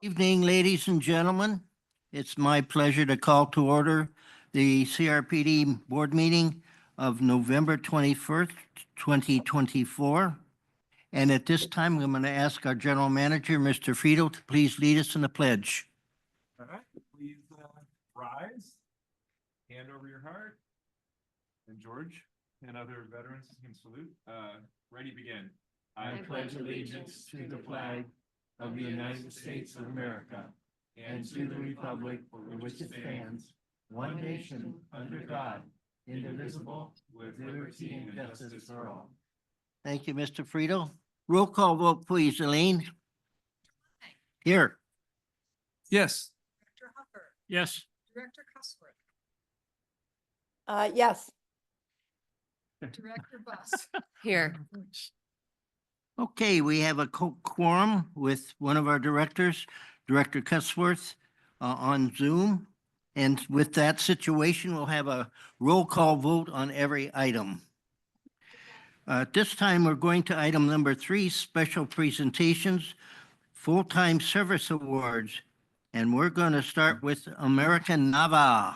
Evening, ladies and gentlemen. It's my pleasure to call to order the CRPD board meeting of November 21st, 2024. And at this time, I'm going to ask our general manager, Mr. Friedel, to please lead us in the pledge. All right, please rise, hand over your heart. And George and other veterans can salute. Ready, begin. I pledge allegiance to the flag of the United States of America and to the republic for which it stands, one nation, under God, indivisible, with liberty and justice for all. Thank you, Mr. Friedel. Roll call vote, please, Elaine. Here. Yes. Director Huffer, Yes. Director Cusworth, Yes. Director Bus. Here. Okay, we have a quorum with one of our directors, Director Cusworth, on Zoom. And with that situation, we'll have a roll call vote on every item. At this time, we're going to item number 3, special presentations, full-time service awards. And we're going to start with American Nava.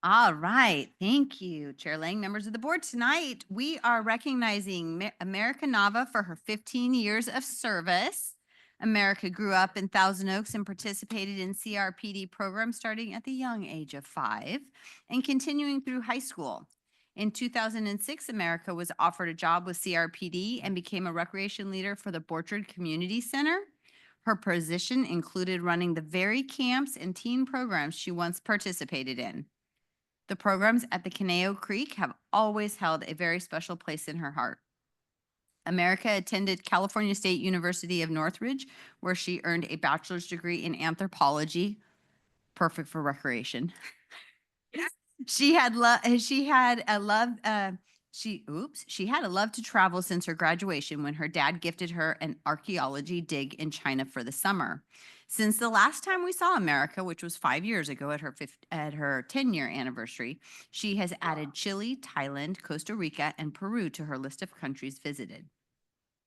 All right. Thank you, Chair Lang. Members of the board, tonight we are recognizing America Nava for her 15 years of service. America grew up in Thousand Oaks and participated in CRPD programs starting at the young age of 5 and continuing through high school. In 2006, America was offered a job with CRPD and became a recreation leader for the Borchard Community Center. Her position included running the very camps and teen programs she once participated in. The programs at the Conejo Creek have always held a very special place in her heart. America attended California State University of Northridge, where she earned a bachelor's degree in anthropology, perfect for recreation. She had a love to travel since her graduation when her dad gifted her an archaeology dig in China for the summer. Since the last time we saw America, which was 5 years ago at her 10-year anniversary, she has added Chile, Thailand, Costa Rica, and Peru to her list of countries visited.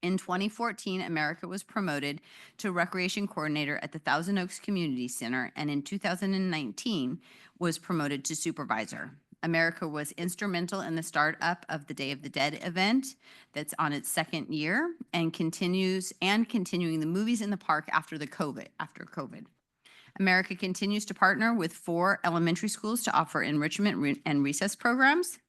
In 2014, America was promoted to recreation coordinator at the Thousand Oaks Community Center, and in 2019 was promoted to supervisor. America was instrumental in the startup of the Day of the Dead event that's on its 2nd year and continuing the movies in the park after COVID. America continues to partner with 4 elementary schools to offer enrichment and recess programs.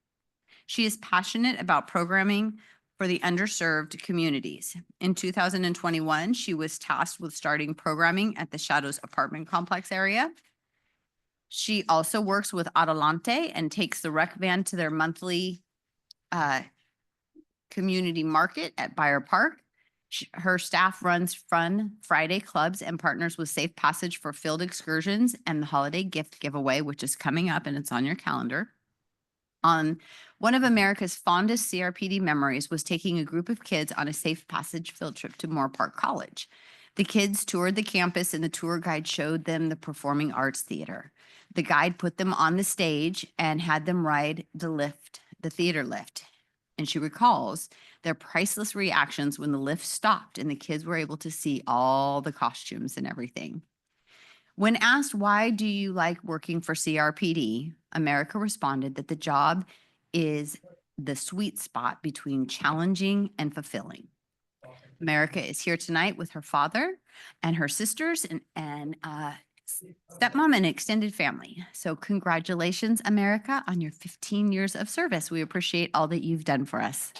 She is passionate about programming for the underserved communities. In 2021, she was tasked with starting programming at the Shadows apartment complex area. She also works with Adelante and takes the rec van to their monthly community market at Byer Park. Her staff runs fun Friday clubs and partners with Safe Passage for field excursions and the holiday gift giveaway, which is coming up and it's on your calendar. One of America's fondest CRPD memories was taking a group of kids on a Safe Passage field trip to Moore Park College. The kids toured the campus and the tour guide showed them the Performing Arts Theater. The guide put them on the stage and had them ride the theater lift. And she recalls their priceless reactions when the lift stopped and the kids were able to see all the costumes and everything. When asked, why do you like working for CRPD? America responded that the job is the sweet spot between challenging and fulfilling. America is here tonight with her father and her sisters and stepmom and extended family. So congratulations, America, on your 15 years of service. We appreciate all that you've done for us.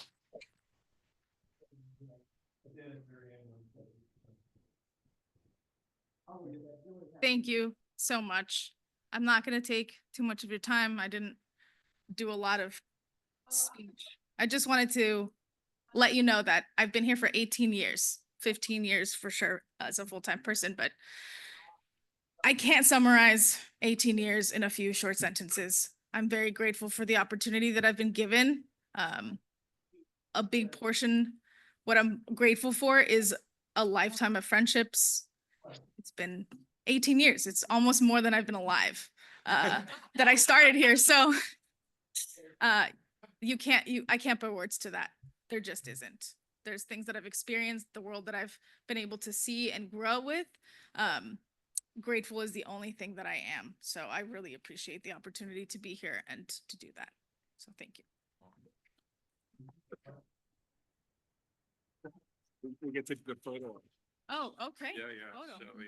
Thank you so much. I'm not going to take too much of your time. I didn't do a lot of speech. I just wanted to let you know that I've been here for 18 years, 15 years for sure as a full-time person, but I can't summarize 18 years in a few short sentences. I'm very grateful for the opportunity that I've been given. A big portion, what I'm grateful for is a lifetime of friendships. It's been 18 years. It's almost more than I've been alive that I started here. So I can't put words to that. There just isn't. There's things that I've experienced, the world that I've been able to see and grow with. Grateful is the only thing that I am. So I really appreciate the opportunity to be here and to do that. So thank you. We get to the photo. Oh, okay. Yeah, yeah. Photo. Shall we?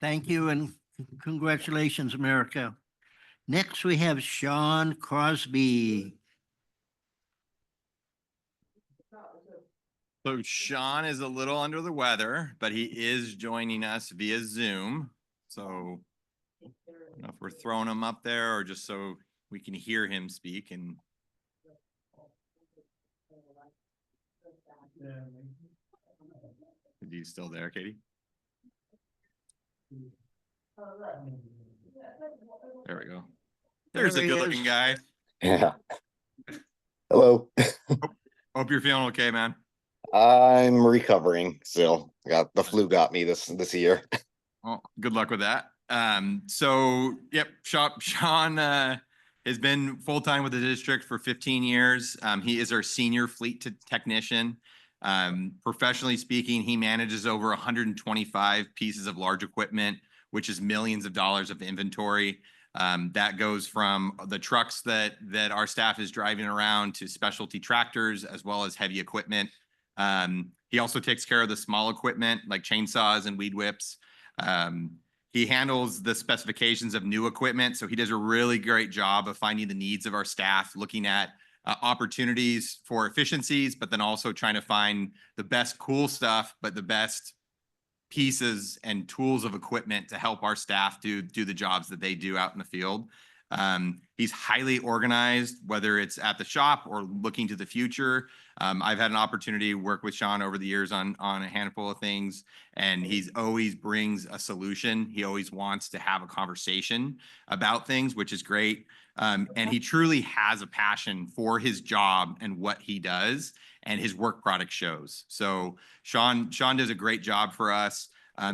Thank you and congratulations, America. Next, we have Sean Crosby. So Sean is a little under the weather, but he is joining us via Zoom. So I don't know if we're throwing him up there or just so we can hear him speak. And is he still there, Katie? There we go. There's There a he good looking is. guy. Yeah. Hello. Hope you're feeling okay, man. I'm recovering still. The flu got me this year. Well, good luck with that. So yep, Sean has been full-time with the district for 15 years. He is our senior fleet technician. Professionally speaking, he manages over 125 pieces of large equipment, which is millions of dollars of inventory. That goes from the trucks that our staff is driving around to specialty tractors, as well as heavy equipment. He also takes care of the small equipment like chainsaws and weed whips. He handles the specifications of new equipment. So he does a really great job of finding the needs of our staff, looking at opportunities for efficiencies, but then also trying to find the best cool stuff, but the best pieces and tools of equipment to help our staff do the jobs that they do out in the field. He's highly organized, whether it's at the shop or looking to the future. I've had an opportunity to work with Sean over the years on a handful of things, and he's always brings a solution. He always wants to have a conversation about things, which is great. And he truly has a passion for his job and what he does, and his work product shows. So Sean does a great job for us.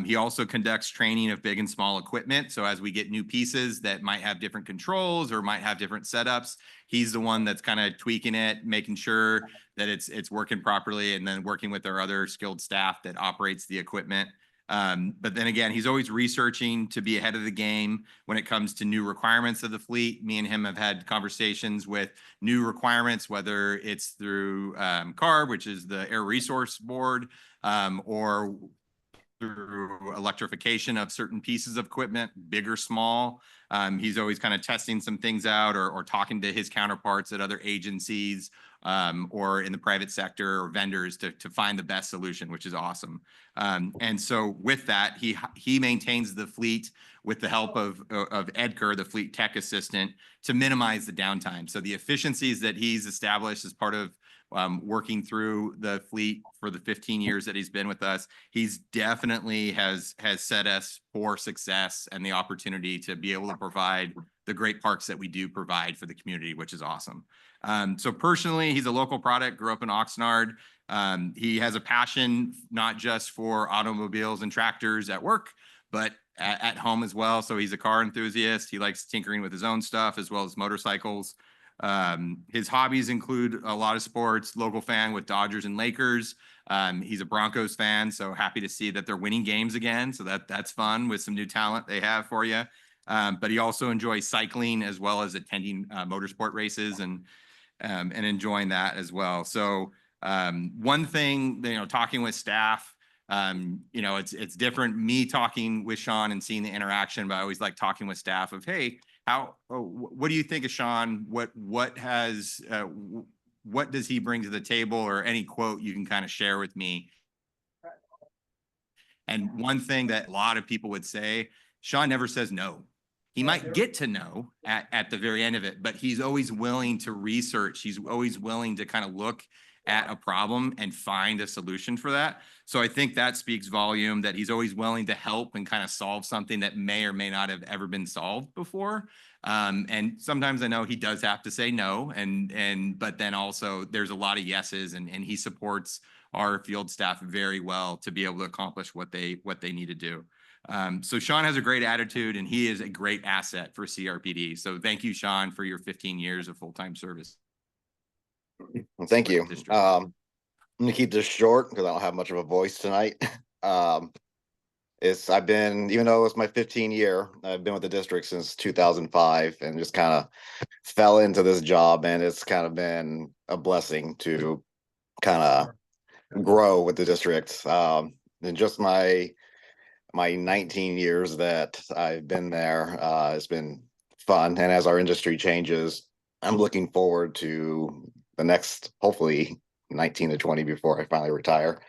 He also conducts training of big and small equipment. So as we get new pieces that might have different controls or might have different setups, he's the one that's kind of tweaking it, making sure that it's working properly, and then working with our other skilled staff that operates the equipment. But then again, he's always researching to be ahead of the game when it comes to new requirements of the fleet. Me and him have had conversations with new requirements, whether it's through CARB, which is the Air Resource Board, or through electrification of certain pieces of equipment, big or small. He's always kind of testing some things out, or talking to his counterparts at other agencies, or in the private sector, or vendors to find the best solution, which is awesome. And so with that, he maintains the fleet with the help of Edgar, the fleet tech assistant, to minimize the downtime. So the efficiencies that he's established as part of working through the fleet for the 15 years that he's been with us, he's definitely has set us for success and the opportunity to be able to provide the great parks that we do provide for the community, which is awesome. So personally, he's a local product, grew up in Oxnard. He has a passion not just for automobiles and tractors at work, but at home as well. So he's a car enthusiast. He likes tinkering with his own stuff as well as motorcycles. His hobbies include a lot of sports, local fan with Dodgers and Lakers. He's a Broncos fan, so happy to see that they're winning games again. So that's fun with some new talent they have for you. But he also enjoys cycling as well as attending motorsport races and enjoying that as well. So one thing, talking with staff, it's different me talking with Sean and seeing the interaction, but I always like talking with staff of, hey, what do you think of Sean? What does he bring to the table, or any quote you can kind of share with me? And one thing that a lot of people would say, Sean never says no. He might get to know at the very end of it, but he's always willing to research. He's always willing to kind of look at a problem and find a solution for that. So I think that speaks volume that he's always willing to help and kind of solve something that may or may not have ever been solved before. And sometimes I know he does have to say no, but then also there's a lot of yeses, and he supports our field staff very well to be able to accomplish what they need to do. So Sean has a great attitude, and he is a great asset for CRPD. So thank you, Sean, for your 15 years of full-time service. Well, thank with you. the district. I'm gonna keep this short because I don't have much of a voice tonight. I've been, even though it's my 15 year, I've been with the district since 2005 and just kind of fell into this job, and it's kind of been a blessing to kind of grow with the district. And just my 19 years that I've been there, it's been fun. And as our industry changes, I'm looking forward to the next, hopefully 19 to 20 before I finally retire.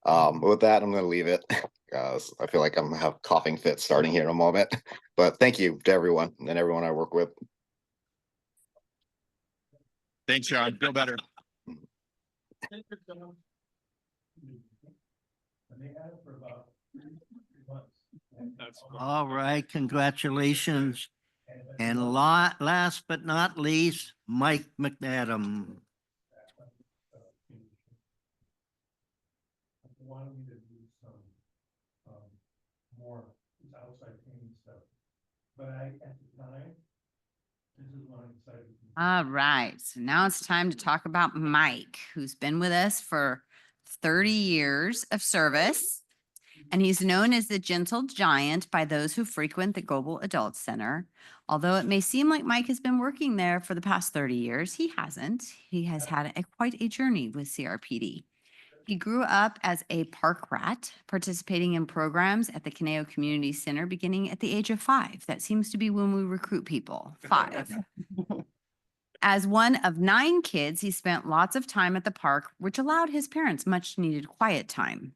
But with that, I'm going to leave it because I feel like I'm gonna have coughing fits starting here in a moment. But thank you to everyone and everyone I work with. Thanks, Sean. Feel better. That's All right, congratulations. And last but not least, Mike McAdam. Wanted me to do some, more outside training stuff. But at the time, this is what I decided. All right, so now it's time to talk about Mike, who's been with us for 30 years of service. And he's known as the gentle giant by those who frequent the Global Adult Center. Although it may seem like Mike has been working there for the past 30 years, he hasn't. He has had quite a journey with CRPD. He grew up as a park rat, participating in programs at the Conejo Community Center beginning at the age of 5. That seems to be when we recruit people, 5. As one of 9 kids, he spent lots of time at the park, which allowed his parents much needed quiet time.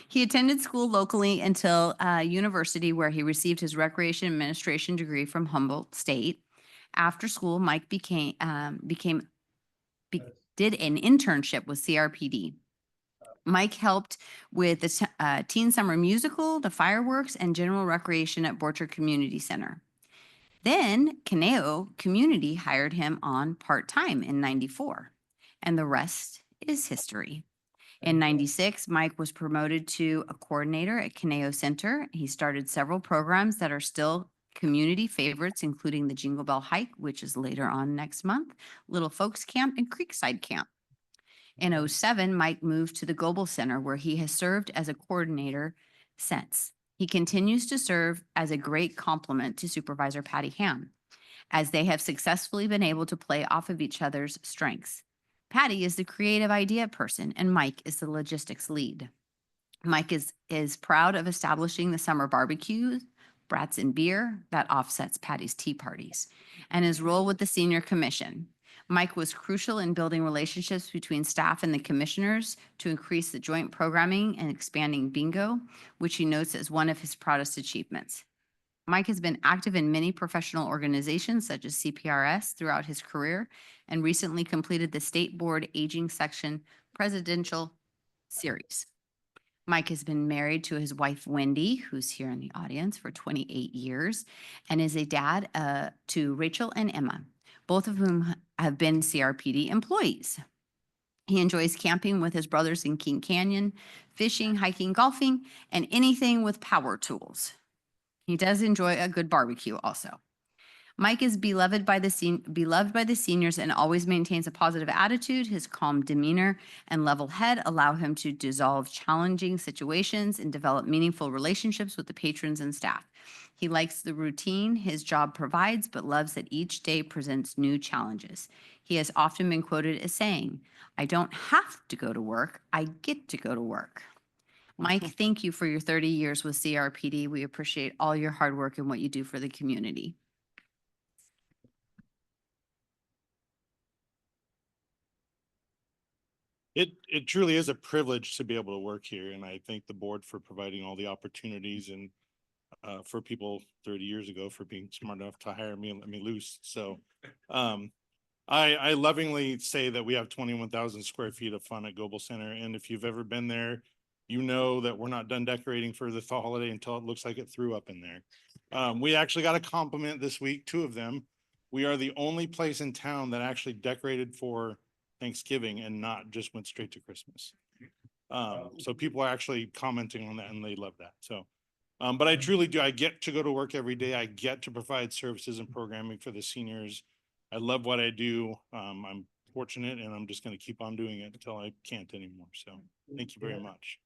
He attended school locally until university, where he received his recreation administration degree from Humboldt State. After school, Mike did an internship with CRPD. Mike helped with the teen summer musical, the fireworks, and general recreation at Borcher Community Center. Then Conejo Community hired him on part-time in 94, and the rest is history. In 96, Mike was promoted to a coordinator at Conejo Center. He started several programs that are still community favorites, including the Jingle Bell Hike, which is later on next month, Little Folks Camp, and Creekside Camp. In 07, Mike moved to the Global Center, where he has served as a coordinator since. He continues to serve as a great complement to Supervisor Patty Ham, as they have successfully been able to play off of each other's strengths. Patty is the creative idea person, and Mike is the logistics lead. Mike is proud of establishing the summer barbecues, brats and beer that offsets Patty's tea parties, and his role with the senior commission. Mike was crucial in building relationships between staff and the commissioners to increase the joint programming and expanding bingo, which he notes as one of his proudest achievements. Mike has been active in many professional organizations such as CPRS throughout his career, and recently completed the State Board Aging Section Presidential Series. Mike has been married to his wife, Wendy, who's here in the audience, for 28 years, and is a dad to Rachel and Emma, both of whom have been CRPD employees. He enjoys camping with his brothers in King Canyon, fishing, hiking, golfing, and anything with power tools. He does enjoy a good barbecue also. Mike is beloved by the seniors and always maintains a positive attitude. His calm demeanor and level head allow him to dissolve challenging situations and develop meaningful relationships with the patrons and staff. He likes the routine his job provides, but loves that each day presents new challenges. He has often been quoted as saying, "I don't have to go to work, I get to go to work." Mike, thank you for your 30 years with CRPD. We appreciate all your hard work and what you do for the community. It truly is a privilege to be able to work here, and I thank the board for providing all the opportunities and for people 30 years ago for being smart enough to hire me and let me loose. So I'm I lovingly say that we have 21,000 square feet of fun at Global Center. And if you've ever been there, you know that we're not done decorating for the holiday until it looks like it threw up in there. We actually got a compliment this week, 2 of them. We are the only place in town that actually decorated for Thanksgiving and not just went straight to Christmas. So people are actually commenting on that and they love that. So, but I truly do. I get to go to work every day. I get to provide services and programming for the seniors. I love what I do. I'm fortunate and I'm just going to keep on doing it until I can't anymore. So thank you very much.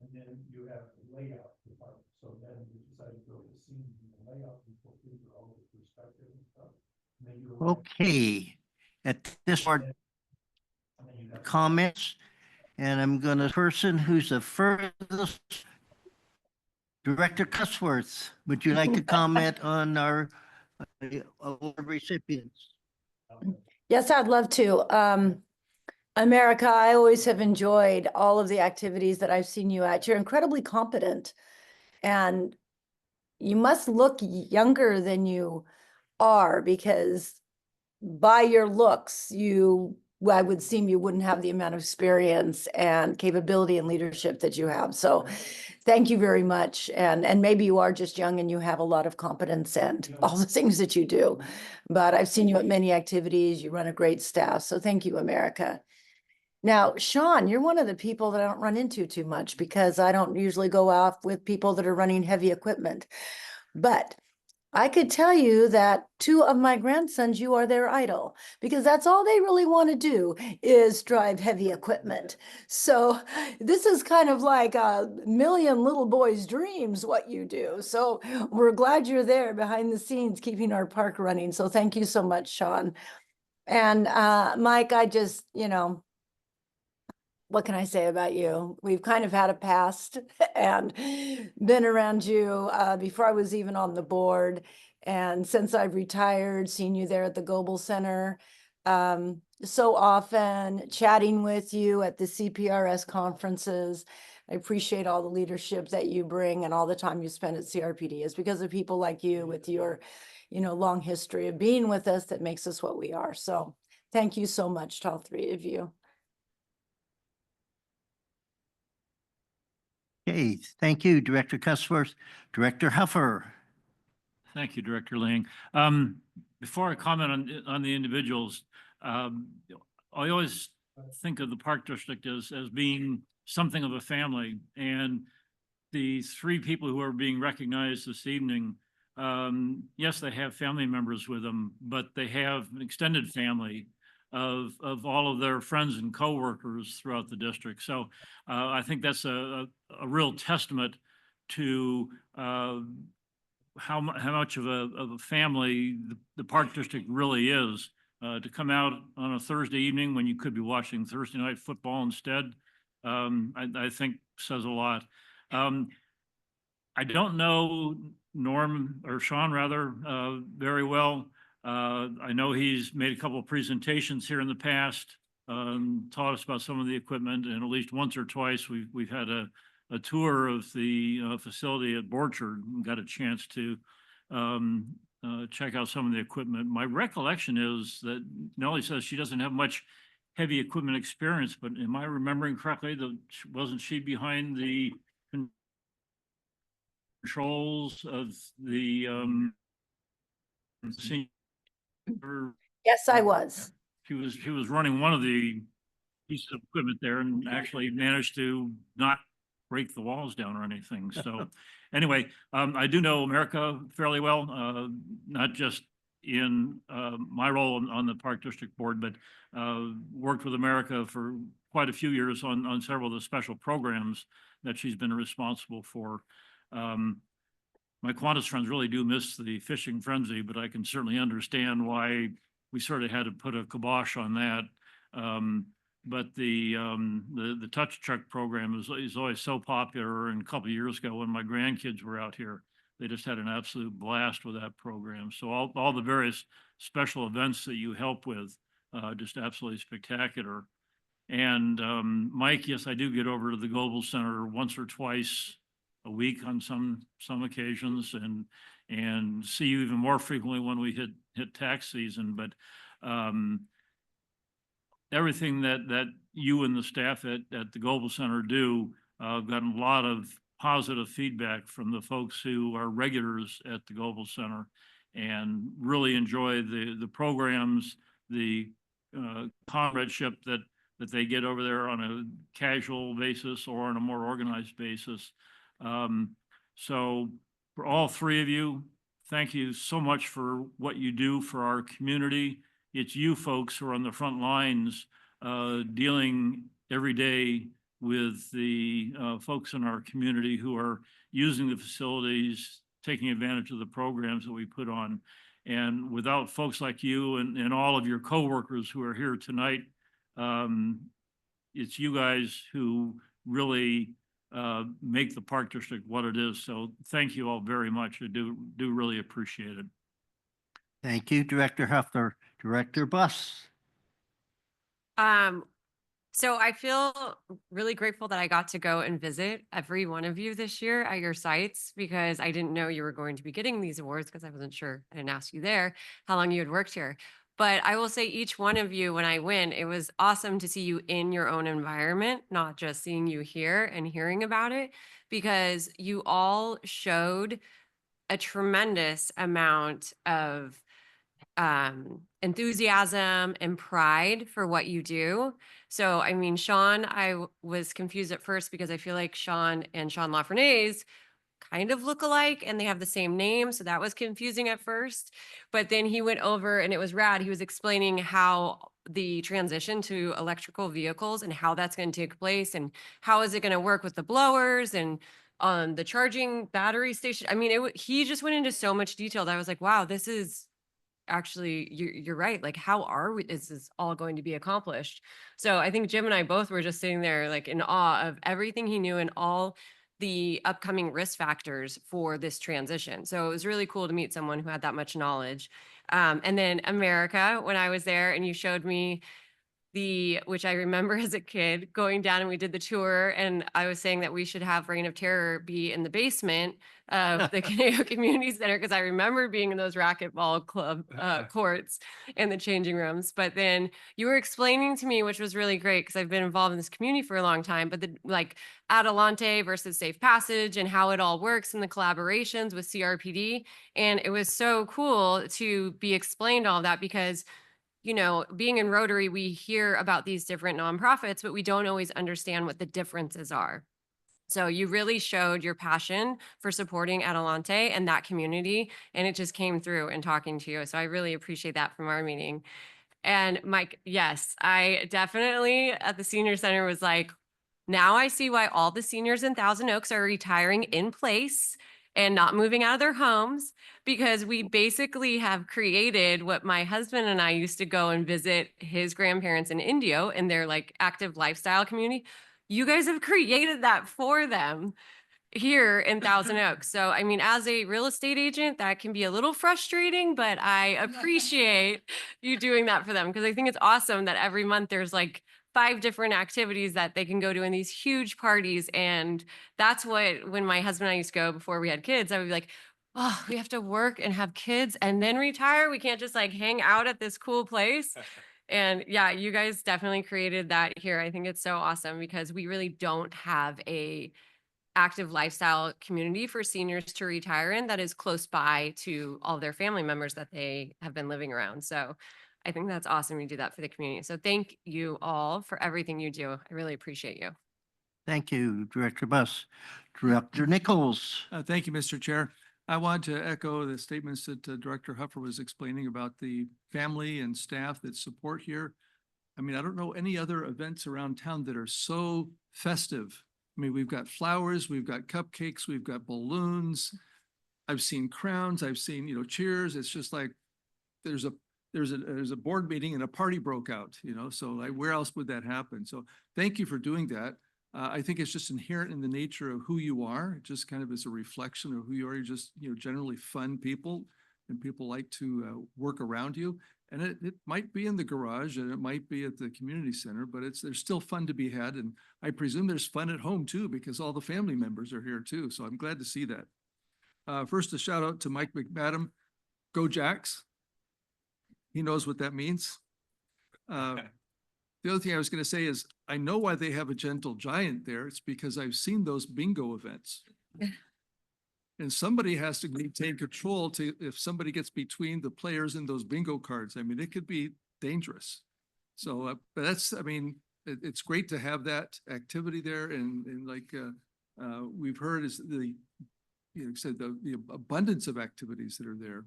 And then you have the layout department, so then you decide to go to the scene and the layout people figure all the perspective and stuff. And then you. Okay, at this part, comments, and I'm gonna, person who's the furthest, Director Cusworth, would you like to comment on our award recipients? Yes, I'd love to. America, I always have enjoyed all of the activities that I've seen you at. You're incredibly competent and you must look younger than you are because by your looks, I would seem you wouldn't have the amount of experience and capability and leadership that you have. So thank you very much. And maybe you are just young and you have a lot of competence and all the things that you do. But I've seen you at many activities. You run a great staff. So thank you, America. Now, Sean, you're one of the people that I don't run into too much because I don't usually go off with people that are running heavy equipment. But I could tell you that 2 of my grandsons, you are their idol because that's all they really want to do is drive heavy equipment. So this is kind of like a million little boys' dreams, what you do. So we're glad you're there behind the scenes, keeping our park running. So thank you so much, Sean. And Mike, I just, what can I say about you? We've kind of had a past and been around you before I was even on the board. And since I've retired, seen you there at the Global Center so often, chatting with you at the CPRS conferences. I appreciate all the leadership that you bring and all the time you spend at CRPD. It's because of people like you with your, long history of being with us that makes us what we are. So thank you so much to all 3 of you. Okay, thank you, Director Cusworth. Director Huffer. Thank you, Director Ling. Before I comment on the individuals, I always think of the Park District as being something of a family. And the 3 people who are being recognized this evening, yes, they have family members with them, but they have an extended family of all of their friends and coworkers throughout the district. So I think that's a real testament to how much of a family the Park District really is. To come out on a Thursday evening when you could be watching Thursday night football instead, I think says a lot. I don't know Norm or Sean rather very well. I know he's made a couple of presentations here in the past, taught us about some of the equipment, and at least once or twice we've had a tour of the facility at Borchard and got a chance to check out some of the equipment. My recollection is that Nellie says she doesn't have much heavy equipment experience, but am I remembering correctly that wasn't she behind the controls of the senior? Yes, I was. She was running one of the pieces of equipment there and actually managed to not break the walls down or anything. So anyway, I do know America fairly well, not just in my role on the Park District Board, but worked with America for quite a few years on several of the special programs that she's been responsible for. My Qantas friends really do miss the fishing frenzy, but I can certainly understand why we sort of had to put a kibosh on that. But the touch truck program is always so popular. And a couple of years ago, when my grandkids were out here, they just had an absolute blast with that program. So all the various special events that you help with, just absolutely spectacular. And Mike, yes, I do get over to the Global Center once or twice a week on some occasions, and see you even more frequently when we hit tax season. But everything that you and the staff at the Global Center do, I've gotten a lot of positive feedback from the folks who are regulars at the Global Center and really enjoy the programs, the comradeship that they get over there on a casual basis or on a more organized basis. So for all three of you, thank you so much for what you do for our community. It's you folks who are on the front lines dealing every day with the folks in our community who are using the facilities, taking advantage of the programs that we put on. And without folks like you and all of your coworkers who are here tonight, it's you guys who really make the Park District what it is. So thank you all very much. I do really appreciate it. Thank you, Director Huffler. Director Buss. So I feel really grateful that I got to go and visit every one of you this year at your sites, because I didn't know you were going to be getting these awards because I wasn't sure. I didn't ask you there how long you had worked here. But I will say each one of you, when I went, it was awesome to see you in your own environment, not just seeing you here and hearing about it, because you all showed a tremendous amount of enthusiasm and pride for what you do. So, I mean, Sean, I was confused at first because I feel like Sean and Sean LaFernaise kind of look alike and they have the same name. So that was confusing at first. But then he went over and it was rad. He was explaining how the transition to electrical vehicles and how that's going to take place and how is it going to work with the blowers and on the charging battery station. I mean, he just went into so much detail that I was like, wow, this is actually, you're right. Like, how is this all going to be accomplished? So I think Jim and I both were just sitting there like in awe of everything he knew and all the upcoming risk factors for this transition. So it was really cool to meet someone who had that much knowledge. And then America, when I was there and you showed me which I remember as a kid going down and we did the tour, and I was saying that we should have Reign of Terror be in the basement of the Conejo Community Center, because I remember being in those racquetball club courts in the changing rooms. But then you were explaining to me, which was really great because I've been involved in this community for a long time, but like Adelante versus Safe Passage and how it all works and the collaborations with CRPD. And it was so cool to be explained all that, because being in Rotary, we hear about these different nonprofits, but we don't always understand what the differences are. So you really showed your passion for supporting Adelante and that community, and it just came through in talking to you. So I really appreciate that from our meeting. And Mike, yes, I definitely at the senior center was like, now I see why all the seniors in Thousand Oaks are retiring in place and not moving out of their homes, because we basically have created what my husband and I used to go and visit his grandparents in Indio in their like active lifestyle community. You guys have created that for them here in Thousand Oaks. So, I mean, as a real estate agent, that can be a little frustrating, but I appreciate you doing that for them, because I think it's awesome that every month there's like 5 different activities that they can go to in these huge parties. And that's what, when my husband and I used to go before we had kids, I would be like, oh, we have to work and have kids and then retire. We can't just like hang out at this cool place. And yeah, you guys definitely created that here. I think it's so awesome because we really don't have a active lifestyle community for seniors to retire in that is close by to all their family members that they have been living around. So I think that's awesome you do that for the community. So thank you all for everything you do. I really appreciate you. Thank you, Director Buss. Director Nichols. Thank you, Mr. Chair. I want to echo the statements that Director Huffer was explaining about the family and staff that support here. I mean, I don't know any other events around town that are so festive. I mean, we've got flowers, we've got cupcakes, we've got balloons. I've seen crowns, I've seen, cheers. It's just like there's a board meeting and a party broke out, so like where else would that happen? So thank you for doing that. I think it's just inherent in the nature of who you are. It just kind of is a reflection of who you are. You're just, generally fun people and people like to work around you. And it might be in the garage and it might be at the community center, but there's still fun to be had. And I presume there's fun at home too, because all the family members are here too. So I'm glad to see that. First, a shout out to Mike McMadam. Go Jacks. He knows what that means. The other thing I was going to say is, I know why they have a gentle giant there. It's because I've seen those bingo events. And somebody has to maintain control if somebody gets between the players and those bingo cards. I mean, it could be dangerous. So, but I mean, it's great to have that activity there. And like we've heard is the abundance of activities that are there.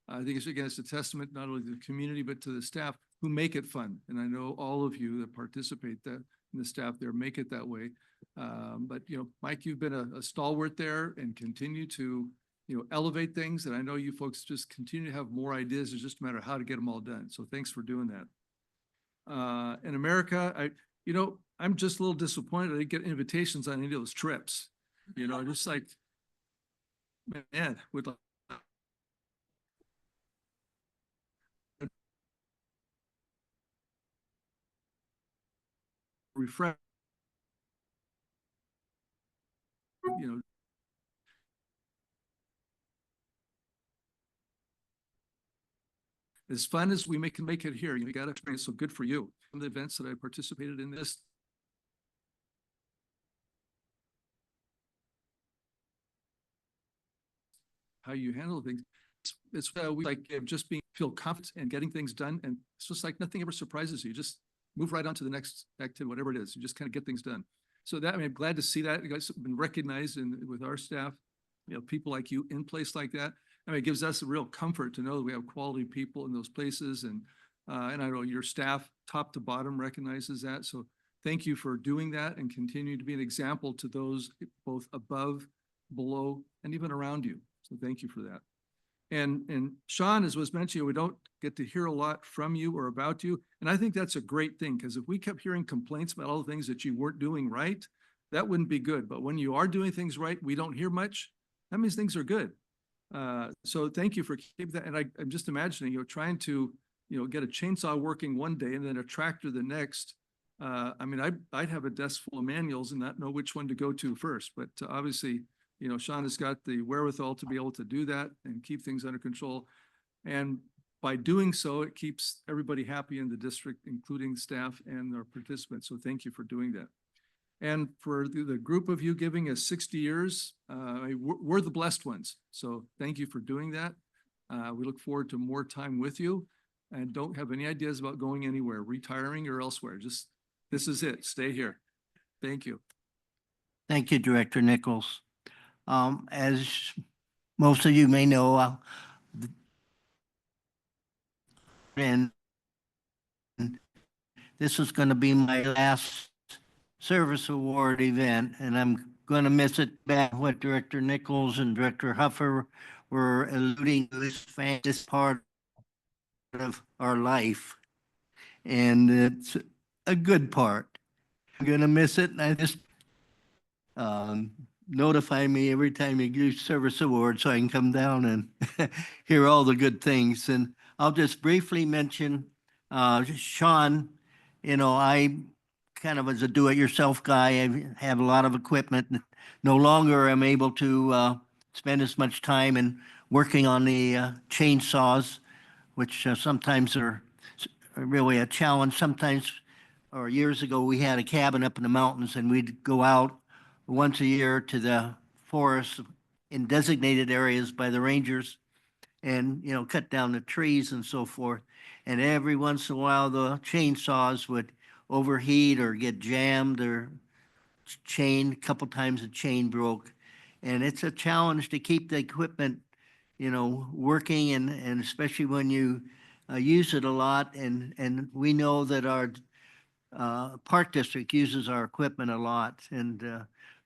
I think it's, again, it's a testament not only to the community, but to the staff who make it fun. And I know all of you that participate in the staff there make it that way. But, Mike, you've been a stalwart there and continue to, elevate things. And I know you folks just continue to have more ideas. It's just a matter of how to get them all done. So thanks for doing that. In America, I'm just a little disappointed I didn't get invitations on any of those trips. Just like, man, would like refresh, as fun as we can make it here, you got to experience. So good for you. Some of the events that I participated in this, how you handle things. It's we like just feel confident and getting things done. And it's just like nothing ever surprises you. Just move right on to the next activity, whatever it is. You just kind of get things done. So that, I'm glad to see that. You guys have been recognized with our staff, people like you in place like that. It gives us a real comfort to know that we have quality people in those places. And I know your staff, top to bottom, recognizes that. So thank you for doing that and continue to be an example to those both above, below, and even around you. So thank you for that. And Sean, as was mentioned, we don't get to hear a lot from you or about you. And I think that's a great thing, because if we kept hearing complaints about all the things that you weren't doing right, that wouldn't be good. But when you are doing things right, we don't hear much. That means things are good. So thank you for keeping that. And I'm just imagining, trying to, get a chainsaw working one day and then a tractor the next. I'd have a desk full of manuals and not know which one to go to first. But obviously, Sean has got the wherewithal to be able to do that and keep things under control. And by doing so, it keeps everybody happy in the district, including staff and our participants. So thank you for doing that. And for the group of you giving us 60 years, we're the blessed ones. So thank you for doing that. We look forward to more time with you and don't have any ideas about going anywhere, retiring or elsewhere. Just, this is it. Stay here. Thank you. Thank you, Director Nichols. As most of you may know, and this is going to be my last service award event, and I'm going to miss it back what Director Nichols and Director Huffer were alluding to. This part of our life, and it's a good part. I'm going to miss it, and I just notify me every time you do service award so I can come down and hear all the good things. And I'll just briefly mention Sean. I kind of as a do-it-yourself guy, I have a lot of equipment. No longer am able to spend as much time in working on the chainsaws, which sometimes are really a challenge. Sometimes, or years ago, we had a cabin up in the mountains and we'd go out once a year to the forest in designated areas by the rangers and, cut down the trees and so forth. And every once in a while, the chainsaws would overheat or get jammed or a couple times the chain broke. And it's a challenge to keep the equipment, working and especially when you use it a lot. And we know that our park district uses our equipment a lot, and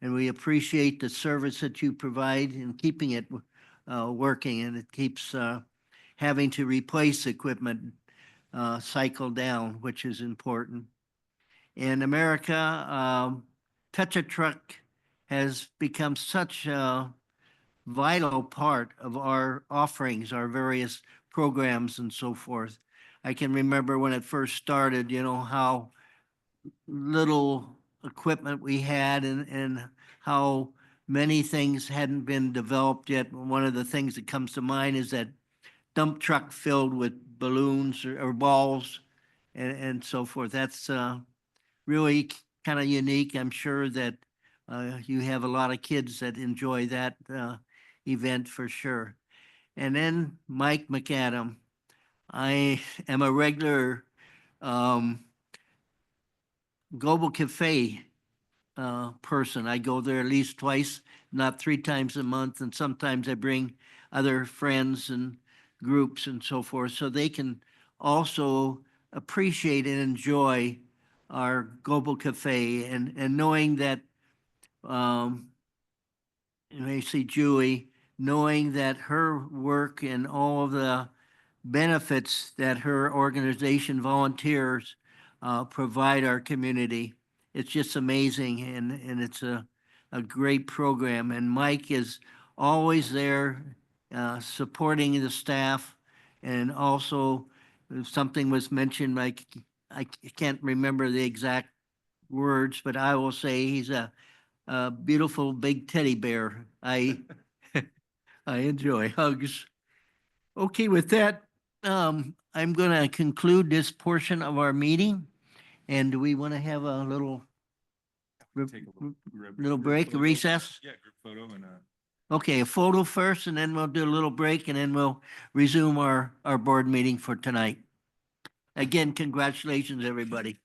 we appreciate the service that you provide in keeping it working, and it keeps having to replace equipment cycle down, which is important. In America, Touch a Truck has become such a vital part of our offerings, our various programs and so forth. I can remember when it first started, you know, how little equipment we had and how many things hadn't been developed yet. One of the things that comes to mind is that dump truck filled with balloons or balls and so forth. That's really kind of unique. I'm sure that you have a lot of kids that enjoy that event for sure. And then Mike McAdam. I am a regular um, Global Cafe person. I go there at least twice, not three times a month, and sometimes I bring other friends and groups and so forth, so they can also appreciate and enjoy our Global Cafe and knowing that you may see Julie, knowing that her work and all of the benefits that her organization volunteers provide our community. It's just amazing and it's a great program. And Mike is always there supporting the staff. And also if something was mentioned, like I can't remember the exact words, but I will say he's a beautiful big teddy bear. I enjoy hugs. Okay, with that, I'm gonna conclude this portion of our meeting. And do we want to have a little, Take a little group break, photo. recess? Yeah, group photo and Okay, a photo first, and then we'll do a little break, and then we'll resume our board meeting for tonight. Again, congratulations, everybody.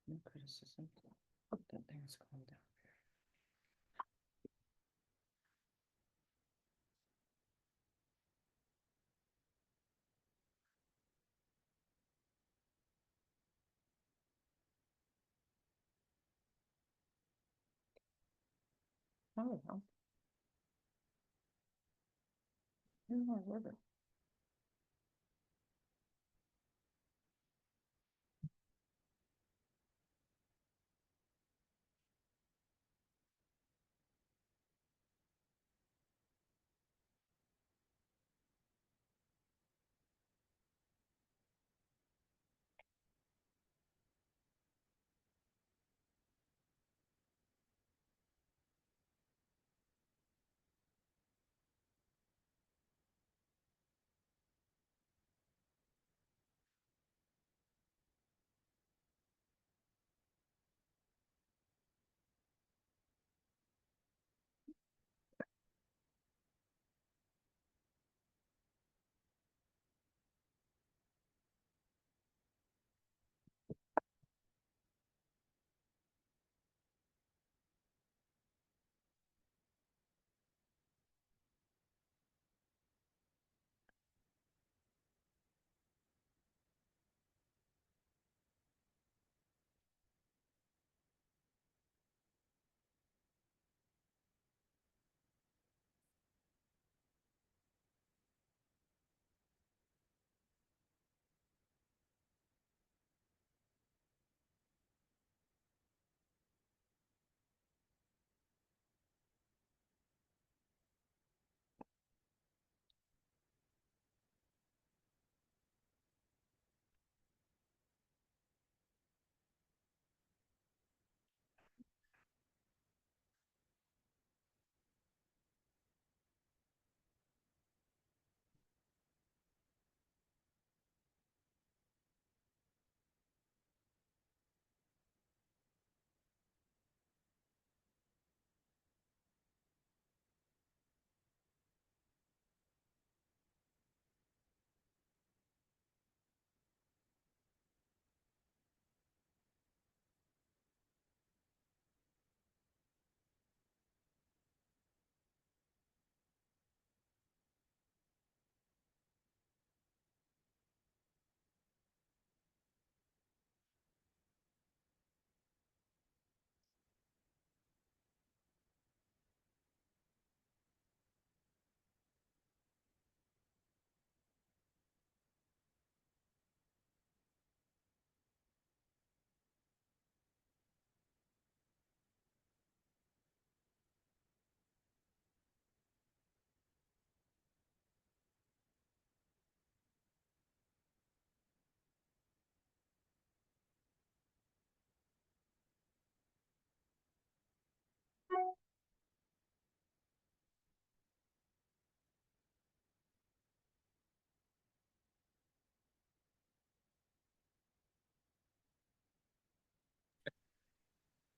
No criticism. Put that there and scroll down. Oh, well. No, I love it.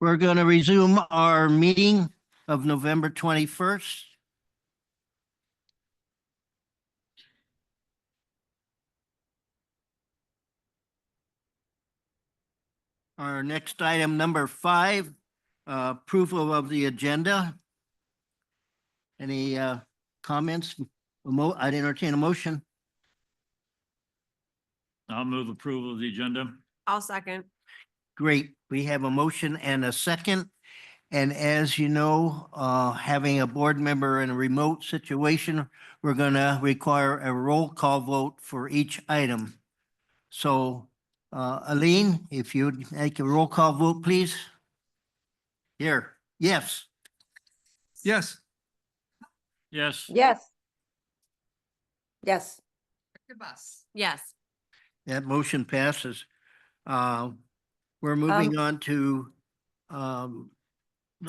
We're going to resume our meeting of November 21st. Our next item, number 5, approval of the agenda. Any comments? I'd entertain a motion. I'll move approval of the agenda. I'll second. Great. We have a motion and a second. And as you know, having a board member in a remote situation, we're going to require a roll call vote for each item. So, Aline, if you'd make a roll call vote, please. Here, yes. Yes. Yes. Yes. Yes. Yes. That motion passes. We're moving on to,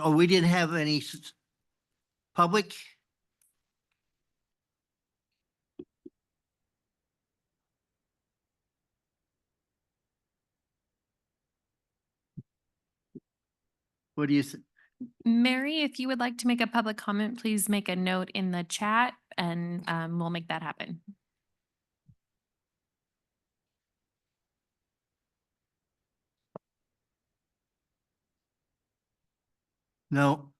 we didn't have any public. What do you, Mary, if you would like to make a public comment, please make a note in the chat and we'll make that happen. No?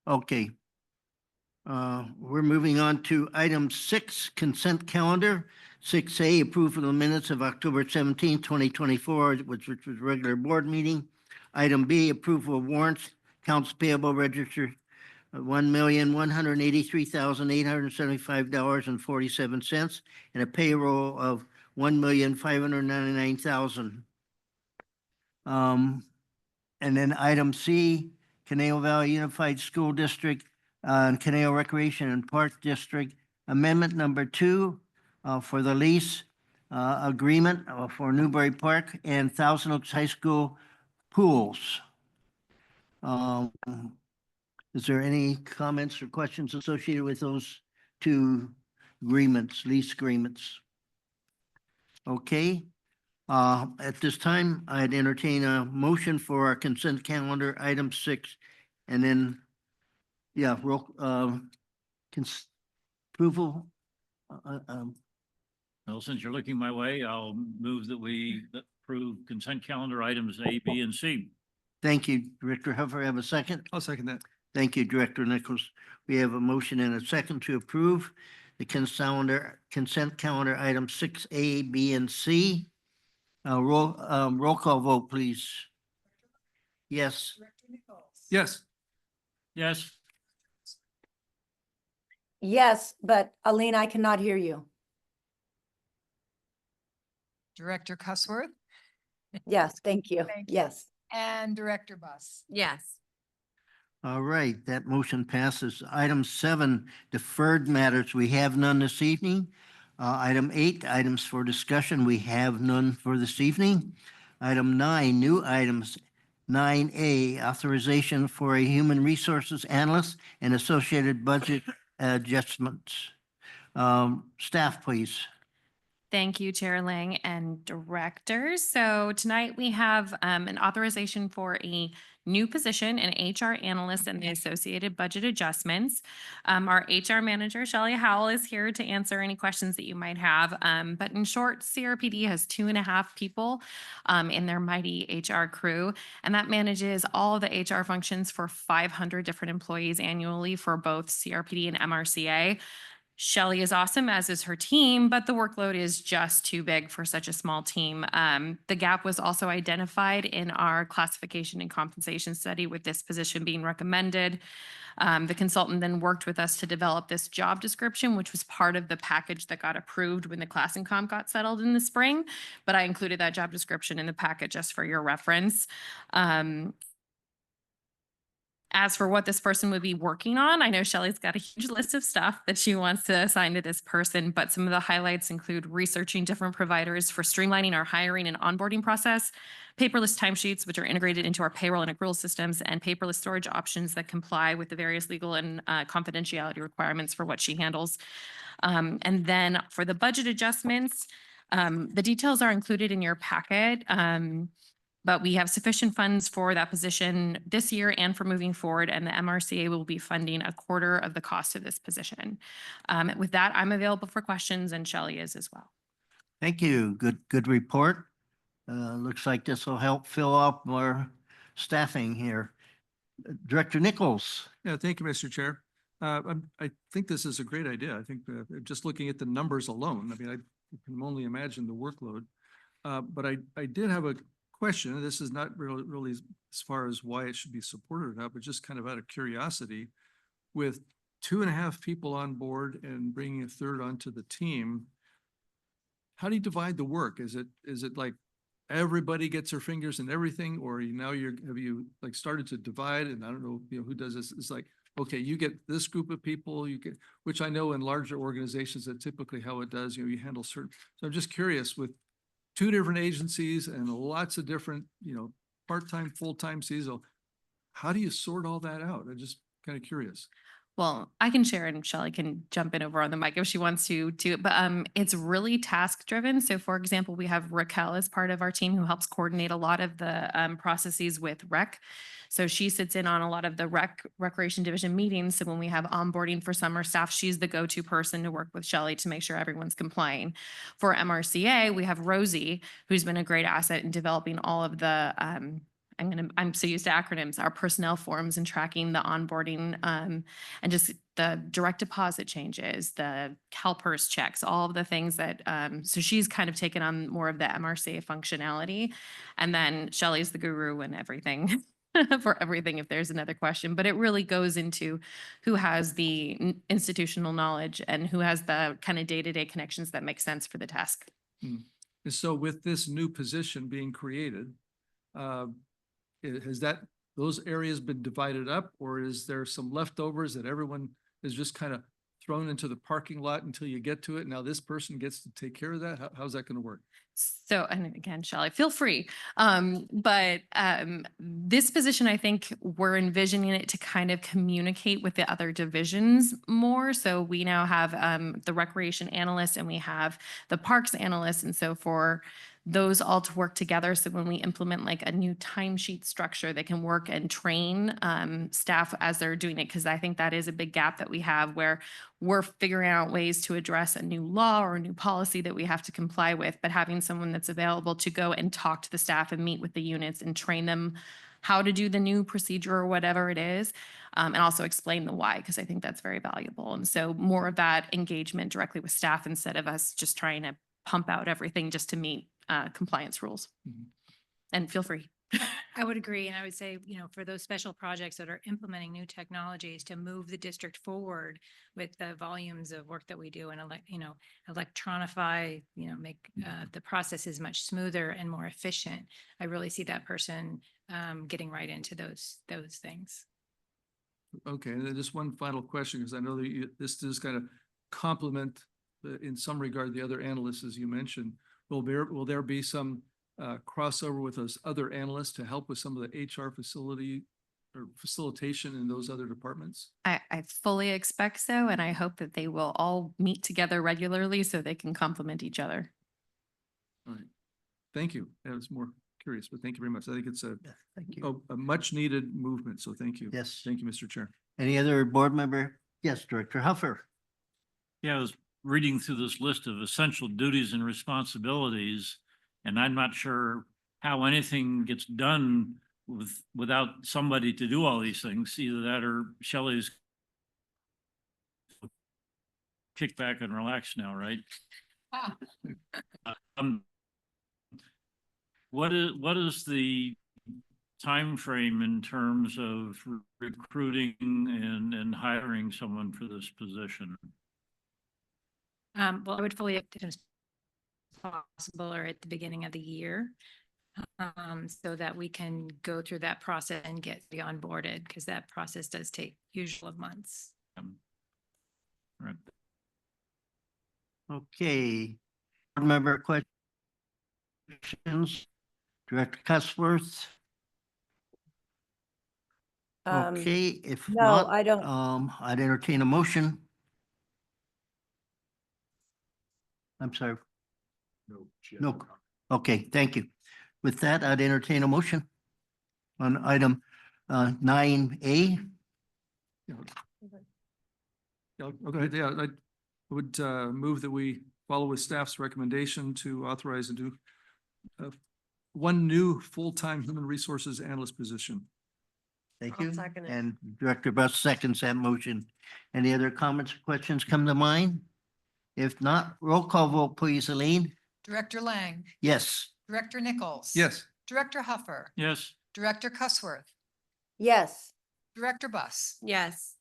Okay. We're moving on to item 6, consent calendar. 6A, approval of the minutes of October 17, 2024, which was regular board meeting. Item B, approval of warrants, accounts payable register, $1,183,875.47, and a payroll of $1,599,000. And then item C, Conejo Valley Unified School District, and Conejo Recreation and Park District, amendment number 2 for the lease agreement for Newbury Park and Thousand Oaks High School pools. Is there any comments or questions associated with those two agreements, lease agreements? Okay. At this time, I'd entertain a motion for our consent calendar, item 6, and then, yeah, roll, approval. Well, since you're looking my way, I'll move that we approve consent calendar items A, B, and C. Thank you, Director Huffer. Have a second? I'll second that. Thank you, Director Nichols. We have a motion and a second to approve the consent calendar item 6A, B, and C. Roll call vote, please. Yes. Director Nichols? Yes. Yes. Yes, but Aline, I cannot hear you. Director Cussworth Yes, thank you. Thank you. Yes. and Director Bus. Yes. All right, that motion passes. Item 7, deferred matters. We have none this evening. Item 8, items for discussion. We have none for this evening. Item 9, new items. 9A, authorization for a human resources analyst and associated budget adjustments. Staff, please. Thank you, Chair Lang and directors. So tonight we have an authorization for a new position, an HR analyst and the associated budget adjustments. Our HR manager, Shelley Howell, is here to answer any questions that you might have. But in short, CRPD has 2.5 people in their mighty HR crew, and that manages all of the HR functions for 500 different employees annually for both CRPD and MRCA. Shelley is awesome, as is her team, but the workload is just too big for such a small team. The gap was also identified in our classification and compensation study, with this position being recommended. The consultant then worked with us to develop this job description, which was part of the package that got approved when the class and comp got settled in the spring. But I included that job description in the packet just for your reference. As for what this person would be working on, I know Shelley's got a huge list of stuff that she wants to assign to this person, but some of the highlights include researching different providers for streamlining our hiring and onboarding process, paperless timesheets, which are integrated into our payroll and accrual systems, and paperless storage options that comply with the various legal and confidentiality requirements for what she handles. And then for the budget adjustments, the details are included in your packet. But we have sufficient funds for that position this year and for moving forward, and the MRCA will be funding 1/4 of the cost of this position. With that, I'm available for questions, and Shelley is as well. Thank you. Good report. Looks like this will help fill up our staffing here. Director Nichols. Yeah, thank you, Mr. Chair. I think this is a great idea. I think just looking at the numbers alone, I mean, I can only imagine the workload. But I did have a question. This is not really as far as why it should be supported or not, but just kind of out of curiosity. With 2.5 people on board and bringing a third onto the team, how do you divide the work? Is it like everybody gets their fingers in everything, or have you like started to divide? And I don't know, who does this? It's like, okay, you get this group of people, which I know in larger organizations that typically how it does, you handle certain. So I'm just curious, with 2 different agencies and lots of different, part-time, full-time seasonal, how do you sort all that out? I'm just kind of curious. Well, I can share and Shelley can jump in over on the mic if she wants to too, but it's really task driven. So for example, we have Raquel as part of our team who helps coordinate a lot of the processes with rec. So she sits in on a lot of the recreation division meetings. So when we have onboarding for summer staff, she's the go-to person to work with Shelley to make sure everyone's complying. For MRCA, we have Rosie, who's been a great asset in developing all of the I'm so used to acronyms, our personnel forms and tracking the onboarding, and just the direct deposit changes, the CalPERS checks, all of the things that, so she's kind of taken on more of the MRC functionality. And then Shelley's the guru and everything for everything if there's another question, but it really goes into who has the institutional knowledge and who has the kind of day-to-day connections that make sense for the task. And so with this new position being created, has those areas been divided up, or is there some leftovers that everyone is just kind of thrown into the parking lot until you get to it? Now this person gets to take care of that? How's that going to work? So, and again, Shelley, feel free. But this position, I think we're envisioning it to kind of communicate with the other divisions more. So we now have the recreation analyst and we have the parks analyst. And so for those all to work together. So when we implement like a new timesheet structure, they can work and train staff as they're doing it. Because I think that is a big gap that we have where we're figuring out ways to address a new law or a new policy that we have to comply with, but having someone that's available to go and talk to the staff and meet with the units and train them how to do the new procedure or whatever it is, and also explain the why, because I think that's very valuable. And so more of that engagement directly with staff instead of us just trying to pump out everything just to meet compliance rules. Mhm. And feel free. I would agree. And I would say, for those special projects that are implementing new technologies to move the district forward with the volumes of work that we do and electronify, make the processes much smoother and more efficient. I really see that person getting right into those things. Okay, and then just one final question, because I know that this does kind of complement in some regard the other analysts, as you mentioned. Will there be some crossover with those other analysts to help with some of the HR facility or facilitation in those other departments? I fully expect so, and I hope that they will all meet together regularly so they can complement each other. All right, thank you. I was more curious, but thank you very much. I think it's Thank you. a much needed movement, so thank you. Yes. Thank you, Mr. Chair. Any other board member? Yes, Director Huffer. Yeah, I was reading through this list of essential duties and responsibilities, and I'm not sure how anything gets done without somebody to do all these things. Either that or Shelley's kick back and relax now, right? What is the time frame in terms of recruiting and hiring someone for this position? Well, I would fully as possible or at the beginning of the year, so that we can go through that process and get be onboarded, because that process does take usually months. Right. Okay. Board member questions? Director Cussworth? Okay, if no, not, I don't. I'd entertain a motion. I'm sorry. No. Okay, thank you. With that, I'd entertain a motion on item 9A. Yeah, okay, yeah, I would move that we follow with staff's recommendation to authorize and do one new full-time human resources analyst position. Thank I'll you. second it. And Director Buss seconds that motion. Any other comments or questions come to mind? If not, roll call vote, please, Aline. Director Lang, Yes. Director Nichols. Yes. Director Huffer, Yes. Director Cussworth, Yes. Director Buss. Yes.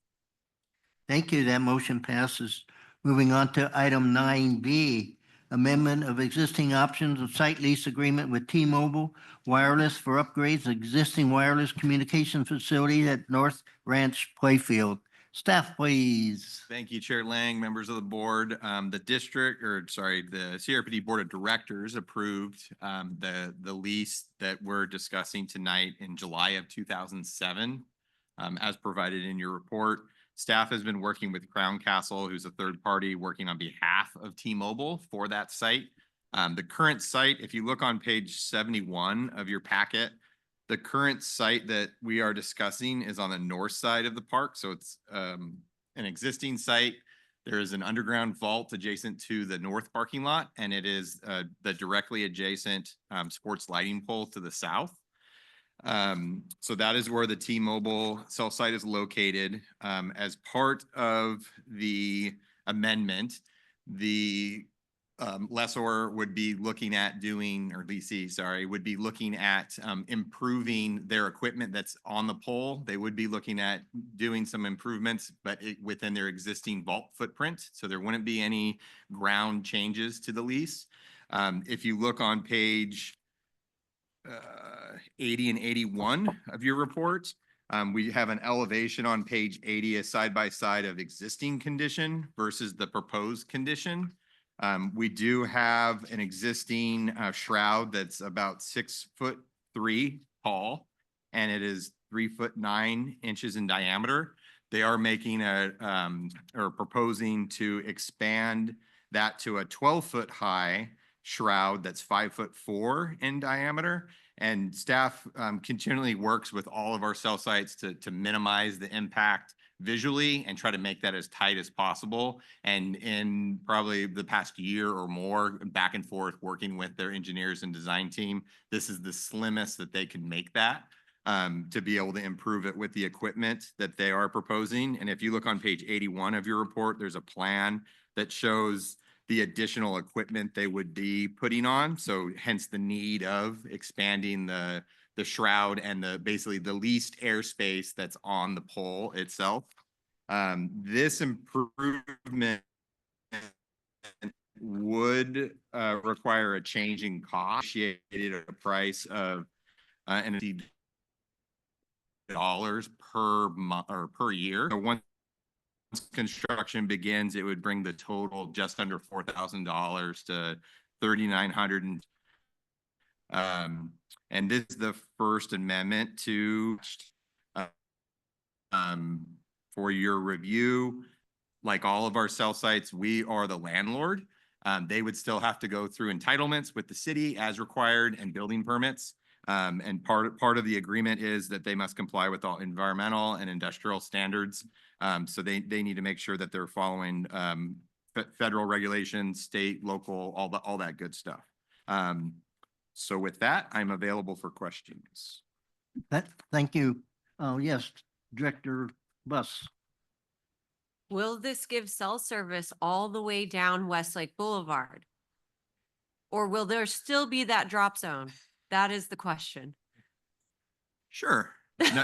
Thank you. That motion passes. Moving on to item 9B, amendment of existing options of site lease agreement with T-Mobile Wireless for upgrades of existing wireless communication facility at North Ranch Playfield. Staff, please. Thank you, Chair Lang, members of the board. The CRPD Board of Directors approved the lease that we're discussing tonight in July of 2007, as provided in your report. Staff has been working with Crown Castle, who's a third party working on behalf of T-Mobile for that site. The current site, if you look on page 71 of your packet, the current site that we are discussing is on the north side of the park. So it's an existing site. There is an underground vault adjacent to the north parking lot, and it is the directly adjacent sports lighting pole to the south. So that is where the T-Mobile cell site is located. As part of the amendment, the lessor would be looking at doing, or lessee, sorry, would be looking at improving their equipment that's on the pole. They would be looking at doing some improvements, but within their existing vault footprint. So there wouldn't be any ground changes to the lease. If you look on page 80 and 81 of your report, we have an elevation on page 80, a side by side of existing condition versus the proposed condition. We do have an existing shroud that's about 6'3" tall, and it is 3'9" in diameter. They are making or proposing to expand that to a 12-foot high shroud that's 5'4" in diameter. And staff continually works with all of our cell sites to minimize the impact visually and try to make that as tight as possible. And in probably the past year or more, back and forth working with their engineers and design team, this is the slimmest that they can make that to be able to improve it with the equipment that they are proposing. And if you look on page 81 of your report, there's a plan that shows the additional equipment they would be putting on. So hence the need of expanding the shroud and basically the least airspace that's on the pole itself. This improvement would require a change in cost, at a price of $dollars per month or per year. So once construction begins, it would bring the total just under $4,000 to $3,900. And this is the first amendment to for your review. Like all of our cell sites, we are the landlord. They would still have to go through entitlements with the city as required and building permits. And part of the agreement is that they must comply with all environmental and industrial standards. So they need to make sure that they're following federal regulations, state, local, all that good stuff. So with that, I'm available for questions. Thank you. Yes, Director Buss. Will this give cell service all the way down Westlake Boulevard? Or will there still be that drop zone? That is the question. Sure.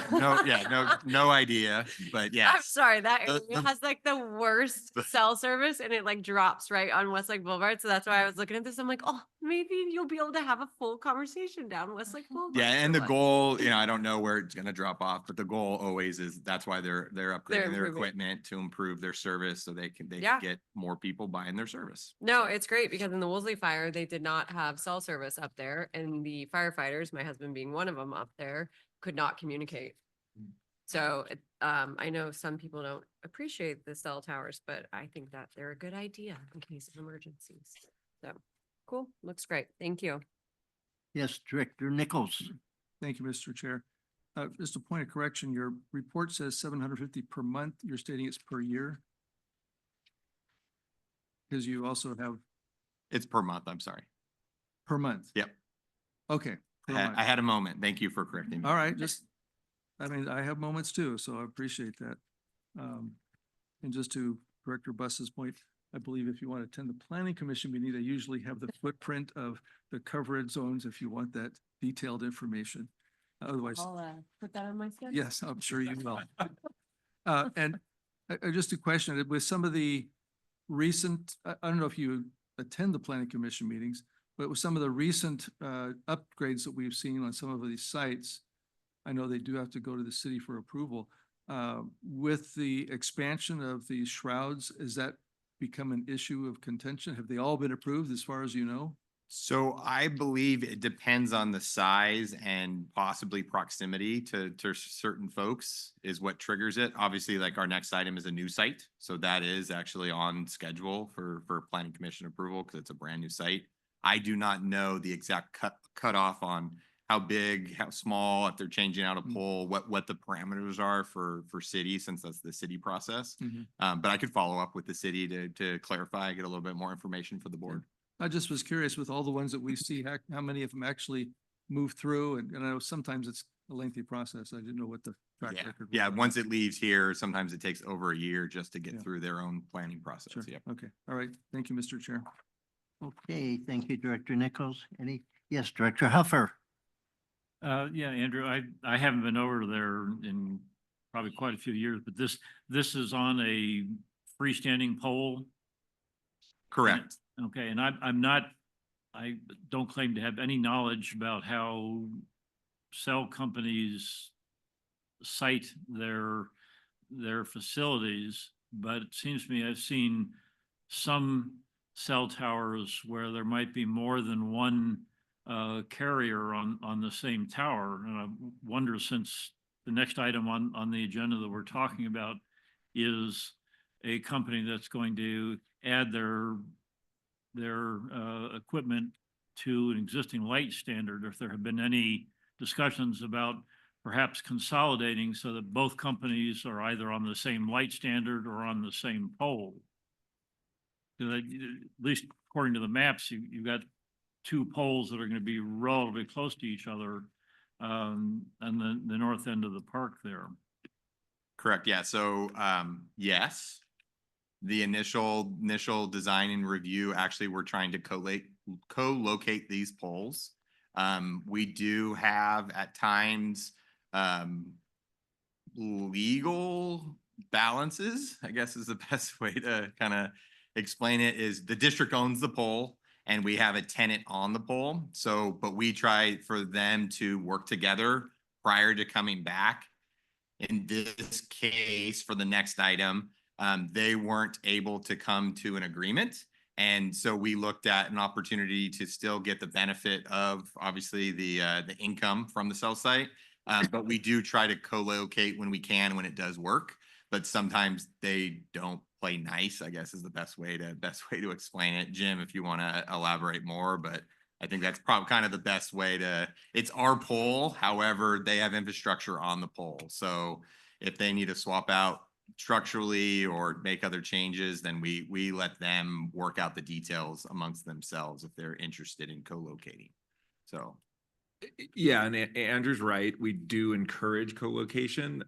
No idea, but yes. I'm sorry, that The- area has like the worst cell service and it like drops right on Westlake Boulevard. So that's why I was looking at this. I'm like, oh, maybe you'll be able to have a full conversation down Westlake Boulevard. Yeah, and or the what. goal, I don't know where it's gonna drop off, but the goal always is that's why they're upgrading their improving. equipment to improve their service so they can Yeah. get more people buying their service. No, it's great because in the Woolsey fire, they did not have cell service up there and the firefighters, my husband being one of them up there, could not communicate. So I know some people don't appreciate the cell towers, but I think that they're a good idea in case of emergencies. So cool, looks great. Thank you. Yes, Director Nichols. Thank you, Mr. Chair. Just a point of correction, your report says 750 per month. You're stating it's per year? Because you also have It's per month, I'm sorry. per month. Yep. Okay. per month. I had a moment. Thank you for correcting me. All right, I have moments too, so I appreciate that. And just to Director Buss's point, I believe if you want to attend the planning commission meeting, they usually have the footprint of the coverage zones if you want that detailed information. Otherwise, I'll put that on my schedule. yes, I'm sure you will. And just a question, with some of the recent, I don't know if you attend the planning commission meetings, but with some of the recent upgrades that we've seen on some of these sites, I know they do have to go to the city for approval. With the expansion of these shrouds, has that become an issue of contention? Have they all been approved as far as you know? So I believe it depends on the size and possibly proximity to certain folks is what triggers it. Obviously, like our next item is a new site. So that is actually on schedule for planning commission approval because it's a brand new site. I do not know the exact cutoff on how big, how small, if they're changing out a pole, what the parameters are for city, since that's the city process. But I could follow up with the city to clarify, get a little bit more information for the board. I just was curious with all the ones that we see, how many of them actually move through? And I know sometimes it's a lengthy process. I didn't know what the track Yeah, record. was yeah, on once that. it leaves here, sometimes it takes over a year just to Yeah. get through their own planning process. Sure. Yep. Okay. All right. Thank you, Mr. Chair. Okay, thank you, Director Nichols. Yes, Director Huffer. Yeah, Andrew, I haven't been over there in probably quite a few years, but this is on a freestanding pole. Correct. Okay, and I don't claim to have any knowledge about how cell companies site their facilities, but it seems to me I've seen some cell towers where there might be more than one carrier on the same tower. And I wonder, since the next item on the agenda that we're talking about is a company that's going to add their equipment to an existing light standard, if there have been any discussions about perhaps consolidating so that both companies are either on the same light standard or on the same pole. At least according to the maps, you've got two poles that are going to be relatively close to each other, and the north end of the park there. Correct. Yeah. So, yes, the initial design and review, actually, we're trying to co-locate these poles. We do have at times, legal balances, I guess is the best way to kind of explain it, is the district owns the pole and we have a tenant on the pole. So, but we try for them to work together prior to coming back. In this case, for the next item, they weren't able to come to an agreement. And so we looked at an opportunity to still get the benefit of obviously the income from the cell site. But we do try to co-locate when we can, when it does work. But sometimes they don't play nice, I guess is the best way to explain it. Jim, if you want to elaborate more, but I think that's probably kind of the best way to, it's our pole. However, they have infrastructure on the pole. So if they need to swap out structurally or make other changes, then we let them work out the details amongst themselves if they're interested in co-locating. So. Yeah, and Andrew's right. We do encourage co-location.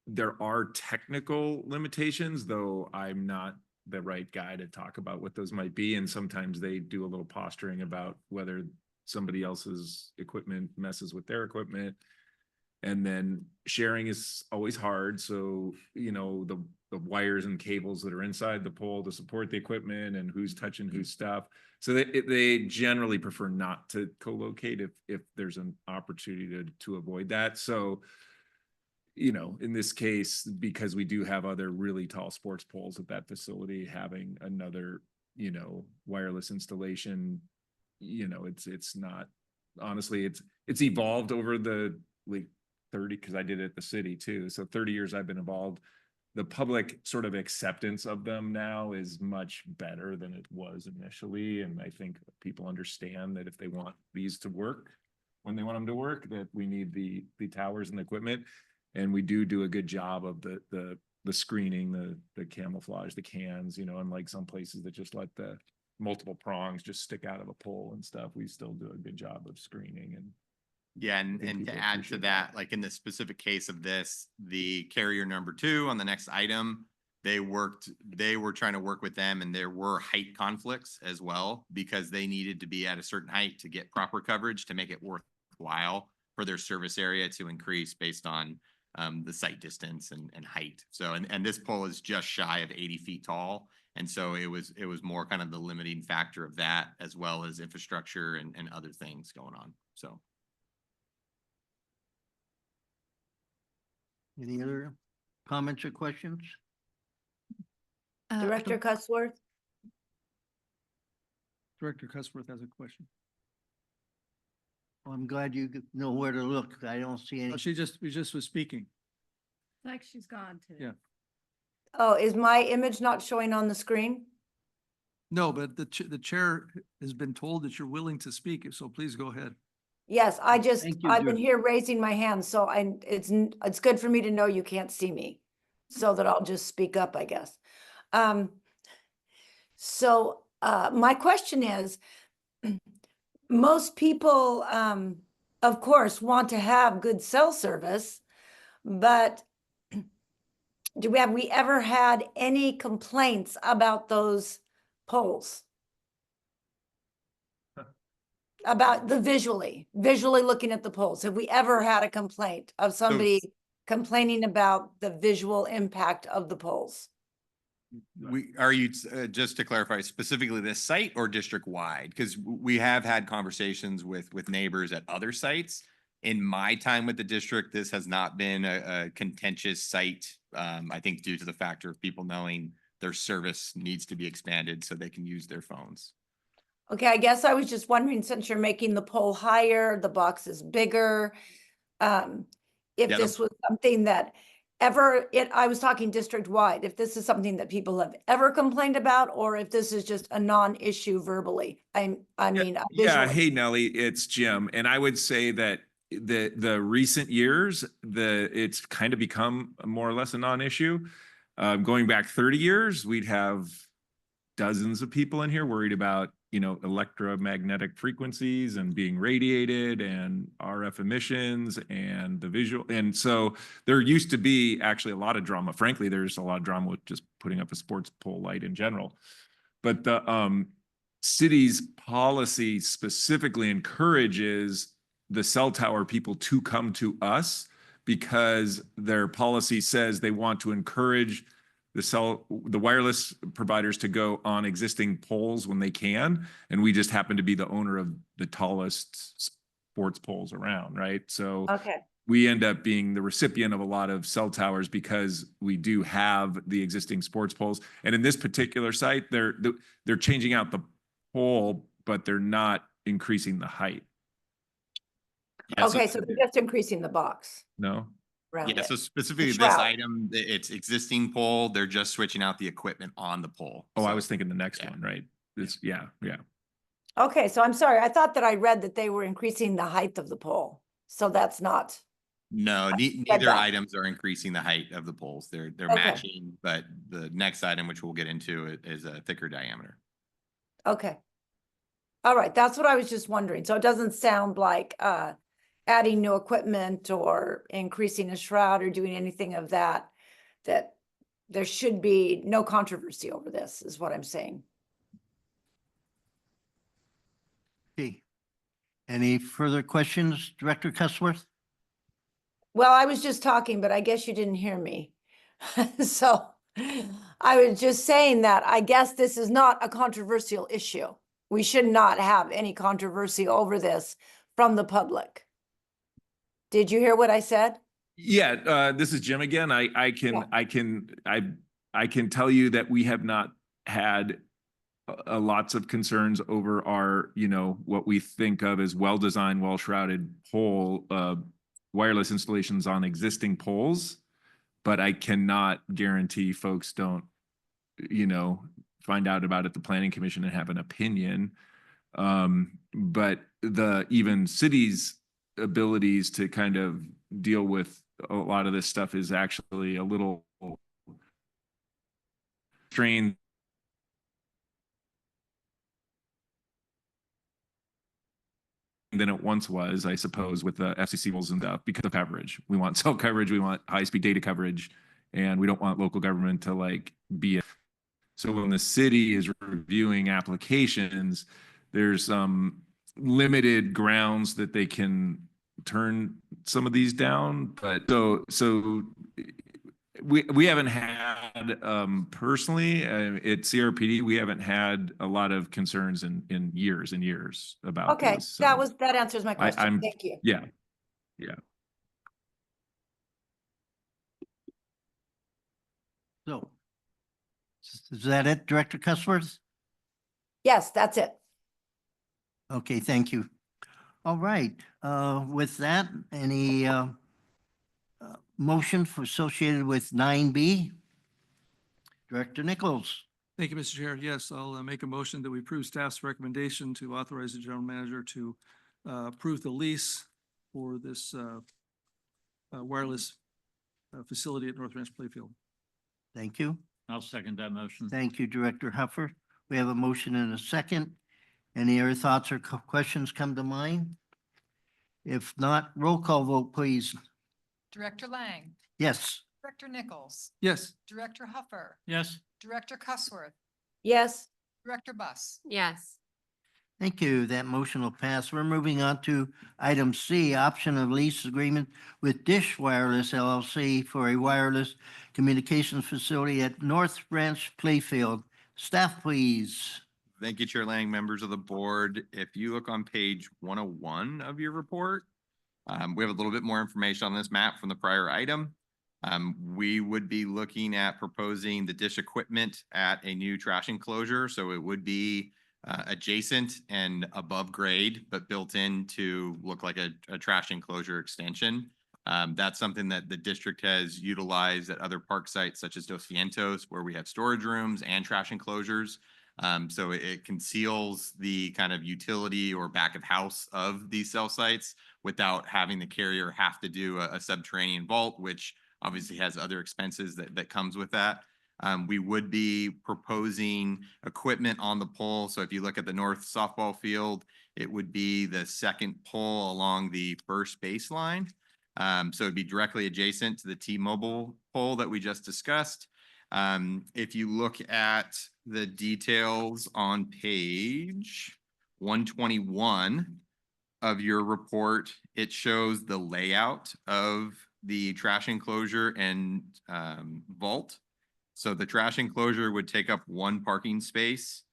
There are technical limitations, though I'm not the right guy to talk about what those might be. And sometimes they do a little posturing about whether somebody else's equipment messes with their equipment. And then sharing is always hard. So, you know, the wires and cables that are inside the pole to support the equipment and who's touching whose stuff. So they generally prefer not to co-locate if there's an opportunity to avoid that. So, you know, in this case, because we do have other really tall sports poles at that facility, having another, you know, wireless installation, you know, it's not, honestly, it's evolved over the like 30, because I did it at the city too. So 30 years I've been involved. The public sort of acceptance of them now is much better than it was initially. And I think people understand that if they want these to work, when they want them to work, that we need the towers and the equipment. And we do a good job of the screening, the camouflage, the cans, you know, unlike some places that just let the multiple prongs just stick out of a pole and stuff. We still do a good job of screening. And yeah, and to people add to appreciate that, like in the specific case of this, the carrier number 2 on the next item, they were trying to work with them, and there were height conflicts as well, because they needed to be at a certain height to get proper coverage to make it worthwhile for their service area to increase based on the site distance and height. So, and this pole is just shy of 80 feet tall. And so it was more kind of the limiting factor of that, as well as infrastructure and other things going on. So. Any other comments or questions? Director Cutsworth? Director Cutsworth has a question. Well, I'm glad you know where to look. I don't see any. Oh, we just was speaking. Like she's gone today. Yeah. Oh, is my image not showing on the screen? No, but the chair has been told that you're willing to speak, so please go ahead. Yes, I've been Drew. here raising my hand, so it's good for me to know you can't see me, so that I'll just speak up, I guess. My question is, most people of course, want to have good cell service, but have we ever had any complaints about those poles? About the visually looking at the poles? Have we ever had a complaint of somebody complaining about the visual impact of the poles? Are you, just to clarify, specifically this site or district wide? Because we have had conversations with neighbors at other sites. In my time with the district, this has not been a contentious site. I think due to the factor of people knowing their service needs to be expanded so they can use their phones. Okay, I guess I was just wondering, since you're making the pole higher, the box is bigger. If Yeah, this was something that I was talking district wide, if this is something that people have ever complained about, or if this is just a non-issue verbally. I mean, Yeah, visually. hey Nelly, it's Jim. And I would say that the recent years, it's kind of become more or less a non-issue. Going back 30 years, we'd have dozens of people in here worried about, electromagnetic frequencies and being radiated and RF emissions and the visual. And so there used to be actually a lot of drama. Frankly, there's a lot of drama with just putting up a sports pole light in general. But the city's policy specifically encourages the cell tower people to come to us because their policy says they want to encourage the wireless providers to go on existing poles when they can. And we just happen to be the owner of the tallest sports poles around, right? So Okay. we end up being the recipient of a lot of cell towers because we do have the existing sports poles. And in this particular site, they're changing out the pole, but they're not increasing the height. Yeah, Okay, so they're just increasing the box No? around Yeah, it. so specifically this shroud. item, it's existing pole, they're just switching out the equipment on the pole. Oh, I So- was thinking the next Yeah. one, right? Yeah. Okay, so I'm sorry, I thought that I read that they were increasing the height of the pole. So that's not, No, read neither that. items are increasing the height of the poles. They're Okay. matching, but the next item, which we'll get into, is a thicker diameter. okay. All right, that's what I was just wondering. So it doesn't sound like adding new equipment or increasing a shroud or doing anything of that there should be no controversy over this, is what I'm saying. Okay. Any further questions, Director Cusworth? Well, I was just talking, but I guess you didn't hear me. So I was just saying that I guess this is not a controversial issue. We should not have any controversy over this from the public. Did you hear what I said? Yeah, this is Jim again. I can tell you that we have not had lots of concerns over our, what we think of as well-designed, well-shrouded pole, wireless installations on existing poles. But I cannot guarantee folks don't, find out about it at the planning commission and have an opinion. But even city's abilities to kind of deal with a lot of this stuff is actually a little strained than it once was, I suppose, with the FCC rules and stuff because of coverage. We want cell coverage, we want high-speed data coverage, and we don't want local government to be a. So when the city is reviewing applications, there's limited grounds that they can turn some of these down. But so we haven't had personally at CRPD, we haven't had a lot of concerns in years and years about Okay, this. So that answers my question. Thank you. yeah. So is that it, Director Cusworth? Yes, that's it. Okay, thank you. All right, with that, any motion for associated with 9B? Director Nichols, Thank you, Mr. Chair. Yes, I'll make a motion that we approve staff's recommendation to authorize the general manager to approve the lease for this wireless facility at North Ranch Playfield. thank you. I'll second that motion. Thank you, Director Huffer. We have a motion and a second. Any other thoughts or questions come to mind? If not, roll call vote, please. Director Lang, Yes. Director Nichols, Yes. Director Huffer, Yes. Director Cussworth, Yes. Director Bus. Yes. Thank you. That motion will pass. We're moving on to item C, option of lease agreement with Dish Wireless LLC for a wireless communications facility at North Branch Playfield. Staff, please. Thank you, Chair Lang, members of the board. If you look on page 101 of your report, we have a little bit more information on this map from the prior item. We would be looking at proposing the dish equipment at a new trash enclosure. So it would be adjacent and above grade, but built in to look like a trash enclosure extension. That's something that the district has utilized at other park sites such as Dos Vientos, where we have storage rooms and trash enclosures. So it conceals the kind of utility or back of house of these cell sites without having the carrier have to do a subterranean vault, which obviously has other expenses that comes with that. We would be proposing equipment on the pole. So if you look at the north softball field, it would be the second pole along the first baseline. So it'd be directly adjacent to the T-Mobile pole that we just discussed. If you look at the details on page 121 of your report, it shows the layout of the trash enclosure and vault. So the trash enclosure would take up one parking space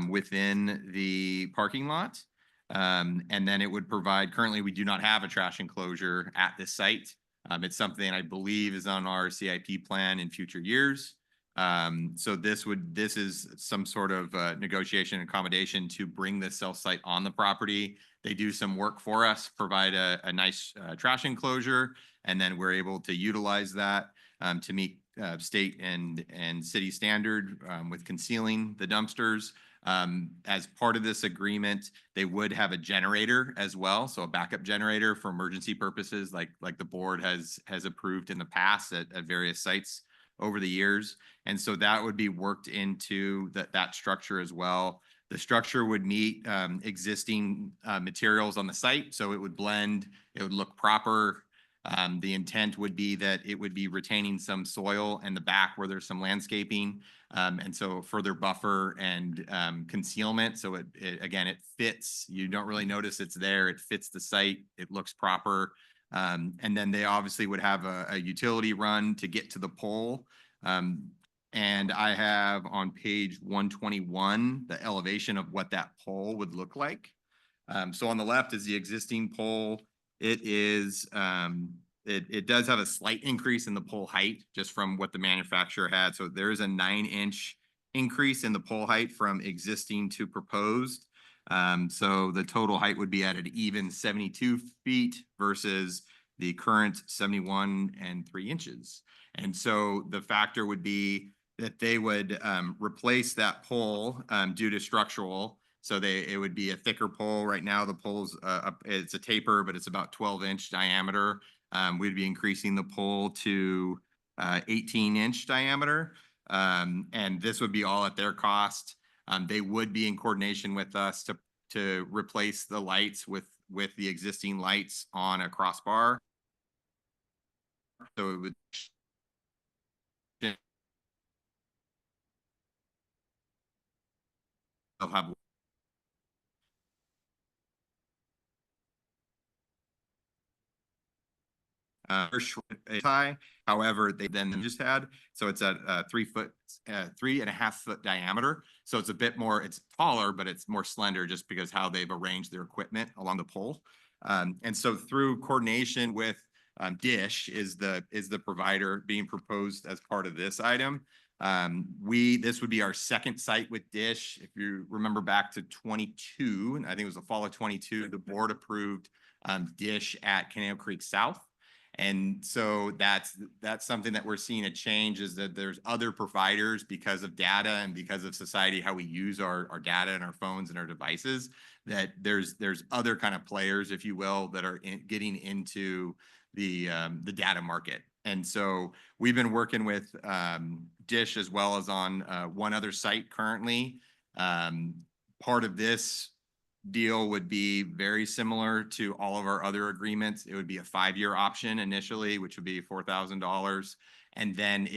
within the parking lot. And then it would provide, currently we do not have a trash enclosure at this site. It's something I believe is on our CIP plan in future years. So this is some sort of negotiation accommodation to bring this cell site on the property. They do some work for us, provide a nice trash enclosure, and then we're able to utilize that to meet state and city standard with concealing the dumpsters. As part of this agreement, they would have a generator as well, so a backup generator for emergency purposes, like the board has approved in the past at various sites over the years. And so that would be worked into that structure as well. The structure would meet existing materials on the site, so it would blend, it would look proper. The intent would be that it would be retaining some soil in the back where there's some landscaping. And so further buffer and concealment. So it again, it fits, you don't really notice it's there. It fits the site. It looks proper. And then they obviously would have a utility run to get to the pole. And I have on page 121, the elevation of what that pole would look like. So on the left is the existing pole. It is, it does have a slight increase in the pole height just from what the manufacturer had. So there is a 9-inch increase in the pole height from existing to proposed. So the total height would be at an even 72 feet versus the current 71 3 inches. And so the factor would be that they would replace that pole due to structural. So it would be a thicker pole. Right now, the pole's it's a taper, but it's about 12-inch diameter. We'd be increasing the pole to 18-inch diameter. And this would be all at their cost. They would be in coordination with us to replace the lights with the existing lights on a crossbar. So it would they'll have high. However, they then just had, so it's at 3.5 foot diameter. So it's a bit more, it's taller, but it's more slender just because how they've arranged their equipment along the pole. And so through coordination with Dish is the provider being proposed as part of this item. This would be our second site with Dish. If you remember back to 22, and I think it was the fall of 22, the board approved Dish at Conejo Creek South. And so that's something that we're seeing a change, is that there's other providers because of data and because of society, how we use our data and our phones and our devices, that there's other kind of players, if you will, that are getting into the data market. And so we've been working with Dish as well as on one other site currently. Part of this deal would be very similar to all of our other agreements. It would be a 5-year option initially, which would be $4,000. And then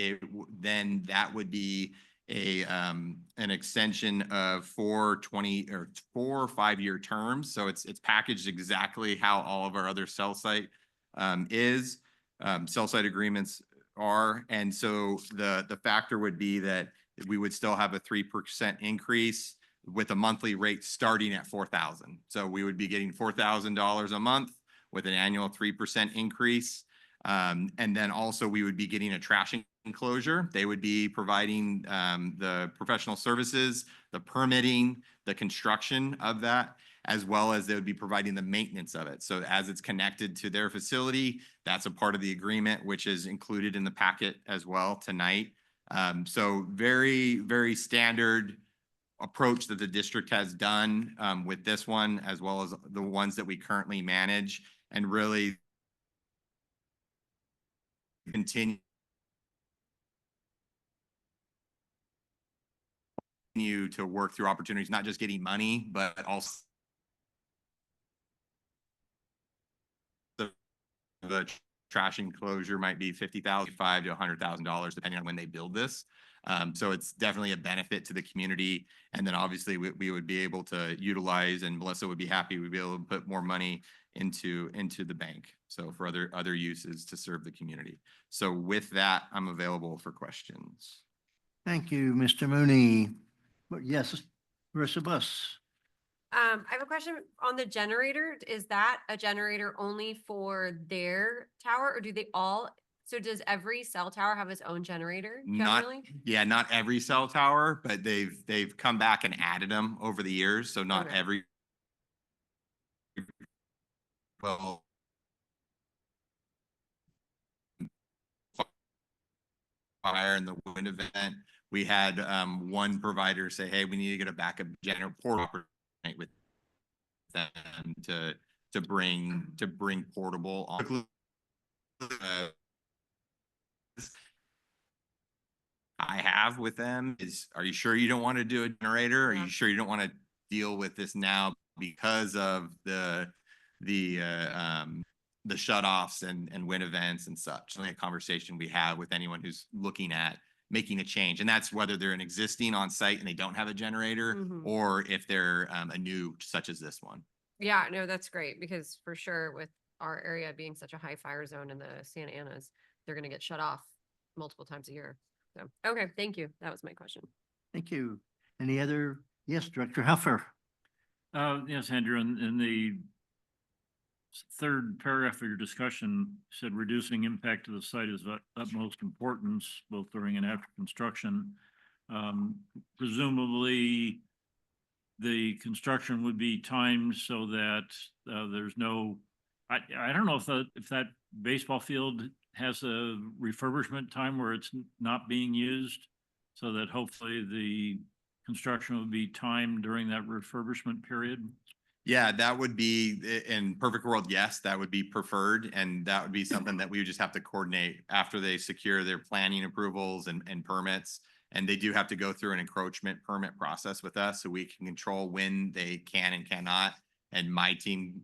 then that would be an extension of 4 5-year terms. So it's packaged exactly how all of our other cell site cell site agreements are. And so the factor would be that we would still have a 3% increase with a monthly rate starting at 4,000. So we would be getting $4,000 a month with an annual 3% increase. And then also we would be getting a trash enclosure. They would be providing the professional services, the permitting, the construction of that, as well as they would be providing the maintenance of it. So as it's connected to their facility, that's a part of the agreement, which is included in the packet as well tonight. So very, very standard approach that the district has done with this one, as well as the ones that we currently manage, and really continue to work through opportunities, not just getting money, but also the trash enclosure might be $50,000 to $100,000, depending on when they build this. So it's definitely a benefit to the community. And then obviously we would be able to utilize, and Melissa would be happy, we'd be able to put more money into the bank. So for other uses to serve the community. So with that, I'm available for questions. Thank you, Mr. Mooney. But yes, Marissa Bus. I have a question on the generator. Is that a generator only for their tower, or do they all? So does every cell tower have its own generator generally? Not every cell tower, but they've come back and added them over the years. So not Okay. every. Well, fire in the wind event, we had one provider say, "Hey, we need to get a backup generator with them to bring portable on." I have with them is, are you sure you don't want to do a generator? Are you sure you don't want to deal with this now because of the shutoffs and wind events and such? Only a conversation we have with anyone who's looking at making a change, and that's whether they're an existing on site and they don't have a generator, or if they're a new, such as this one. Yeah, no, that's great, because for sure with our area being such a high fire zone in the Santa Anas, they're going to get shut off multiple times a year. So, okay, thank you. That was my question. Thank you. Any other? Yes, Director Huffer. Yes, Andrew, in the third paragraph of your discussion said reducing impact to the site is of utmost importance, both during and after construction. Presumably the construction would be timed so that there's no, I don't know if that baseball field has a refurbishment time where it's not being used, so that hopefully the construction would be timed during that refurbishment period. Yeah, that would be, in perfect world, yes, that would be preferred. And that would be something that we would just have to coordinate after they secure their planning approvals and permits. And they do have to go through an encroachment permit process with us, so we can control when they can and cannot. And my team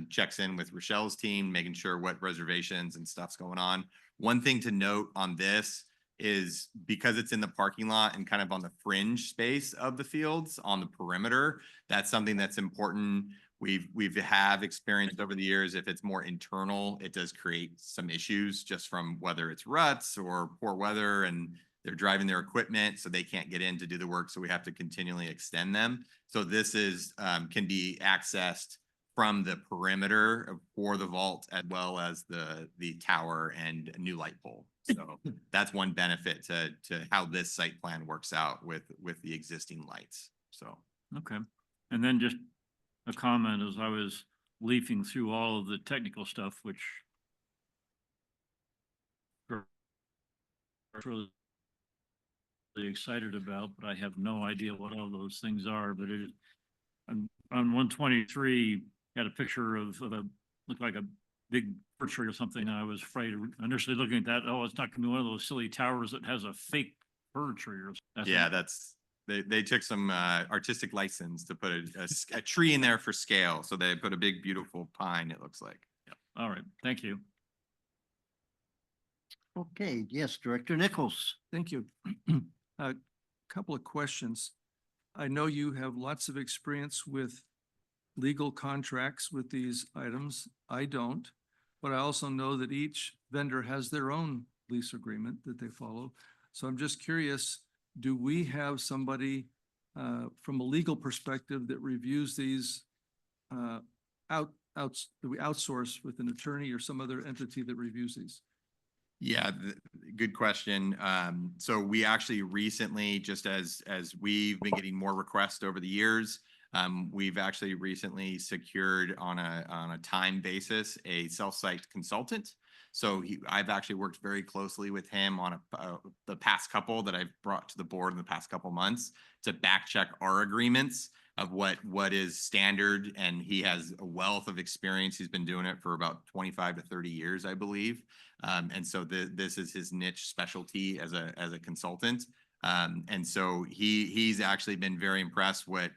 checks in with Rochelle's team, making sure what reservations and stuff's going on. One thing to note on this is, because it's in the parking lot and kind of on the fringe space of the fields on the perimeter, that's something that's important. We've experienced over the years, if it's more internal, it does create some issues just from whether it's ruts or poor weather, and they're driving their equipment, so they can't get in to do the work. So we have to continually extend them. So this is can be accessed from the perimeter for the vault, as well as the tower and new light pole. So that's one benefit to how this site plan works out with the existing lights. So okay, and then just a comment as I was leafing through all of the technical stuff, which really excited about, but I have no idea what all those things are. But it on 123 had a picture of a, looked like a big fir tree or something. And I was afraid of initially looking at that. Oh, it's not gonna be one of those silly towers that has a fake fir tree or something. yeah, that's They took some artistic license to put a tree in there for scale. So they put a big, beautiful pine, it looks like. All right, thank you. Okay, yes, Director Nichols. Thank you. A couple of questions. I know you have lots of experience with legal contracts with these items. I don't, but I also know that each vendor has their own lease agreement that they follow. So I'm just curious, do we have somebody from a legal perspective that reviews these that we outsource with an attorney or some other entity that reviews these? Yeah, good question. So we actually recently, just as we've been getting more requests over the years, we've actually recently secured on a time basis a self-site consultant. So I've actually worked very closely with him on the past couple that I've brought to the board in the past couple months to back check our agreements of what is standard, and he has a wealth of experience. He's been doing it for about 25 to 30 years, I believe. And so this is his niche specialty as a consultant. And so he's actually been very impressed with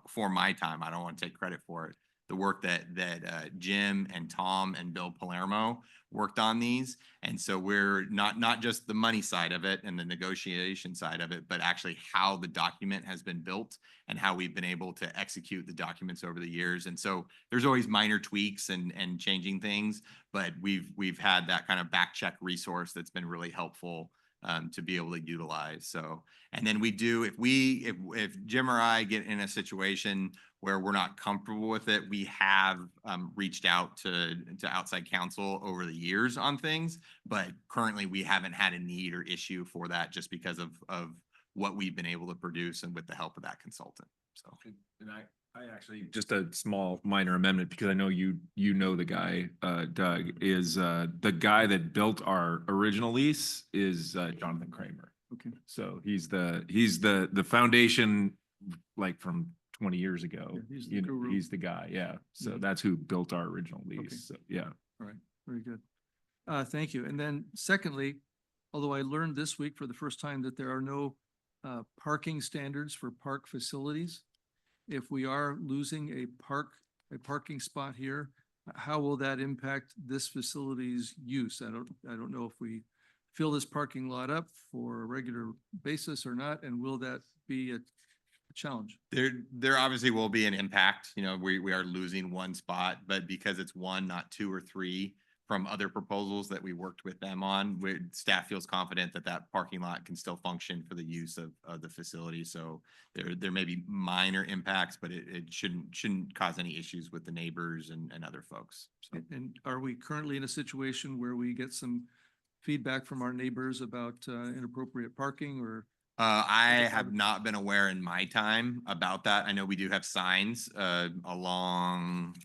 before my time. I don't want to take credit for it. The work that Jim and Tom and Bill Palermo worked on these. And so we're not just the money side of it and the negotiation side of it, but actually how the document has been built and how we've been able to execute the documents over the years. And so there's always minor tweaks and changing things, but we've had that kind of back check resource that's been really helpful to be able to utilize. So, and then we do, if Jim or I get in a situation where we're not comfortable with it, we have reached out to outside counsel over the years on things, but currently we haven't had a need or issue for that just because of what we've been able to produce and with the help of that consultant. So, And I actually, just a small minor amendment, because I know you know the guy, Doug, is the guy that built our original lease is Jonathan Kramer. Okay. So he's the foundation, like from 20 years ago. Yeah, he's the guru. He's the guy, yeah. So Mhm. that's who built our original lease. Okay. So, yeah. All right, very good. Thank you. And then secondly, although I learned this week for the first time that there are no parking standards for park facilities. If we are losing a parking spot here, how will that impact this facility's use? I don't know if we fill this parking lot up for a regular basis or not, and will that be a challenge? there obviously will be an impact. We are losing one spot, but because it's one, not two or three from other proposals that we worked with them on, staff feels confident that parking lot can still function for the use of the facility. So there may be minor impacts, but it shouldn't cause any issues with the neighbors and other folks. So. And are we currently in a situation where we get some feedback from our neighbors about inappropriate parking or? I have not been aware in my time about that. I know we do have signs along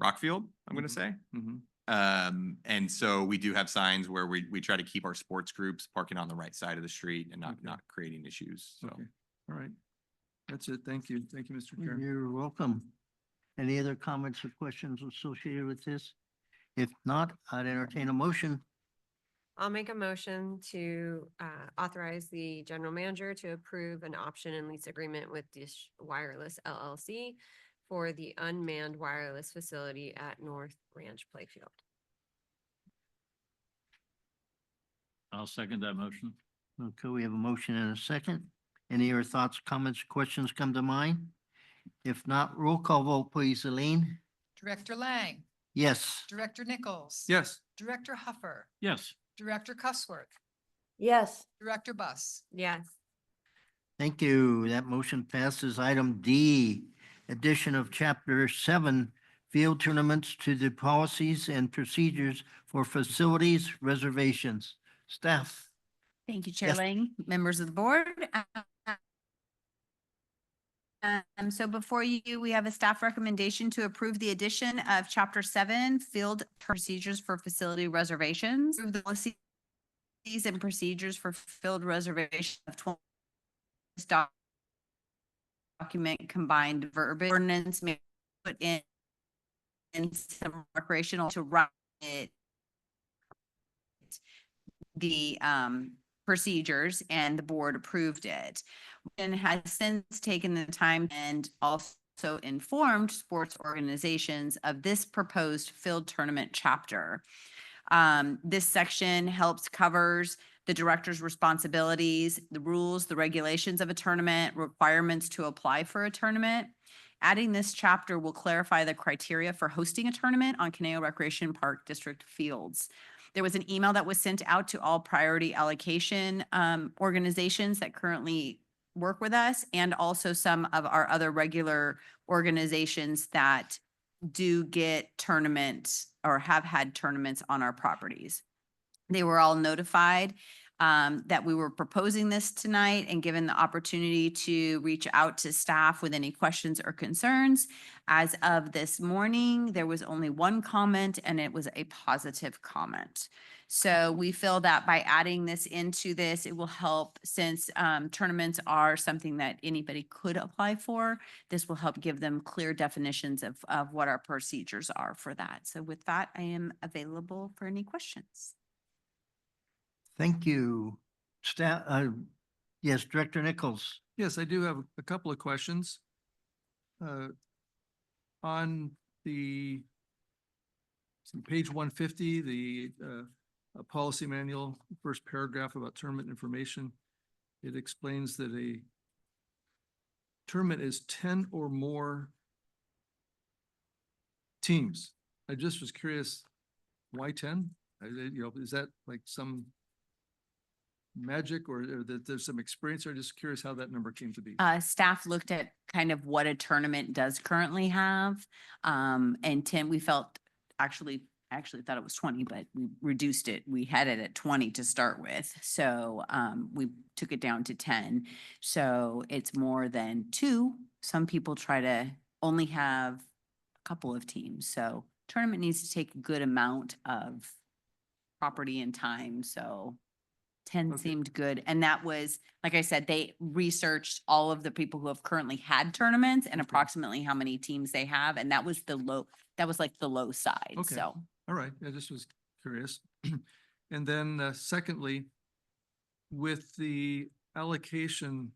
Rockfield, I'm going to say. Mhm. And so we do have signs where we try to keep our sports groups parking on the right side of the street and not creating issues. So. Okay, all right. That's it. Thank you. Thank you, Mr. Chair. You're welcome. Any other comments or questions associated with this? If not, I'd entertain a motion. I'll make a motion to authorize the general manager to approve an option and lease agreement with Dish Wireless LLC for the unmanned wireless facility at North Ranch Playfield. I'll second that motion. Okay, we have a motion and a second. Any other thoughts, comments, questions come to mind? If not, roll call vote, please, Elaine. Director Lang, Yes. Director Nichols. Yes. Director Huffer, Yes. Director Cussworth, Yes. Director Bus. Yes. Thank you. That motion passes. Item D, addition of Chapter 7, field tournaments to the policies and procedures for facilities reservations. Staff. Thank you, Chair Yes. Lang, members of the board. So before you, we have a staff recommendation to approve the addition of Chapter 7, field procedures for facility reservations. Approve the policies and procedures for field reservation of 20 document combined verbiage ordinance may put in some recreational to run it. The procedures and the board approved it. And has since taken the time and also informed sports organizations of this proposed field tournament chapter. This section covers the director's responsibilities, the rules, the regulations of a tournament, requirements to apply for a tournament. Adding this chapter will clarify the criteria for hosting a tournament on Conejo Recreation Park District fields. There was an email that was sent out to all priority allocation organizations that currently work with us, and also some of our other regular organizations that do get tournaments or have had tournaments on our properties. They were all notified that we were proposing this tonight and given the opportunity to reach out to staff with any questions or concerns. As of this morning, there was only one comment, and it was a positive comment. So we feel that by adding this into this, it will help, since tournaments are something that anybody could apply for. This will help give them clear definitions of what our procedures are for that. So with that, I am available for any questions. Thank you. Staff, yes, Director Nichols. Yes, I do have a couple of questions. On the page 150, the policy manual, first paragraph about tournament information, it explains that a tournament is 10 or more teams. I just was curious, why 10? Is that like some magic, or that there's some experience, or just curious how that number came to be? Staff looked at kind of what a tournament does currently have. And 10, we felt I actually thought it was 20, but we reduced it. We had it at 20 to start with. So we took it down to 10. So it's more than 2. Some people try to only have a couple of teams. So tournament needs to take a good amount of property and time. So 10 Okay. seemed good. And that was, like I said, they researched all of the people who have currently had tournaments and Okay. approximately how many teams they have. And that was like the low side. Okay. So All right, I just was curious. And then secondly, with the allocation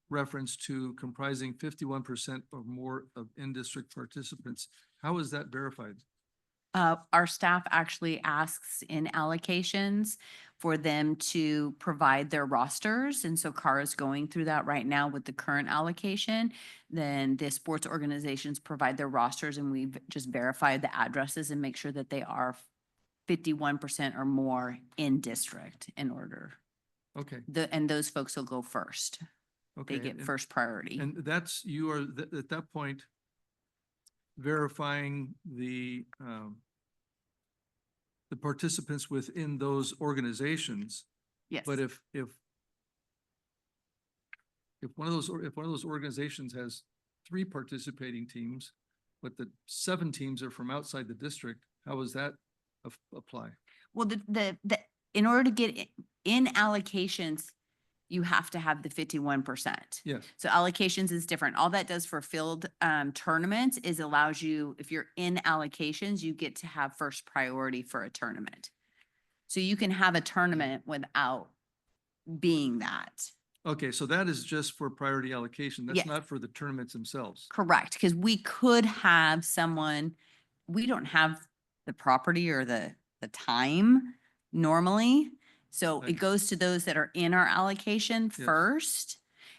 reference to comprising 51% or more of in-district participants, how is that verified? our staff actually asks in allocations for them to provide their rosters. And so Kara's going through that right now with the current allocation. Then the sports organizations provide their rosters, and we've just verified the addresses and make sure that they are 51% or more in district in order. Okay. And those folks will go first. Okay. They get and- first priority. And that's, you are at that point verifying the participants within those organizations. Yes. But if one of those organizations has 3 participating teams, but the 7 teams are from outside the district, how does that apply? Well, in order to get in allocations, you have to have the 51%. Yes. So allocations is different. All that does for field tournaments is allows you, if you're in allocations, you get to have first priority for a tournament. So you can have a tournament without being that. Okay, so that is just for priority allocation. That's Yes. not for the tournaments themselves. Correct, because we could have someone, we don't have the property or the time normally. So Right. it goes to those that are in our allocation Yes. first.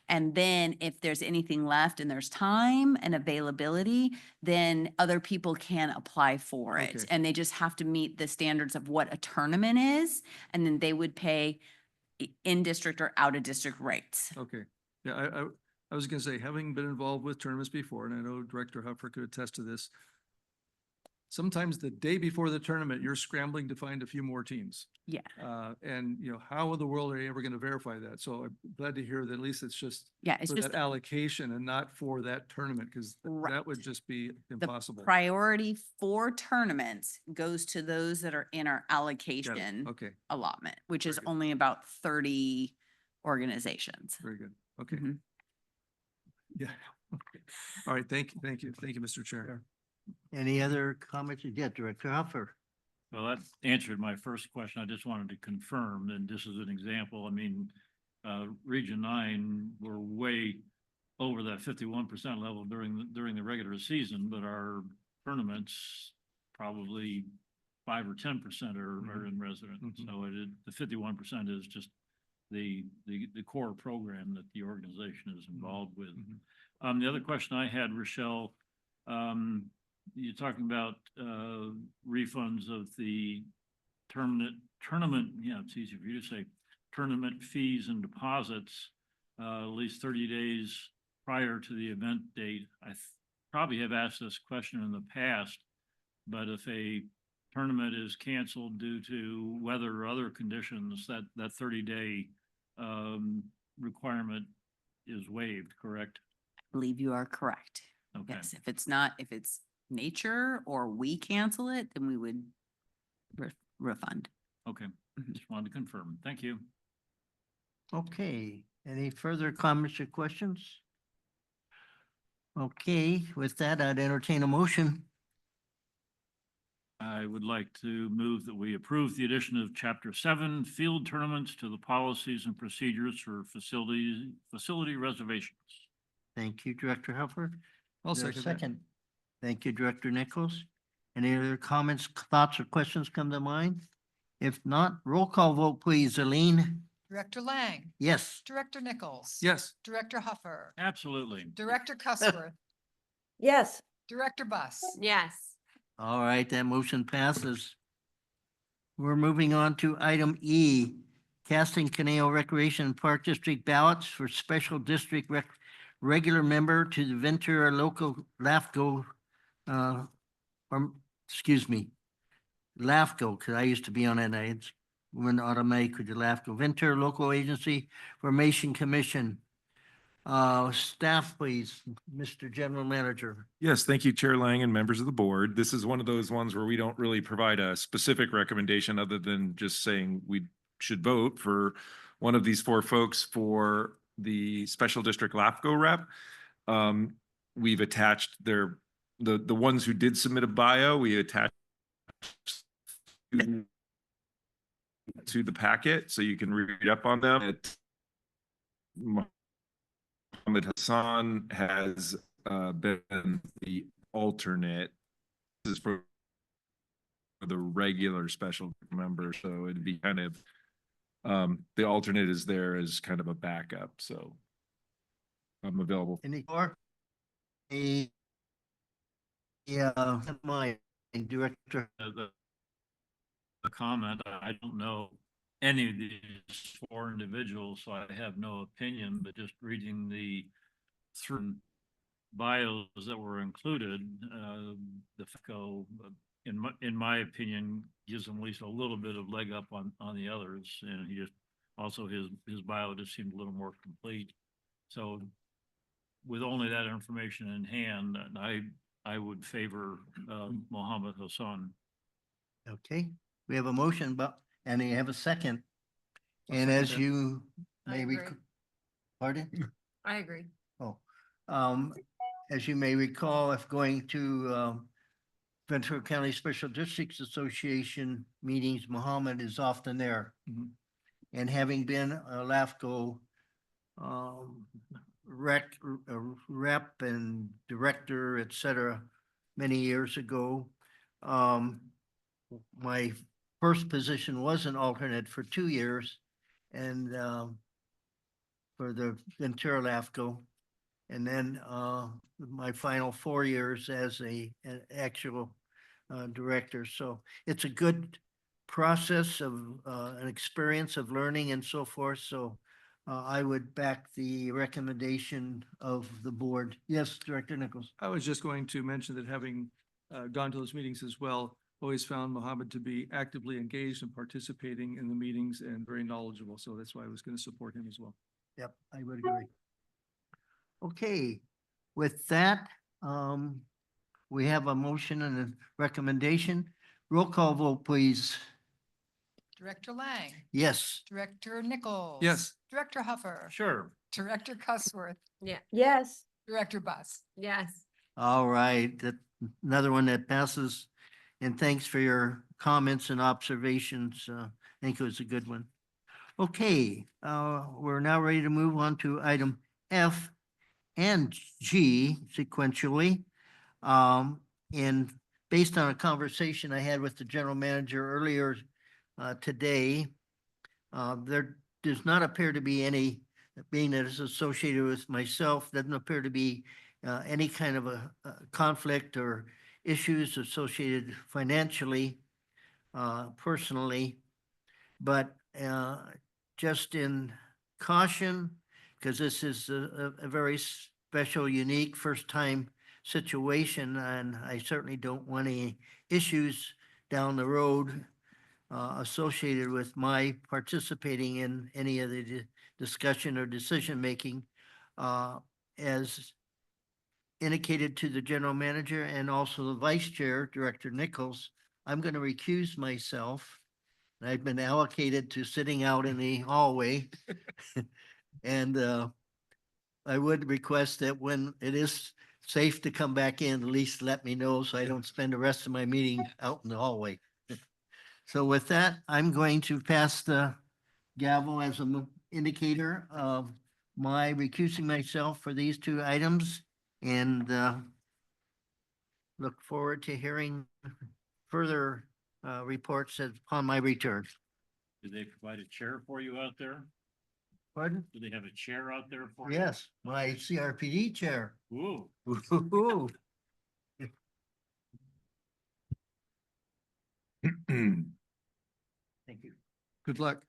And then if there's anything left and there's time and availability, then other people can apply for it. Okay. And they just have to meet the standards of what a tournament is. And then they would pay in district or out of district rates. Okay, yeah, I was gonna say, having been involved with tournaments before, and I know Director Huffer could attest to this. Sometimes the day before the tournament, you're scrambling to find a few more teams. Yeah. And how in the world are you ever gonna verify that? So I'm glad to hear that at least it's just Yeah, it's for just that allocation and not for that tournament, because Right. that would just be the impossible. priority for tournaments goes to those that are in our Got it. allocation Okay, allotment, which is Very good. only about 30 organizations. very good. Okay. Mhm. Yeah. Okay. All right, thank you, Mr. Chair. Any other comments? Yeah, Director Huffer. Well, that answered my first question. I just wanted to confirm, and this is an example. I mean, Region 9, we're way over that 51% level during the regular season, but our tournaments probably 5 or 10% are in residence. So the 51% is just the core program that the organization is involved with. The other question I had, Rochelle, you're talking about refunds of the tournament, yeah, it's easy for you to say, tournament fees and deposits, at least 30 days prior to the event date. I probably have asked this question in the past, but if a tournament is canceled due to weather or other conditions, that 30-day requirement is waived, correct? I believe you are correct. Okay. Yes, if it's nature or we cancel it, then we would refund. Okay, just wanted to confirm. Thank you. Okay, any further comments or questions? Okay, with that, I'd entertain a motion. I would like to move that we approve the addition of Chapter 7 field tournaments to the policies and procedures for facility reservations. Thank you, Director Huffer. I'll Is there a second that. second? Thank you, Director Nichols. Any other comments, thoughts, or questions come to mind? If not, roll call vote, please. Aline? Director Lang. Yes. Director Nichols. Yes. Director Huffer. Absolutely. Director Cussworth. Yes. Director Bus. Yes. All right, that motion passes. We're moving on to item E, casting Conejo Recreation and Park District ballots for special district regular member to the Ventura local LAFCO, LAFCO, because I used to be on it. I went automatic with the LAFCO, Ventura Local Agency Formation Commission. Staff, please, Mr. General Manager. Yes, thank you, Chair Lang and members of the board. This is one of those ones where we don't really provide a specific recommendation other than just saying we should vote for one of these 4 folks for the special district LAFCO rep. We've attached the ones who did submit a bio, we attached to the packet so you can read up on them. Mohammed Hassan has been the alternate. This is for the regular special member, so it'd be kind of the alternate is there as kind of a backup, so I'm available. Any more? My director. The comment, I don't know any of these 4 individuals, so I have no opinion, but just reading the certain bios that were included, the FICO, in my opinion, gives him at least a little bit of leg up on the others. And he just, also his bio just seemed a little more complete. So with only that information in hand, I would favor Mohammed Hassan. Okay, we have a motion, and you have a second. I'll And second as that. you I may agree. pardon? I agree. Oh, as you may recall, if going to Ventura County Special Districts Association meetings, Mohammed is often there. And having been a LAFCO rep and director, et cetera, many years ago, my first position was an alternate for 2 years and for the Ventura LAFCO. And then my final 4 years as an actual director. So it's a good process of an experience of learning and so forth. So I would back the recommendation of the board. Yes, Director Nichols. I was just going to mention that having gone to those meetings as well, always found Mohammed to be actively engaged and participating in the meetings and very knowledgeable. So that's why I was going to support him as well. Yep, I would agree. Okay, with that, we have a motion and a recommendation. Roll call vote, please. Director Lang. Yes. Director Nichols. Yes. Director Huffer. Sure. Director Cussworth. Yeah. Yes. Director Bus. Yes. All right, that another one that passes. And thanks for your comments and observations. I think it was a good one. Okay, we're now ready to move on to item F and G sequentially. And based on a conversation I had with the general manager earlier today, there does not appear to be any, being that it's associated with myself, doesn't appear to be any kind of a conflict or issues associated financially, personally, but just in caution, because this is a very special, unique, first-time situation, and I certainly don't want any issues down the road associated with my participating in any of the discussion or decision-making. As indicated to the general manager and also the vice chair, Director Nichols, I'm going to recuse myself. I've been allocated to sitting out in the hallway. And I would request that when it is safe to come back in, at least let me know so I don't spend the rest of my meeting out in the hallway. So with that, I'm going to pass the gavel as an indicator of my recusing myself for these two items and look forward to hearing further reports upon my return. Do they provide a chair for you out there? Pardon? Do they have a chair out there for you? Yes, my CRPD chair. Ooh. Ooh. Thank you. Good luck.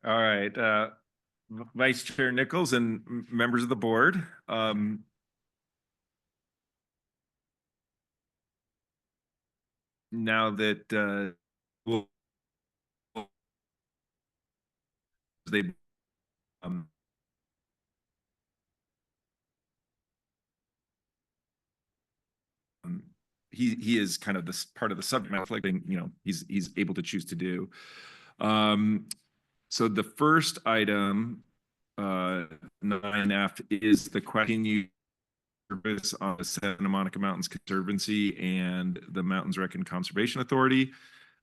All right, Vice Chair Nichols and members of the board. Now that they he is kind of this part of the subject matter, like, you know, he's able to choose to do. So the first item, 9F, is the question service on the Santa Monica Mountains Conservancy and the Mountains Rec and Conservation Authority.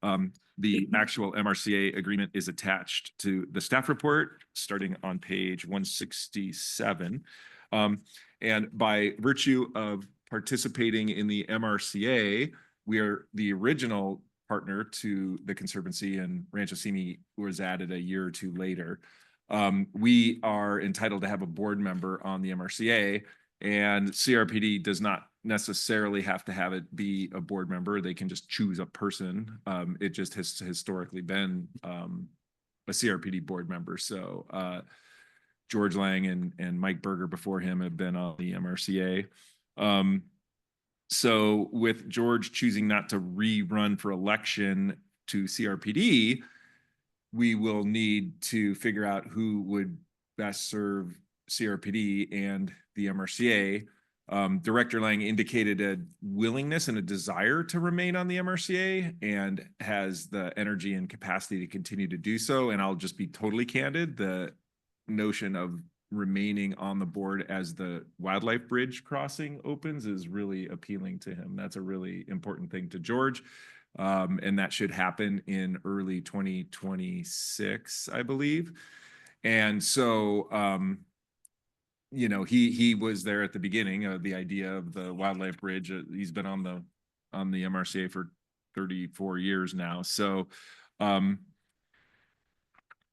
The actual MRCA agreement is attached to the staff report starting on page 167. And by virtue of participating in the MRCA, we are the original partner to the Conservancy, and Rancho Simi was added a year or two later. We are entitled to have a board member on the MRCA, and CRPD does not necessarily have to have it be a board member. They can just choose a person. It just has historically been a CRPD board member. So George Lang and Mike Berger before him have been on the MRCA. So with George choosing not to rerun for election to CRPD, we will need to figure out who would best serve CRPD and the MRCA. Director Lang indicated a willingness and a desire to remain on the MRCA and has the energy and capacity to continue to do so. And I'll just be totally candid. The notion of remaining on the board as the wildlife bridge crossing opens is really appealing to him. That's a really important thing to George. And that should happen in early 2026, I believe. And so, you know, he was there at the beginning of the idea of the wildlife bridge. He's been on the MRCA for 34 years now. So,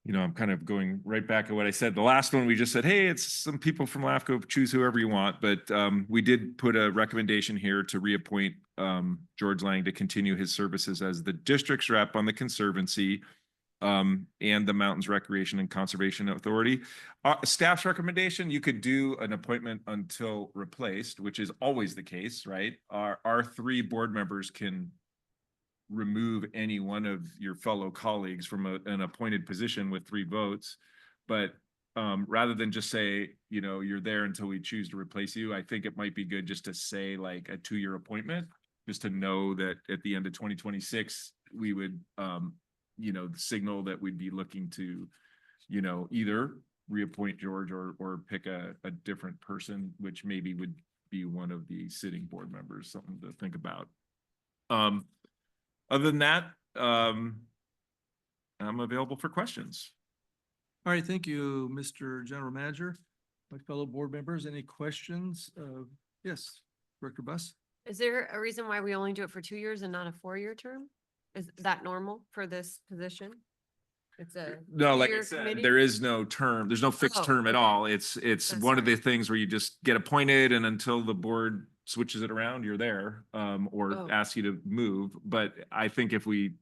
you know, I'm kind of going right back to what I said. The last one, we just said, hey, it's some people from LAFCO, choose whoever you want. But we did put a recommendation here to reappoint George Lang to continue his services as the district's rep on the Conservancy and the Mountains Recreation and Conservation Authority. Staff's recommendation, you could do an appointment until replaced, which is always the case, right? Our three board members can remove any one of your fellow colleagues from an appointed position with 3 votes. But rather than just say, you know, you're there until we choose to replace you, I think it might be good just to say like a 2-year appointment, just to know that at the end of 2026, we would, you know, signal that we'd be looking to, you know, either reappoint George or pick a different person, which maybe would be one of the sitting board members, something to think about. Other than that, I'm available for questions. All right, thank you, Mr. General Manager. My fellow board members, any questions? Yes, Director Buss? Is there a reason why we only do it for 2 years and not a 4-year term? Is that normal for this position? It's a No, like I 2-year said, committee? there is no term, there's no fixed Oh, term at okay. all. It's That's one of the fine. things where you just get appointed and until the board switches it around, you're there, or Oh. asks you to move. But I think if we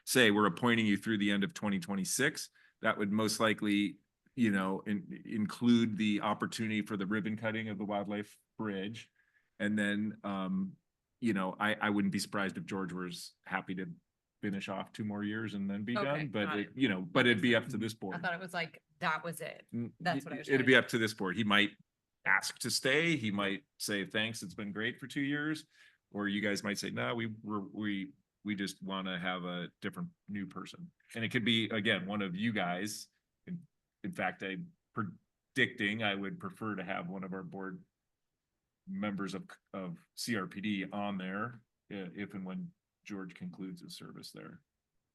say we're appointing you through the end of 2026, that would most likely, include the opportunity for the ribbon cutting of the Wildlife Bridge. And then, I wouldn't be surprised if George was happy to finish off 2 more years and then be Okay, done, but got it, it. but it'd be up to this I board. thought it was like, that was it. That's what I was. It'd trying be to- up to this board. He might ask to stay. He might say, thanks, it's been great for 2 years. Or you guys might say, no, we just want to have a different new person. And it could be, again, one of you guys. In fact, I'm predicting I would prefer to have one of our board members of CRPD on there if and when George concludes his service there.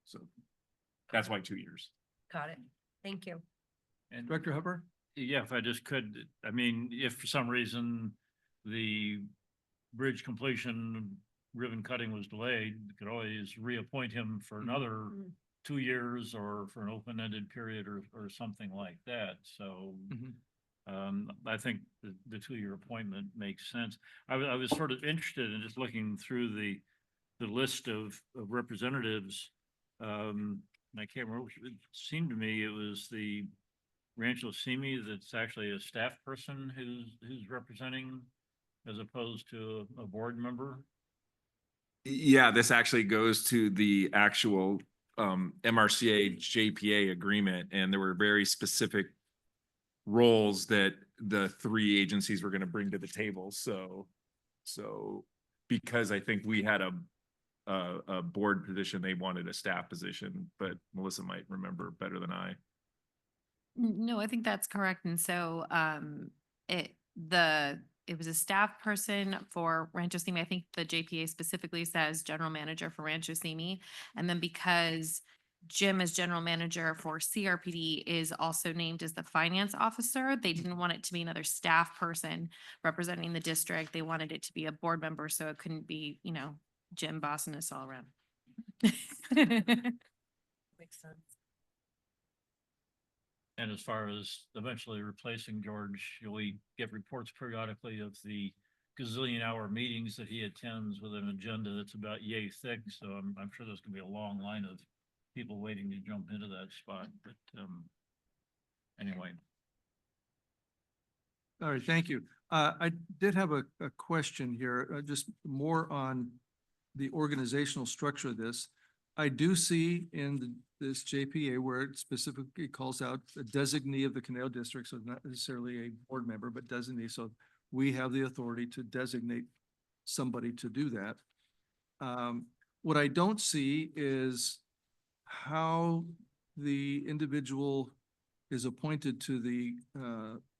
So that's why 2 years. Got it. Thank you. And Director Hupper? yeah, if I just could, I mean, if for some reason the bridge completion ribbon cutting was delayed, you could always reappoint him for another Mhm. 2 years or for an open-ended period or something like that. So I think the 2-year appointment makes sense. I was sort of interested in just looking through the list of representatives. And I can't remember, it seemed to me it was the Rancho Simi that's actually a staff person who's representing as opposed to a board member. Yeah, this actually goes to the actual MRCA JPA agreement, and there were very specific roles that the 3 agencies were going to bring to the table. So because I think we had a board position, they wanted a staff position, but Melissa might remember better than I. No, I think that's correct. And so it was a staff person for Rancho Simi. I think the JPA specifically says general manager for Rancho Simi. And then because Jim as general manager for CRPD is also named as the finance officer, they didn't want it to be another staff person representing the district. They wanted it to be a board member, so it couldn't be, Jim bossing us all around. Makes sense. And as far as eventually replacing George, we get reports periodically of the gazillion hour meetings that he attends with an agenda that's about yay thick. So I'm sure there's gonna be a long line of people waiting to jump into that spot, but anyway. All right, thank you. I did have a question here, just more on the organizational structure of this. I do see in this JPA where it specifically calls out a designee of the Conejo district, so not necessarily a board member, but designee. So we have the authority to designate somebody to do that. What I don't see is how the individual is appointed to the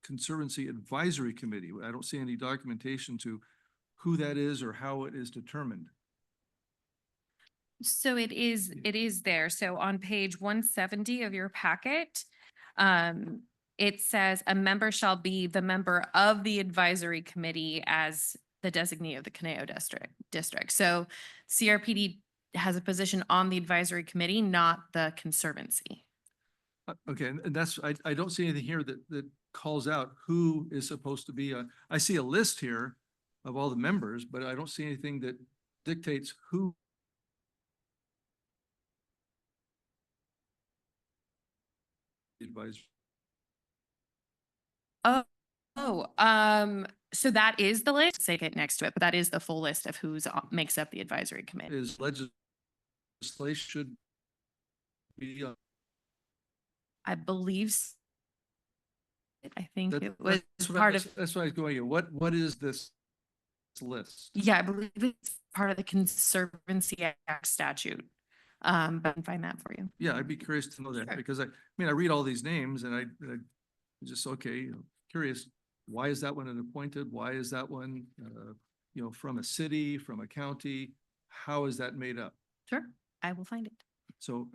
Conservancy Advisory Committee. I don't see any documentation to who that is or how it is determined. So it is there. So on page 170 of your packet, it says a member shall be the member of the advisory committee as the designee of the Conejo district. So CRPD has a position on the advisory committee, not the conservancy. Okay, and that's, I don't see anything here that calls out who is supposed to be I see a list here of all the members, but I don't see anything that dictates who. Advisor. So that is the list, say it next to it, but that is the full list of who's makes up the advisory committee. Is legislation should be. I believe. I think That- it was that's what part of. That's why I was going, what is this list? Yeah, I believe it's part of the Conservancy Act statute. But I can find that for you. Yeah, I'd be curious to know that Sure. because I mean, I read all these names and I Just, okay, curious, why is that one appointed? Why is that one, from a city, from a county? How is that made up? Sure, I will find it. So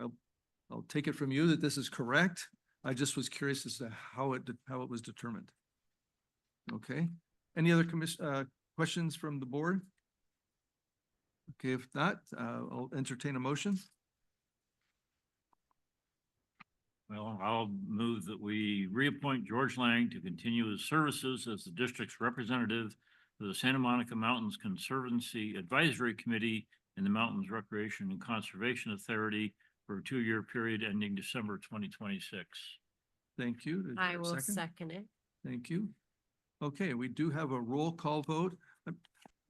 I'll take it from you that this is correct. I just was curious as to how it was determined. Okay, any other questions from the board? Okay, if not, I'll entertain a motion. Well, I'll move that we reappoint George Lang to continue his services as the district's representative for the Santa Monica Mountains Conservancy Advisory Committee and the Mountains Recreation and Conservation Authority for a 2-year period ending December 2026. Thank you. Is I there a will second it. Thank you. Okay, we do have a roll call vote.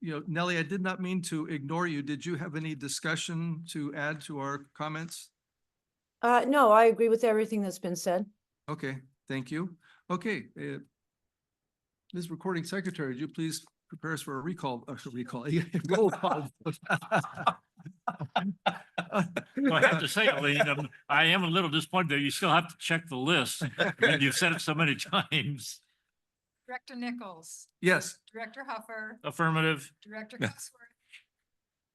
Nellie, I did not mean to ignore you. Did you have any discussion to add to our comments? No, I agree with everything that's been said. Okay, thank you. Okay, Ms. Recording Secretary, would you please prepare us for a roll call? I have to say, Elaine, I am a little disappointed that you still have to check the list. And you've said it so many times. Director Nichols, Yes. Director Huffer, Affirmative. Director Cusworth,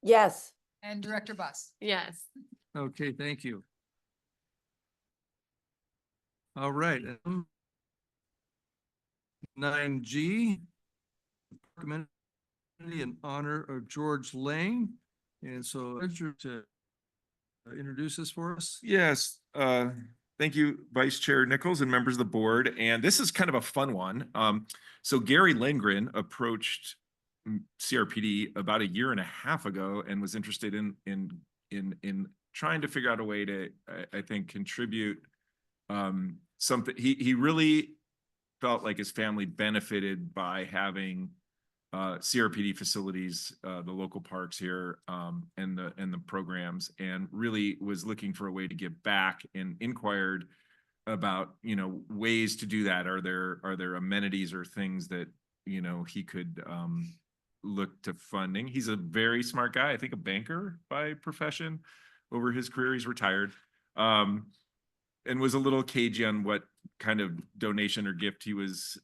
Yes. and Director Bus. Yes. Okay, thank you. All right. 9G, in honor of George Lang. And so to introduce this for us. Yes, thank you, Vice Chair Nichols and members of the board. And this is kind of a fun one. So Gary Lindgren approached CRPD about 1.5 years ago and was interested in trying to figure out a way to, I think, contribute something. He really felt like his family benefited by having CRPD facilities, the local parks here, and the programs, and really was looking for a way to give back and inquired about, ways to do that. Are there amenities or things that, he could look to funding? He's a very smart guy, I think a banker by profession. Over his career, he's retired. And was a little cagey on what kind of donation or gift he was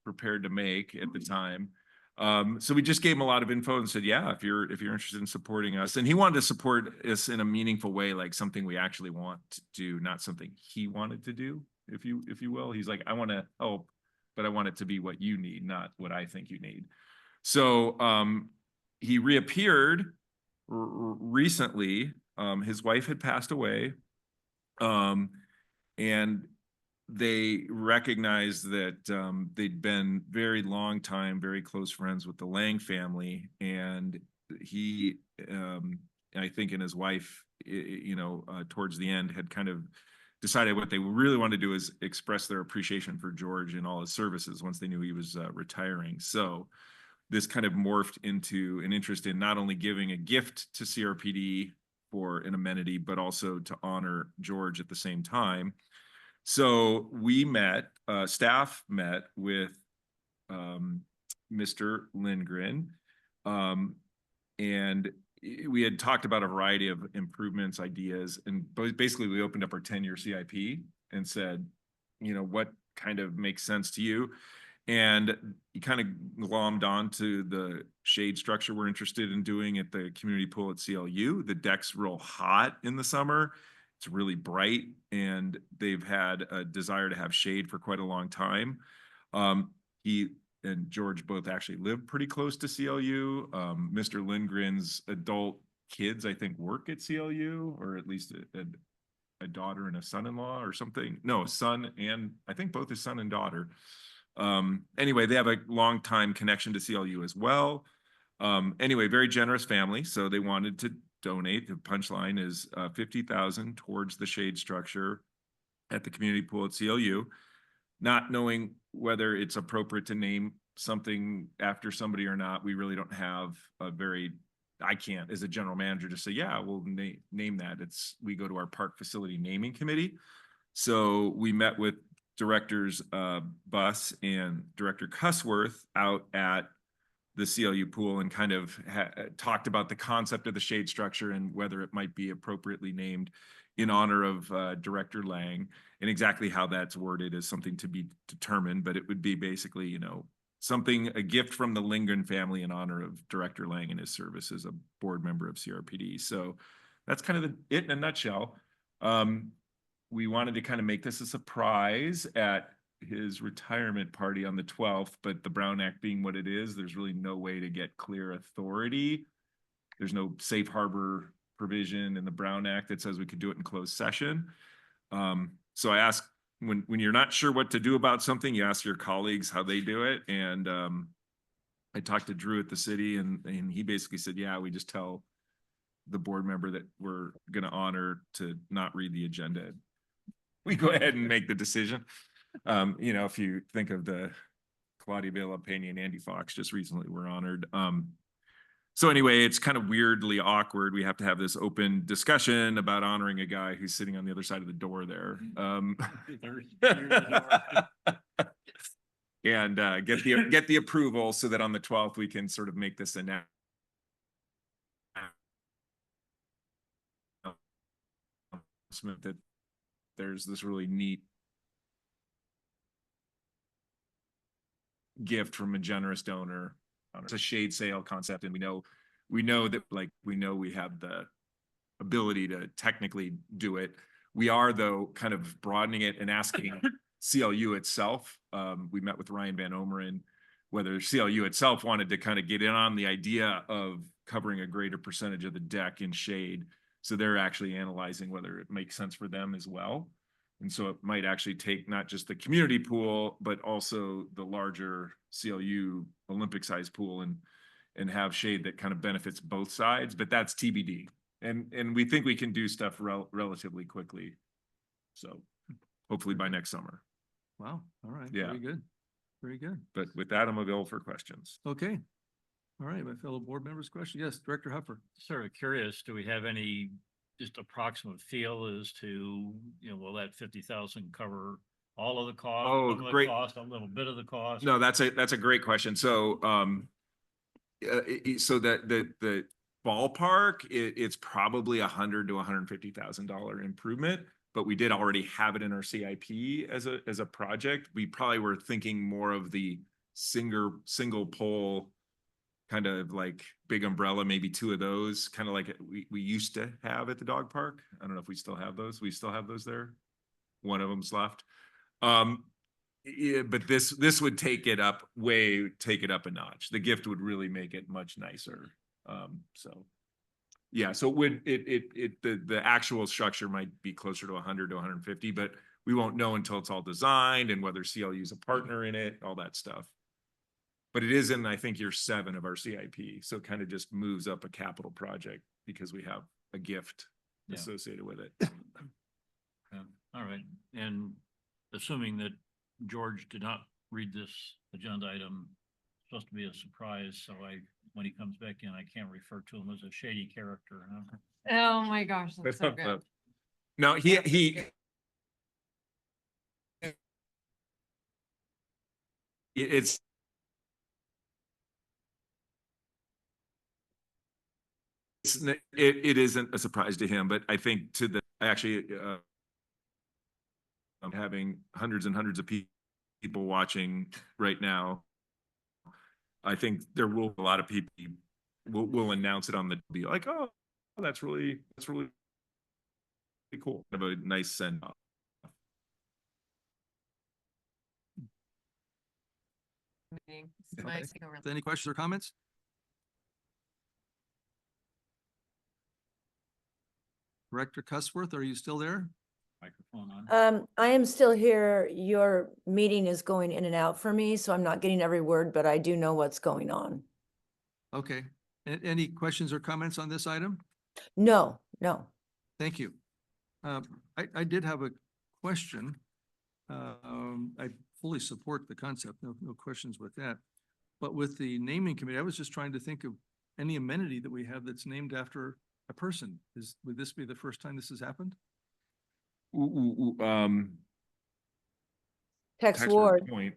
prepared to make at the time. So we just gave him a lot of info and said, yeah, if you're interested in supporting us. And he wanted to support us in a meaningful way, like something we actually want to do, not something he wanted to do, if you will. He's like, I want to help, but I want it to be what you need, not what I think you need. So he reappeared recently. His wife had passed away. And they recognized that they'd been very long time, very close friends with the Lang family. And he, I think, and his wife, towards the end had kind of decided what they really wanted to do is express their appreciation for George and all his services once they knew he was retiring. So this kind of morphed into an interest in not only giving a gift to CRPD for an amenity, but also to honor George at the same time. So we staff met with Mr. Lindgren, and we had talked about a variety of improvements, ideas, and basically we opened up our 10-year CIP and said, what kind of makes sense to you? And he kind of glommed onto the shade structure we're interested in doing at the community pool at CLU. The deck's real hot in the summer. It's really bright, and they've had a desire to have shade for quite a long time. He and George both actually live pretty close to CLU. Mr. Lindgren's adult kids, I think, work at CLU, or at least a daughter and a son-in-law or something. No, a son and I think both his son and daughter. Anyway, they have a long time connection to CLU as well. Anyway, very generous family. So they wanted to donate. The punchline is $50,000 towards the shade structure at the community pool at CLU, not knowing whether it's appropriate to name something after somebody or not. We really don't have I can't, as a general manager, just say, yeah, we'll name that. We go to our park facility naming committee. So we met with Directors Buss and Director Cusworth out at the CLU pool and kind of talked about the concept of the shade structure and whether it might be appropriately named in honor of Director Lang. And exactly how that's worded is something to be determined, but it would be basically, you know, a gift from the Lingren family in honor of Director Lang and his service as a board member of CRPD. So that's kind of it in a nutshell. We wanted to kind of make this a surprise at his retirement party on the 12th, but the Brown Act being what it is, there's really no way to get clear authority. There's no safe harbor provision in the Brown Act that says we could do it in closed session. So I ask, when you're not sure what to do about something, you ask your colleagues how they do it. And I talked to Drew at the city and he basically said, yeah, we just tell the board member that we're going to honor to not read the agenda. We go ahead and make the decision. You know, if you think of the Claudia Vela Peña and Andy Fox just recently were honored. So anyway, it's kind of weirdly awkward. We have to have this open discussion about honoring a guy who's sitting on the other side of the door there. And get the approval so that on the 12th we can sort of make this announcement that there's this really neat gift from a generous donor. It's a shade sale concept, and we know that, like, we know we have the ability to technically do it. We are, though, kind of broadening it and asking CLU itself. We met with Ryan Van Omeren, whether CLU itself wanted to kind of get in on the idea of covering a greater percentage of the deck in shade. So they're actually analyzing whether it makes sense for them as well. And so it might actually take not just the community pool, but also the larger CLU Olympic size pool and have shade that kind of benefits both sides, but that's TBD. And we think we can do stuff relatively quickly. So hopefully by next summer. Wow. All right. Yeah. Very good. Very good. But with that, I'm available for questions. Okay. All right. My fellow board members, question. Yes, Director Huffer. Sort of curious, do we have any just approximate feel as to, you know, will that 50,000 cover all of the cost? Oh, some of the great. cost, a little bit of the cost? No, that's a great question. So, so that the ballpark, it's probably $100,000 to $150,000 improvement, but we did already have it in our CIP as a project. We probably were thinking more of the single pole kind of like big umbrella, maybe two of those, kind of like we used to have at the dog park. I don't know if we still have those. We still have those there. One of them's left. Yeah, but this would take it up a notch. The gift would really make it much nicer. So yeah, so the actual structure might be closer to 100 to 150, but we won't know until it's all designed and whether CLU is a partner in it, all that stuff. But it is in, I think, year 7 of our CIP. So it kind of just moves up a capital project because we have a gift associated with it. Yeah. All right. And assuming that George did not read this agenda item, it's supposed to be a surprise. So when he comes back in, I can't refer to him as a shady character. Huh? Oh my gosh, that's so good. No, it isn't a surprise to him, but I think I'm having hundreds and hundreds of people watching right now. I think there will be a lot of people will announce it on the be like, oh, that's really cool. Have a nice send off. Any questions or comments? Director Cusworth, are you still there? Microphone on. I am still here. Your meeting is going in and out for me, so I'm not getting every word, but I do know what's going on. Okay. Any questions or comments on this item? No. Thank you. I did have a question. I fully support the concept. No questions with that. But with the naming committee, I was just trying to think of any amenity that we have that's named after a person. Would this be the first time this has happened? Tex Ward. Point,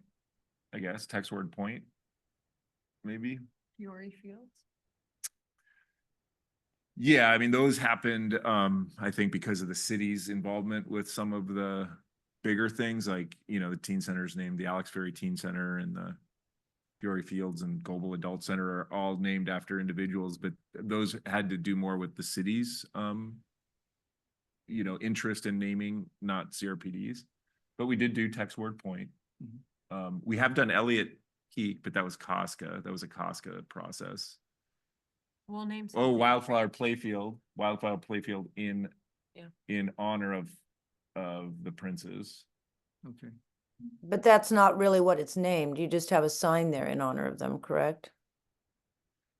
I guess. Tex Ward Point, maybe. Fury Fields. Yeah, I mean, those happened, I think because of the city's involvement with some of the bigger things, like, you know, the teen center's named the Alex Ferry Teen Center, and the Peoria Fields and Global Adult Center are all named after individuals, but those had to do more with the city's, you know, interest in naming, not CRPD's. But we did do Tex Word Point. We have done Elliott Peak, but that was Casca. That was a Casca process. We'll name. Oh, something. Wildflower Playfield in Yeah. in honor of the princes. Okay. But that's not really what it's named. You just have a sign there in honor of them, correct?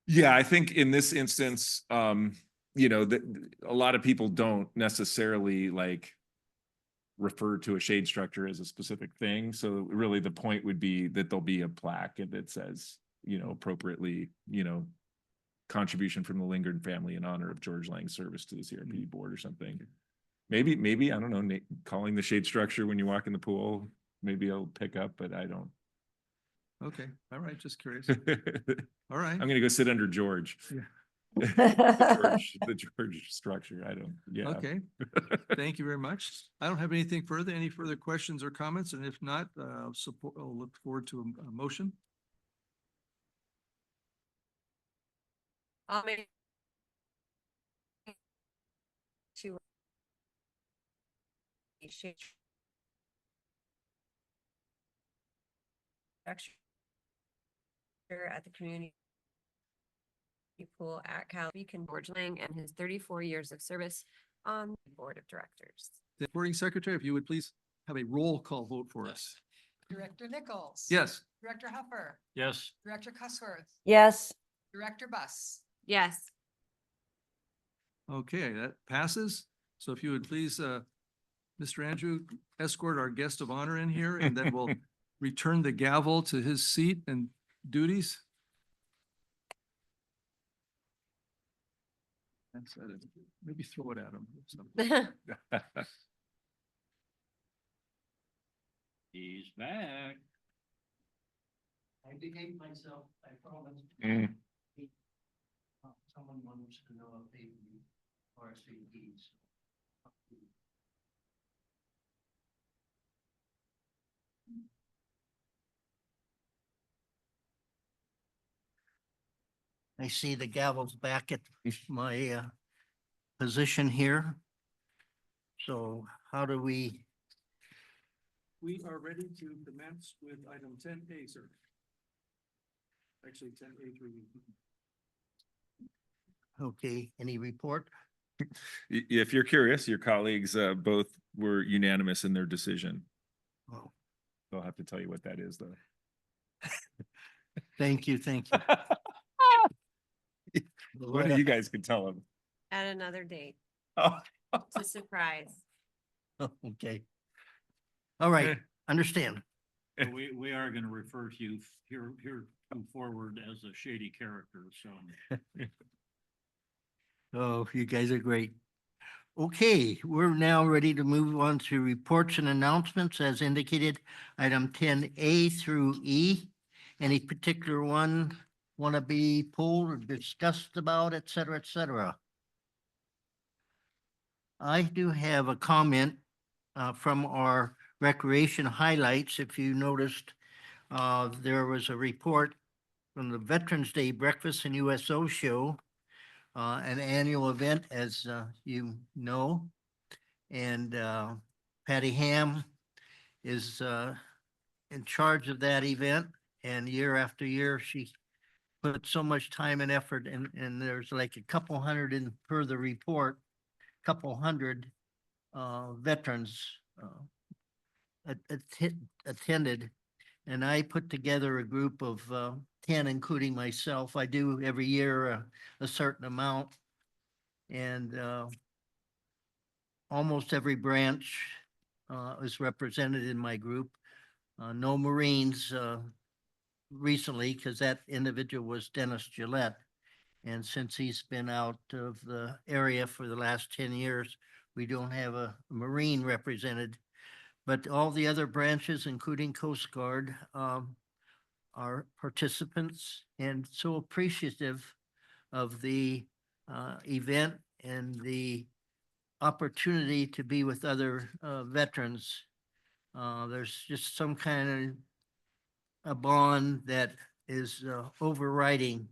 Yeah, I think in this instance, you know, that a lot of people don't necessarily like refer to a shade structure as a specific thing. So really the point would be that there'll be a plaque that says, you know, appropriately, you know, contribution from the Lingard family in honor of George Lang's service to the CRPD board or something. Maybe, I don't know, calling the shade structure when you walk in the pool, maybe I'll pick up, but I don't. Okay, all right, just curious. I'm All right. gonna go sit under George. Yeah. The George structure, I don't, yeah. Okay, thank you very much. I don't have anything further. Any further questions or comments? And if not, I'll look forward to a motion. I'll make. To. At the community pool at Cal Beacon, George Lang, and his 34 years of service on the board of directors. The recording secretary, if you would please have a roll call vote for us. Director Nichols. Yes. Director Huffer. Yes. Director Cussworth. Yes. Director Bus. Yes. Okay, that passes. So if you would please, Mr. Andrew, escort our guest of honor in here, and then we'll return the gavel to his seat and duties. That's it. Maybe throw it at him. He's back. I behaved myself, I promise. Mm. Someone wants to know if they RSVPs. I see the gavel's back at my position here. So how do we? We are ready to commence with item 10A, sir. Actually, 10A3. Okay, any report? If you're curious, your colleagues both were unanimous in their decision. Oh, They'll have to tell you what that is, though. thank you, thank you. One of you guys can tell them. At another date. Oh. It's a surprise. Okay. All right, understand. So we are going to refer to you here forward as a shady character, so. Oh, you guys are great. Okay, we're now ready to move on to reports and announcements as indicated, item 10A through E. Any particular one want to be pulled or discussed about, et cetera, et cetera? I do have a comment from our recreation highlights. If you noticed, there was a report from the Veterans Day Breakfast and USO show, an annual event, as you know. And Patty Ham is in charge of that event. And year after year, she put so much time and effort, and there's like a couple hundred in per the report, couple hundred veterans attended. And I put together a group of 10, including myself. I do every year a certain amount. And almost every branch is represented in my group. No Marines recently, because that individual was Dennis Gillette. And since he's been out of the area for the last 10 years, we don't have a Marine represented. But all the other branches, including Coast Guard, our participants and so appreciative of the event and the opportunity to be with other veterans. There's just some kind of a bond that is overriding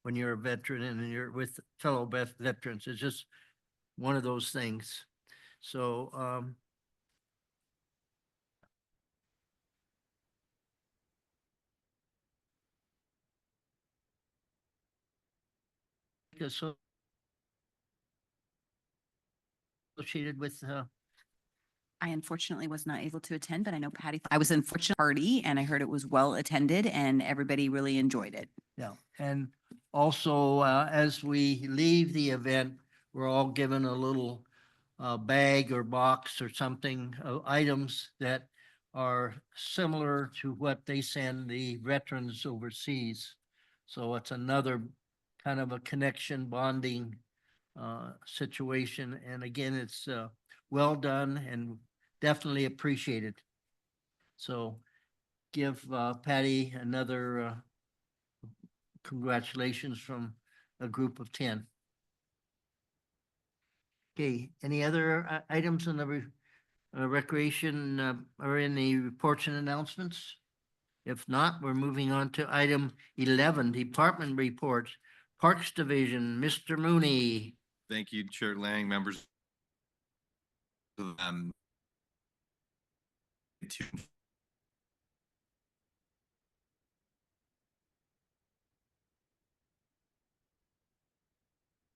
when you're a veteran and you're with fellow veterans. It's just one of those things. So associated with I unfortunately was not able to attend, but I know Patty, I was unfortunate party and I heard it was well attended and everybody really enjoyed it. yeah, and also as we leave the event, we're all given a little bag or box or something of items that are similar to what they send the veterans overseas. So it's another kind of a connection bonding situation. And again, it's well done and definitely appreciated. So give Patty another congratulations from a group of 10. Okay, any other items on the recreation or in the reports and announcements? If not, we're moving on to item 11, department reports. Parks Division, Mr. Mooney. Thank you, Chair Lang, members. To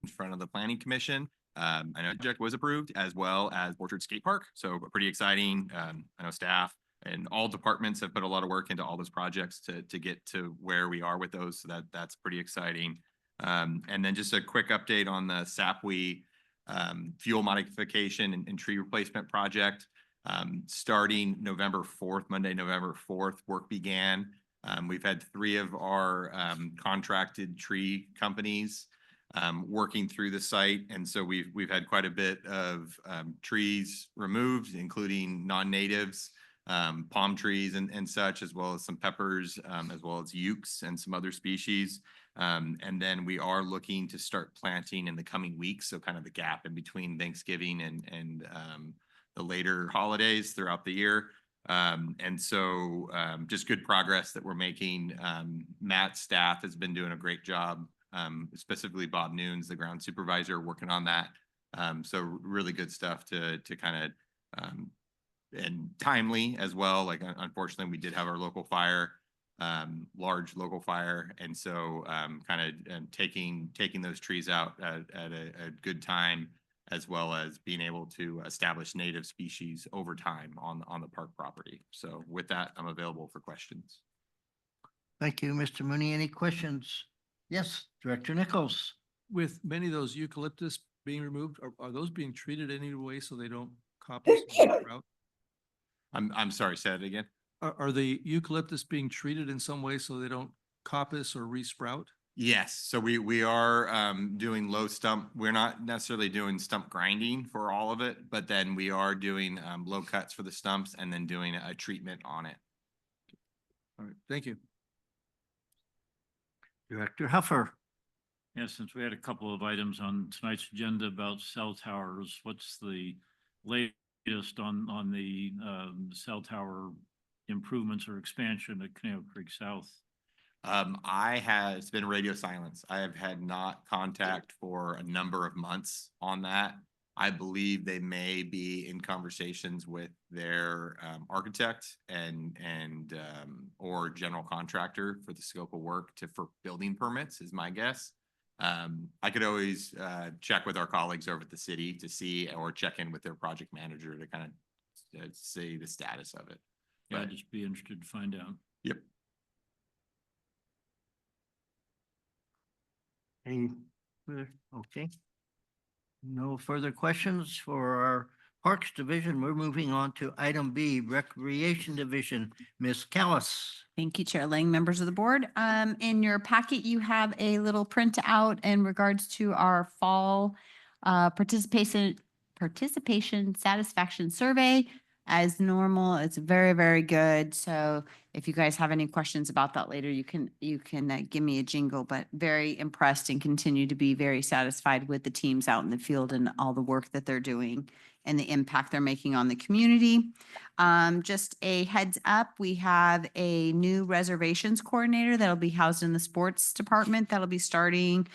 in front of the Planning Commission. I know the project was approved as well as Orchard Skate Park, so pretty exciting. I know staff and all departments have put a lot of work into all those projects to get to where we are with those, so that's pretty exciting. And then just a quick update on the SAPWE fuel modification and tree replacement project. Starting November 4th, Monday, November 4th, work began. We've had 3 of our contracted tree companies working through the site. And so we've had quite a bit of trees removed, including non-natives, palm trees and such, as well as some peppers, as well as ukes and some other species. And then we are looking to start planting in the coming weeks. So kind of the gap in between Thanksgiving and the later holidays throughout the year. And so just good progress that we're making. Matt's staff has been doing a great job. Specifically Bob Noons, the ground supervisor, working on that. So really good stuff to kind of and timely as well. Like unfortunately, we did have our local fire, large local fire, and so kind of taking those trees out at a good time, as well as being able to establish native species over time on the park property. So with that, I'm available for questions. Thank you, Mr. Mooney. Any questions? Yes, Director Nichols. With many of those eucalyptus being removed, are those being treated any way so they don't coppice and sprout? I'm sorry, say it again. Are the eucalyptus being treated in some way so they don't coppice or resprout? Yes, so we are doing low stump. We're not necessarily doing stump grinding for all of it, but then we are doing low cuts for the stumps and then doing a treatment on it. All right, thank you. Director Huffer. Yeah, since we had a couple of items on tonight's agenda about cell towers, what's the latest on the cell tower improvements or expansion at Conejo Creek South? It's been radio silence. I have had not contact for a number of months on that. I believe they may be in conversations with their architect and or general contractor for the scope of work for building permits is my guess. I could always check with our colleagues over at the city to see, or check in with their project manager to kind of see the status of it. Yeah, I'd just be interested to find out. Yep. Any further? Okay. No further questions for our Parks Division. We're moving on to item B, Recreation Division. Ms. Callis. Thank you, Chair Lang, members of the board. In your packet, you have a little printout in regards to our fall participation satisfaction survey. as normal. It's very, very good. So if you guys have any questions about that later, you can give me a jingle, but very impressed and continue to be very satisfied with the teams out in the field and all the work that they're doing and the impact they're making on the community. Just a heads up, we have a new reservations coordinator that'll be housed in the sports department. That'll be starting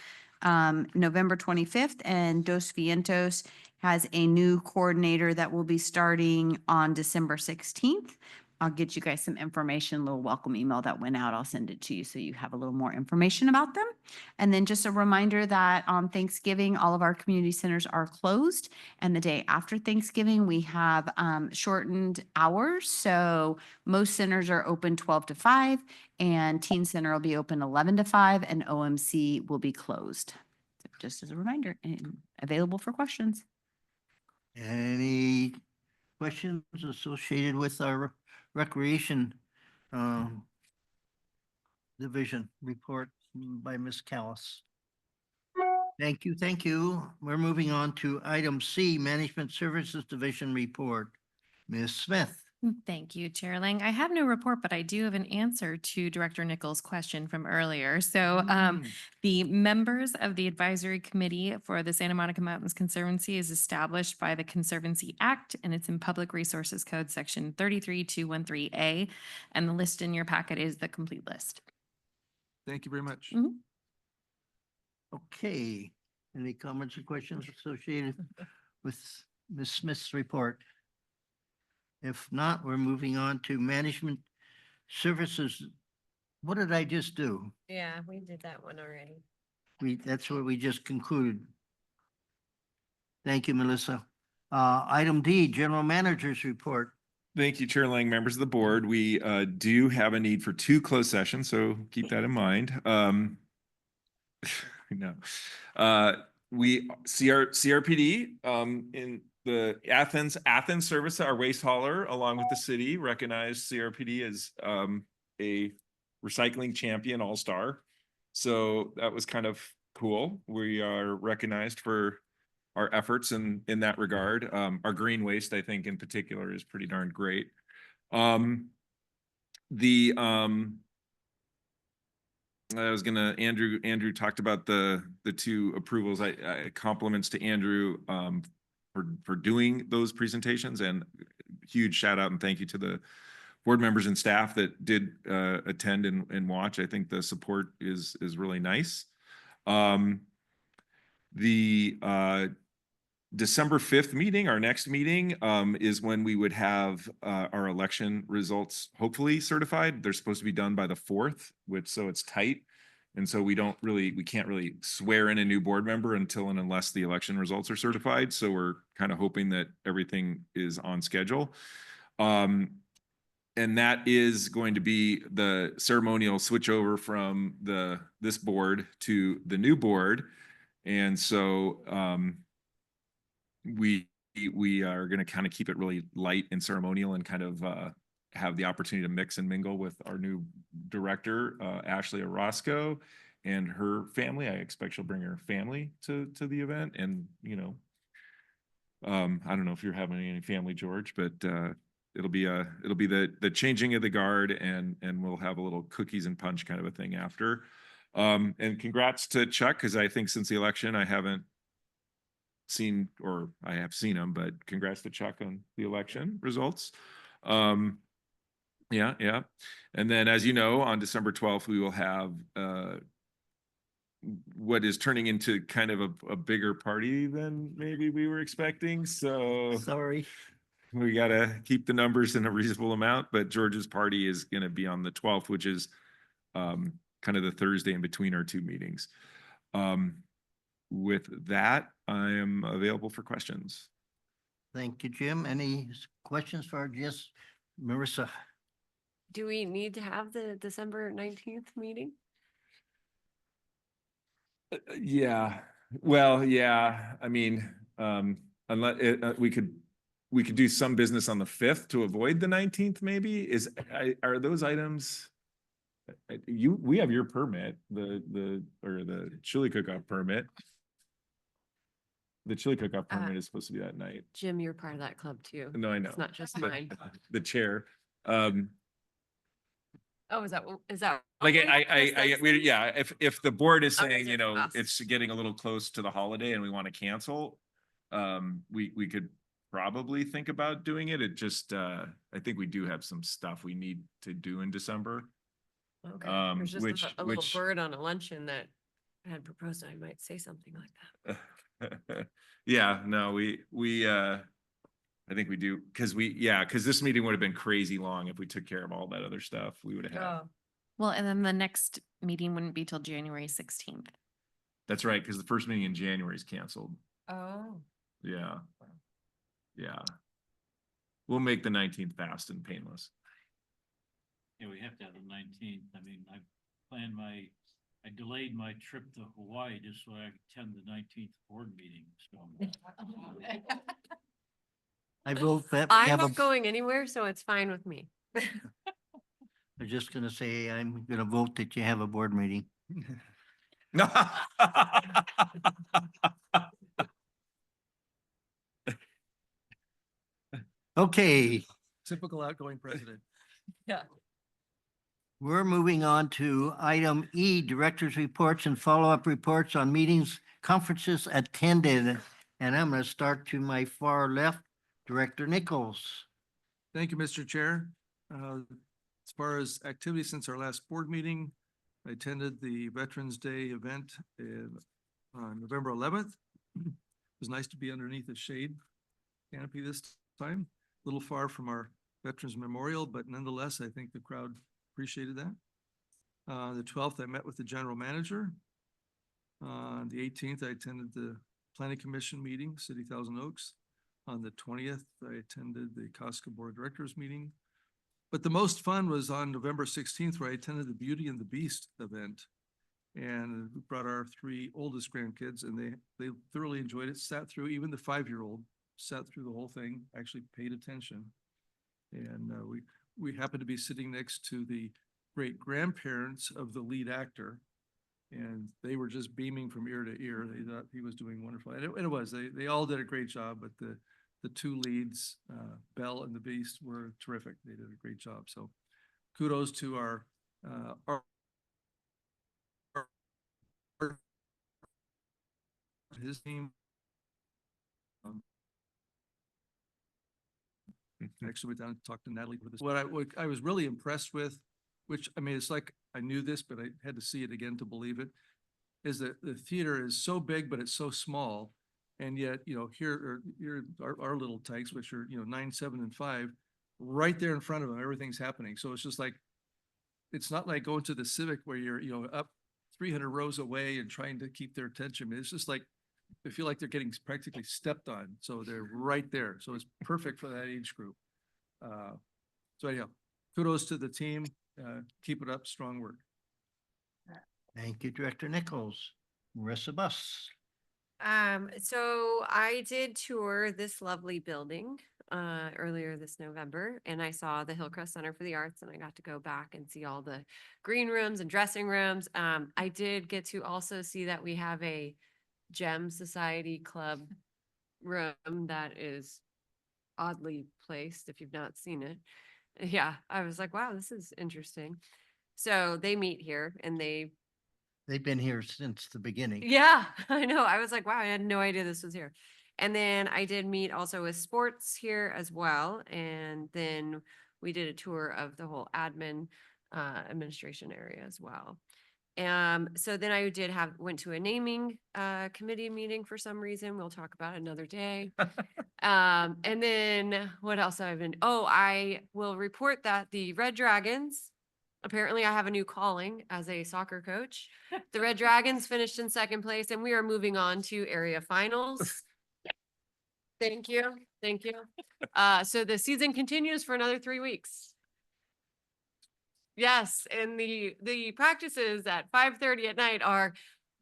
November 25th, and Dos Vientos has a new coordinator that will be starting on December 16th. I'll get you guys some information, a little welcome email that went out. I'll send it to you so you have a little more information about them. And then just a reminder that on Thanksgiving, all of our community centers are closed. And the day after Thanksgiving, we have shortened hours. So most centers are open 12 to 5, and Teen Center will be open 11 to 5, and OMC will be closed. So just as a reminder, and available for questions. Any questions associated with our recreation division report by Ms. Callis? Thank you, thank you. We're moving on to item C, Management Services Division report. Ms. Smith. Thank you, Chair Lang. I have no report, but I do have an answer to Director Nichols' question from earlier. So the members of the advisory committee for the Santa Monica Mountains Conservancy is established by the Conservancy Act, and it's in Public Resources Code section 33213A. And the list in your packet is the complete list. Thank you very much. Okay, any comments or questions associated with Ms. Smith's report? If not, we're moving on to Management Services. What did I just do? Yeah, we did that one already. That's what we just concluded. Thank you, Melissa. Item D, General Manager's report. Thank you, Chair Lang, members of the board. We do have a need for 2 closed sessions, so keep that in mind. No. CRPD in the Athens service, our waste hauler, along with the city, recognized CRPD as a recycling champion all-star. So that was kind of cool. We are recognized for our efforts in that regard. Our green waste, I think in particular, is pretty darn great. Andrew talked about the 2 approvals. I compliments to Andrew for doing those presentations, and huge shout out and thank you to the board members and staff that did attend and watch. I think the support is really nice. The December 5th meeting, our next meeting, is when we would have our election results hopefully certified. They're supposed to be done by the 4th, so it's tight. And so we can't really swear in a new board member until and unless the election results are certified. So we're kind of hoping that everything is on schedule. And that is going to be the ceremonial switchover from this board to the new board. And so we are going to kind of keep it really light and ceremonial and kind of have the opportunity to mix and mingle with our new director, Ashley Orozco, and her family. I expect she'll bring her family to the event. And, I don't know if you're having any family, George, but it'll be the changing of the guard, and we'll have a little cookies and punch kind of a thing after. And congrats to Chuck, because I think since the election, I haven't seen, or I have seen him, but congrats to Chuck on the election results. Yeah. And then, as you know, on December 12th, we will have what is turning into kind of a bigger party than maybe we were expecting. So sorry, we got to keep the numbers in a reasonable amount, but George's party is going to be on the 12th, which is kind of the Thursday in between our 2 meetings. With that, I am available for questions. Thank you, Jim. Any questions for our guest, Marissa? Do we need to have the December 19th meeting? Yeah. Well, yeah. I mean, unless we could do some business on the 5th to avoid the 19th. Maybe are those items? We have your permit, the chili cook-off permit. The chili cook-off Uh, tournament is supposed to be that night. Jim, you're part of that club too. No, I know. It's not just but mine. The chair. Oh, is that? Like we yeah, if the board is Okay, saying, so you know, us. it's getting a little close to the holiday and we want to cancel, we could probably think about doing it. It just, I think we do have some stuff we need to do in December. Okay, there's just a little which- bird on a luncheon that had proposed I might say something like that. Yeah, no, I think we do, because this meeting would have been crazy long if we took care of all that other stuff we would have had. Oh, Well, and then the next meeting wouldn't be till January 16th. That's right, because the first meeting in January is canceled. oh. Yeah. Yeah. We'll make the 19th fast and painless. Yeah, we have to have the 19th. I mean, I delayed my trip to Hawaii just so I could attend the 19th board meeting, so. I vote that we I'm have not a, going anywhere, so it's fine with me. I'm just gonna say, I'm gonna vote that you have a board meeting. Okay, Typical outgoing president. Yeah. we're moving on to item E, director's reports and follow-up reports on meetings, conferences attended. And I'm gonna start to my far left, Director Nichols. Thank you, Mr. Chair. As far as activities since our last board meeting, I attended the Veterans Day event on November 11th. It was nice to be underneath the shade canopy this time, a little far from our Veterans Memorial, but nonetheless, I think the crowd appreciated that. The 12th, I met with the general manager. On the 18th, I attended the Planning Commission meeting, City Thousand Oaks. On the 20th, I attended the Costco Board of Directors meeting. But the most fun was on November 16th, where I attended the Beauty and the Beast event. And we brought our 3 oldest grandkids, and they thoroughly enjoyed it, sat through, even the 5-year-old sat through the whole thing, actually paid attention. And we happened to be sitting next to the great grandparents of the lead actor. And they were just beaming from ear to ear. They thought he was doing wonderful. And it was, they all did a great job, but the 2 leads, Belle and the Beast, were terrific. They did a great job. So kudos to our his team. Actually went down and talked to Natalie for this. What I was really impressed with, which, I mean, it's like I knew this, but I had to see it again to believe it, is that the theater is so big, but it's so small. And yet, you know, here are our little tykes, which are, you know, 9, 7, and 5, right there in front of them, everything's happening. So it's just like, it's not like going to the Civic where you're, you know, up 300 rows away and trying to keep their attention. It's just like, they feel like they're getting practically stepped on. So they're right there. So it's perfect for that age group. So anyhow, kudos to the team. Keep it up. Strong work. Thank you, Director Nichols. Marissa Bus. So I did tour this lovely building earlier this November, and I saw the Hillcrest Center for the Arts, and I got to go back and see all the green rooms and dressing rooms. I did get to also see that we have a Gem Society Club room that is oddly placed if you've not seen it. Yeah, I was like, wow, this is interesting. So they meet here and They've been here since the beginning. yeah, I know. I was like, wow, I had no idea this was here. And then I did meet also with sports here as well. And then we did a tour of the whole administration area as well. So then I went to a naming committee meeting for some reason. We'll talk about it another day. And then what else have I been? Oh, I will report that the Red Dragons, apparently I have a new calling as a soccer coach. The Red Dragons finished in 2nd place, and we are moving on to area finals. Thank you. Thank you. So the season continues for another 3 weeks. Yes, and the practices at 5:30 at night are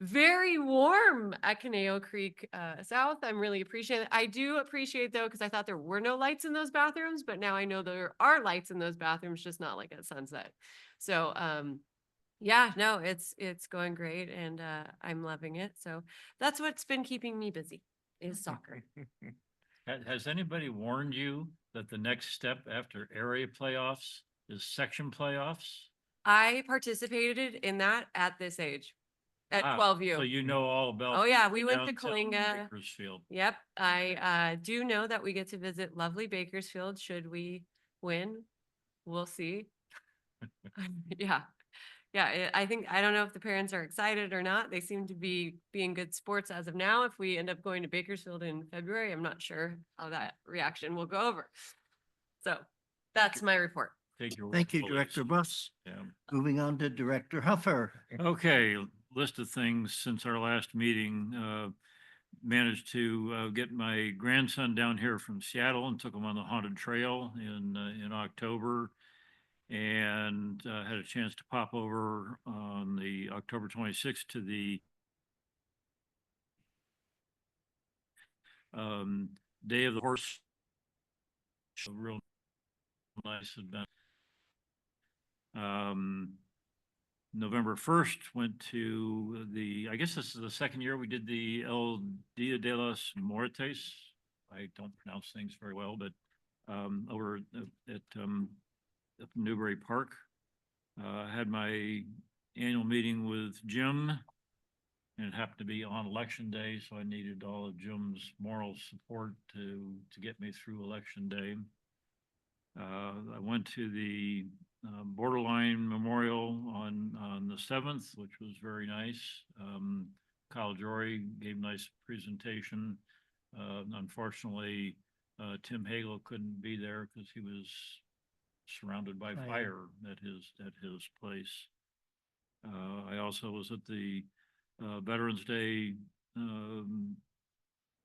very warm at Conejo Creek South. I'm really appreciating it. I do appreciate though, because I thought there were no lights in those bathrooms, but now I know there are lights in those bathrooms, just not like at sunset. So yeah, no, it's going great, and I'm loving it. So that's what's been keeping me busy. is soccer. Has anybody warned you that the next step after area playoffs is section playoffs? I participated in that at this age, at Ah, 12U. So you know all about. Oh, yeah, we went to downtown Colinga. Bakersfield. Yep, I do know that we get to visit lovely Bakersfield should we win. We'll see. Yeah. Yeah, I think, I don't know if the parents are excited or not. They seem to be being good sports as of now. If we end up going to Bakersfield in February, I'm not sure how that reaction will go over. So that's my report. Take your word Thank you, for it. Director Buss. Yeah. Moving on to Director Huffer. Okay, list of things since our last meeting. Managed to get my grandson down here from Seattle and took him on the haunted trail in October. And had a chance to pop over on the October 26th to the Day of the Horse. A real nice event. November 1st went to I guess this is the second year we did the El Dia de los Muertes. I don't pronounce things very well, but over at up in Newbury Park. Had my annual meeting with Jim, and it happened to be on election day, so I needed all of Jim's moral support to get me through election day. I went to the Borderline Memorial on the 7th, which was very nice. Kyle Jory gave a nice presentation. Unfortunately, Tim Hagel couldn't be there because he was surrounded by fire at his place. I also was at the Veterans Day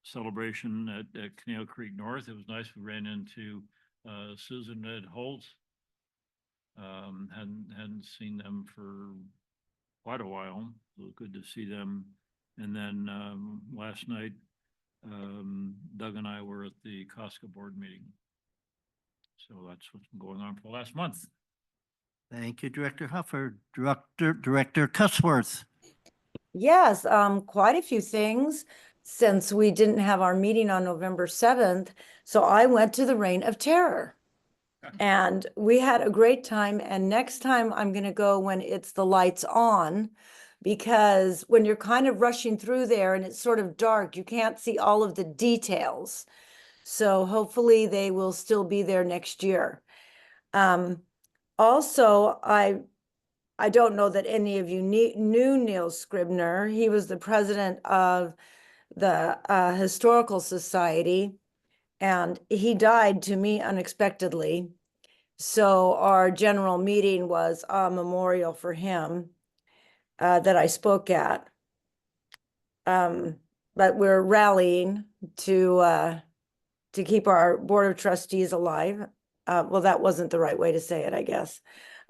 celebration at Conejo Creek North. It was nice. We ran into Susan and Ed Holt. Hadn't seen them for quite a while. So it was good to see them. And then last night, Doug and I were at the Costco board meeting. So that's what's been going on for the last month. Thank you, Director Huffer. Director Cussworth. Yes, quite a few things since we didn't have our meeting on November 7th. So I went to the Reign of Terror and we had a great time. And next time I'm going to go when it's the lights on, because when you're kind of rushing through there and it's sort of dark, you can't see all of the details. So hopefully they will still be there next year. Also, I don't know that any of you knew Neil Scribner. He was the president of the Historical Society, and he died to me unexpectedly. So our general meeting was a memorial for him that I spoke at. But we're rallying to keep our Board of Trustees alive. Well, that wasn't the right way to say it, I guess.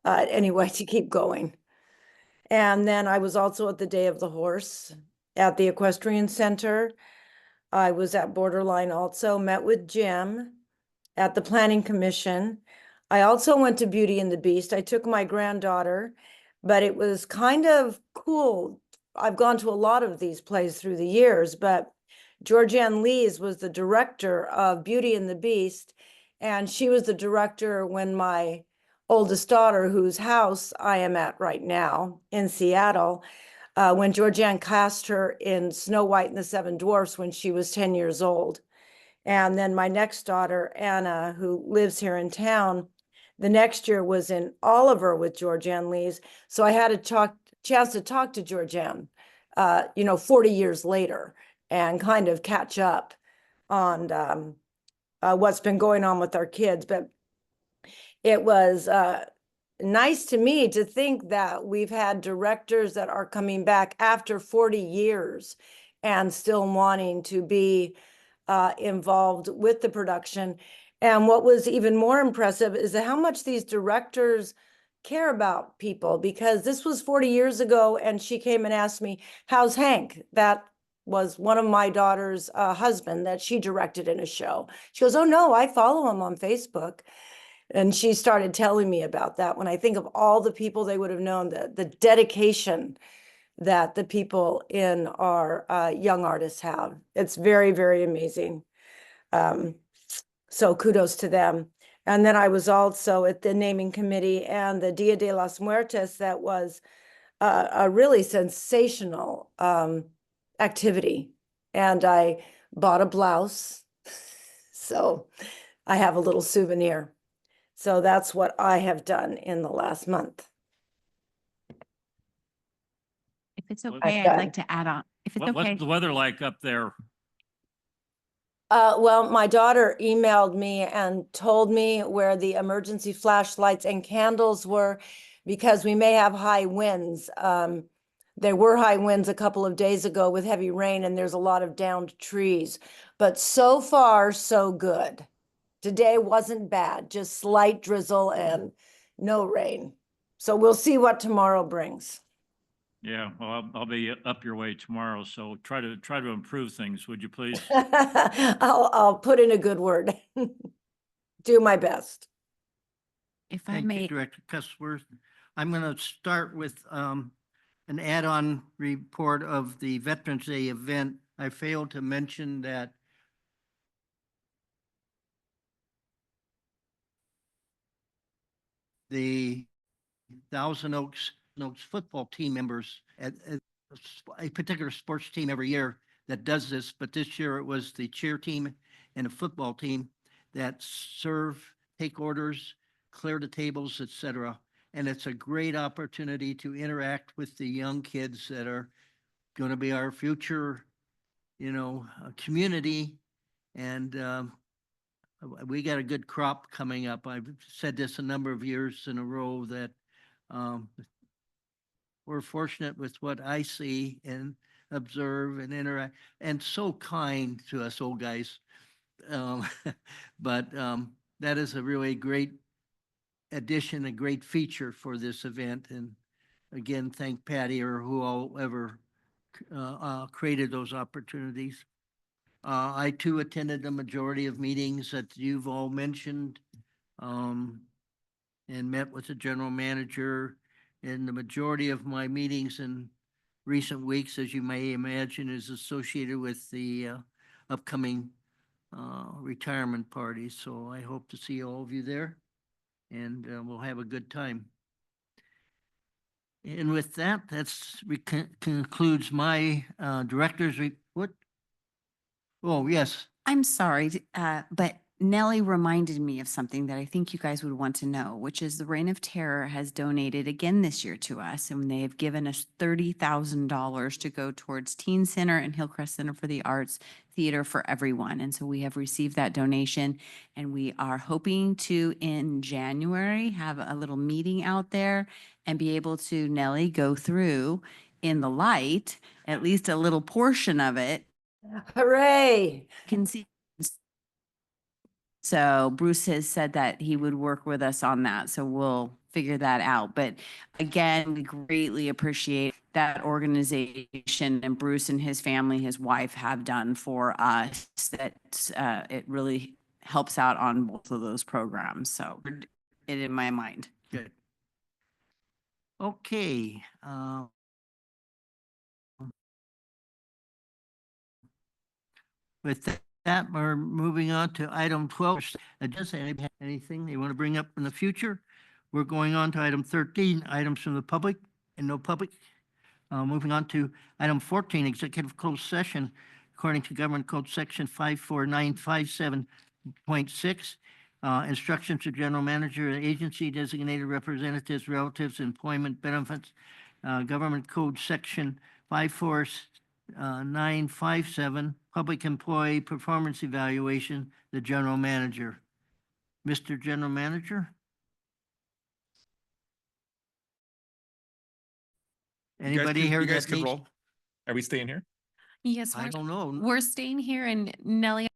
Anyway, to keep going. And then I was also at the Day of the Horse at the Equestrian Center. I was at Borderline also, met with Jim at the Planning Commission. I also went to Beauty and the Beast. I took my granddaughter, but it was kind of cool. I've gone to a lot of these plays through the years, but Georgianne Lees was the director of Beauty and the Beast, and she was the director when my oldest daughter, whose house I am at right now in Seattle, when Georgianne cast her in Snow White and the Seven Dwarfs when she was 10 years old. And then my next daughter, Anna, who lives here in town, the next year was in Oliver with Georgianne Lees. So I had a chance to talk to Georgianne, 40 years later and kind of catch up on what's been going on with our kids. But it was nice to me to think that we've had directors that are coming back after 40 years and still wanting to be involved with the production. And what was even more impressive is how much these directors care about people, because this was 40 years ago and she came and asked me, how's Hank? That was one of my daughter's husband that she directed in a show. She goes, oh no, I follow him on Facebook. And she started telling me about that. When I think of all the people they would have known, the dedication that the people in our young artists have. It's very, very amazing. So kudos to them. And then I was also at the naming committee and the Dia de las Muertes. That was a really sensational activity. And I bought a blouse. So I have a little souvenir. So that's what I have done in the last month. If it's What- okay, I'd done. like to add on. If it's okay. What's the weather like up there? Well, my daughter emailed me and told me where the emergency flashlights and candles were because we may have high winds. There were high winds a couple of days ago with heavy rain and there's a lot of downed trees. But so far, so good. Today wasn't bad, just slight drizzle and no rain. So we'll see what tomorrow brings. Yeah, well, I'll be up your way tomorrow, so try to improve things, would you please? I'll put in a good word. Do my best. If I Thank you, may, Director Cussworth. I'm going to start with an add-on report of the Veterans Day event. I failed to mention that the Thousand Oaks football team members at a particular sports team every year that does this, but this year it was the cheer team and a football team that serve, take orders, clear the tables, etc. And it's a great opportunity to interact with the young kids that are going to be our future, community. And we got a good crop coming up. I've said this a number of years in a row that we're fortunate with what I see and observe and interact, and so kind to us old guys. But that is a really great addition, a great feature for this event. And again, thank Patty or whoever created those opportunities. I too attended the majority of meetings that you've all mentioned, and met with the general manager. And the majority of my meetings in recent weeks, as you may imagine, is associated with the upcoming retirement party. So I hope to see all of you there, and we'll have a good time. And with that, concludes my director's report. Oh, yes. I'm sorry, but Nellie reminded me of something that I think you guys would want to know, which is the Reign of Terror has donated again this year to us, and they have given us $30,000 to go towards Teen Center and Hillcrest Center for the Arts Theater for Everyone. And so we have received that donation, and we are hoping to, in January, have a little meeting out there and be able to, Nellie, go through in the light, at least a little portion of it. Hooray. Can see. So Bruce has said that he would work with us on that, so we'll figure that out. But again, we greatly appreciate that organization and Bruce and his family, his wife have done for us. That it really helps out on both of those programs. So it in my mind. Good. Okay. With that, we're moving on to item 12. Does anybody have anything they want to bring up in the future? We're going on to item 13, items from the public and no public. Moving on to item 14, executive closed session, according to Government Code Section 54957.6. Instructions to general manager, agency designated representatives, relatives, employment benefits. Government Code Section 54957, public employee performance evaluation, the general manager. Mr. General Manager? Anybody here You guys that can needs? roll. Are we staying here? Yes, I don't know. we're staying here, and Nellie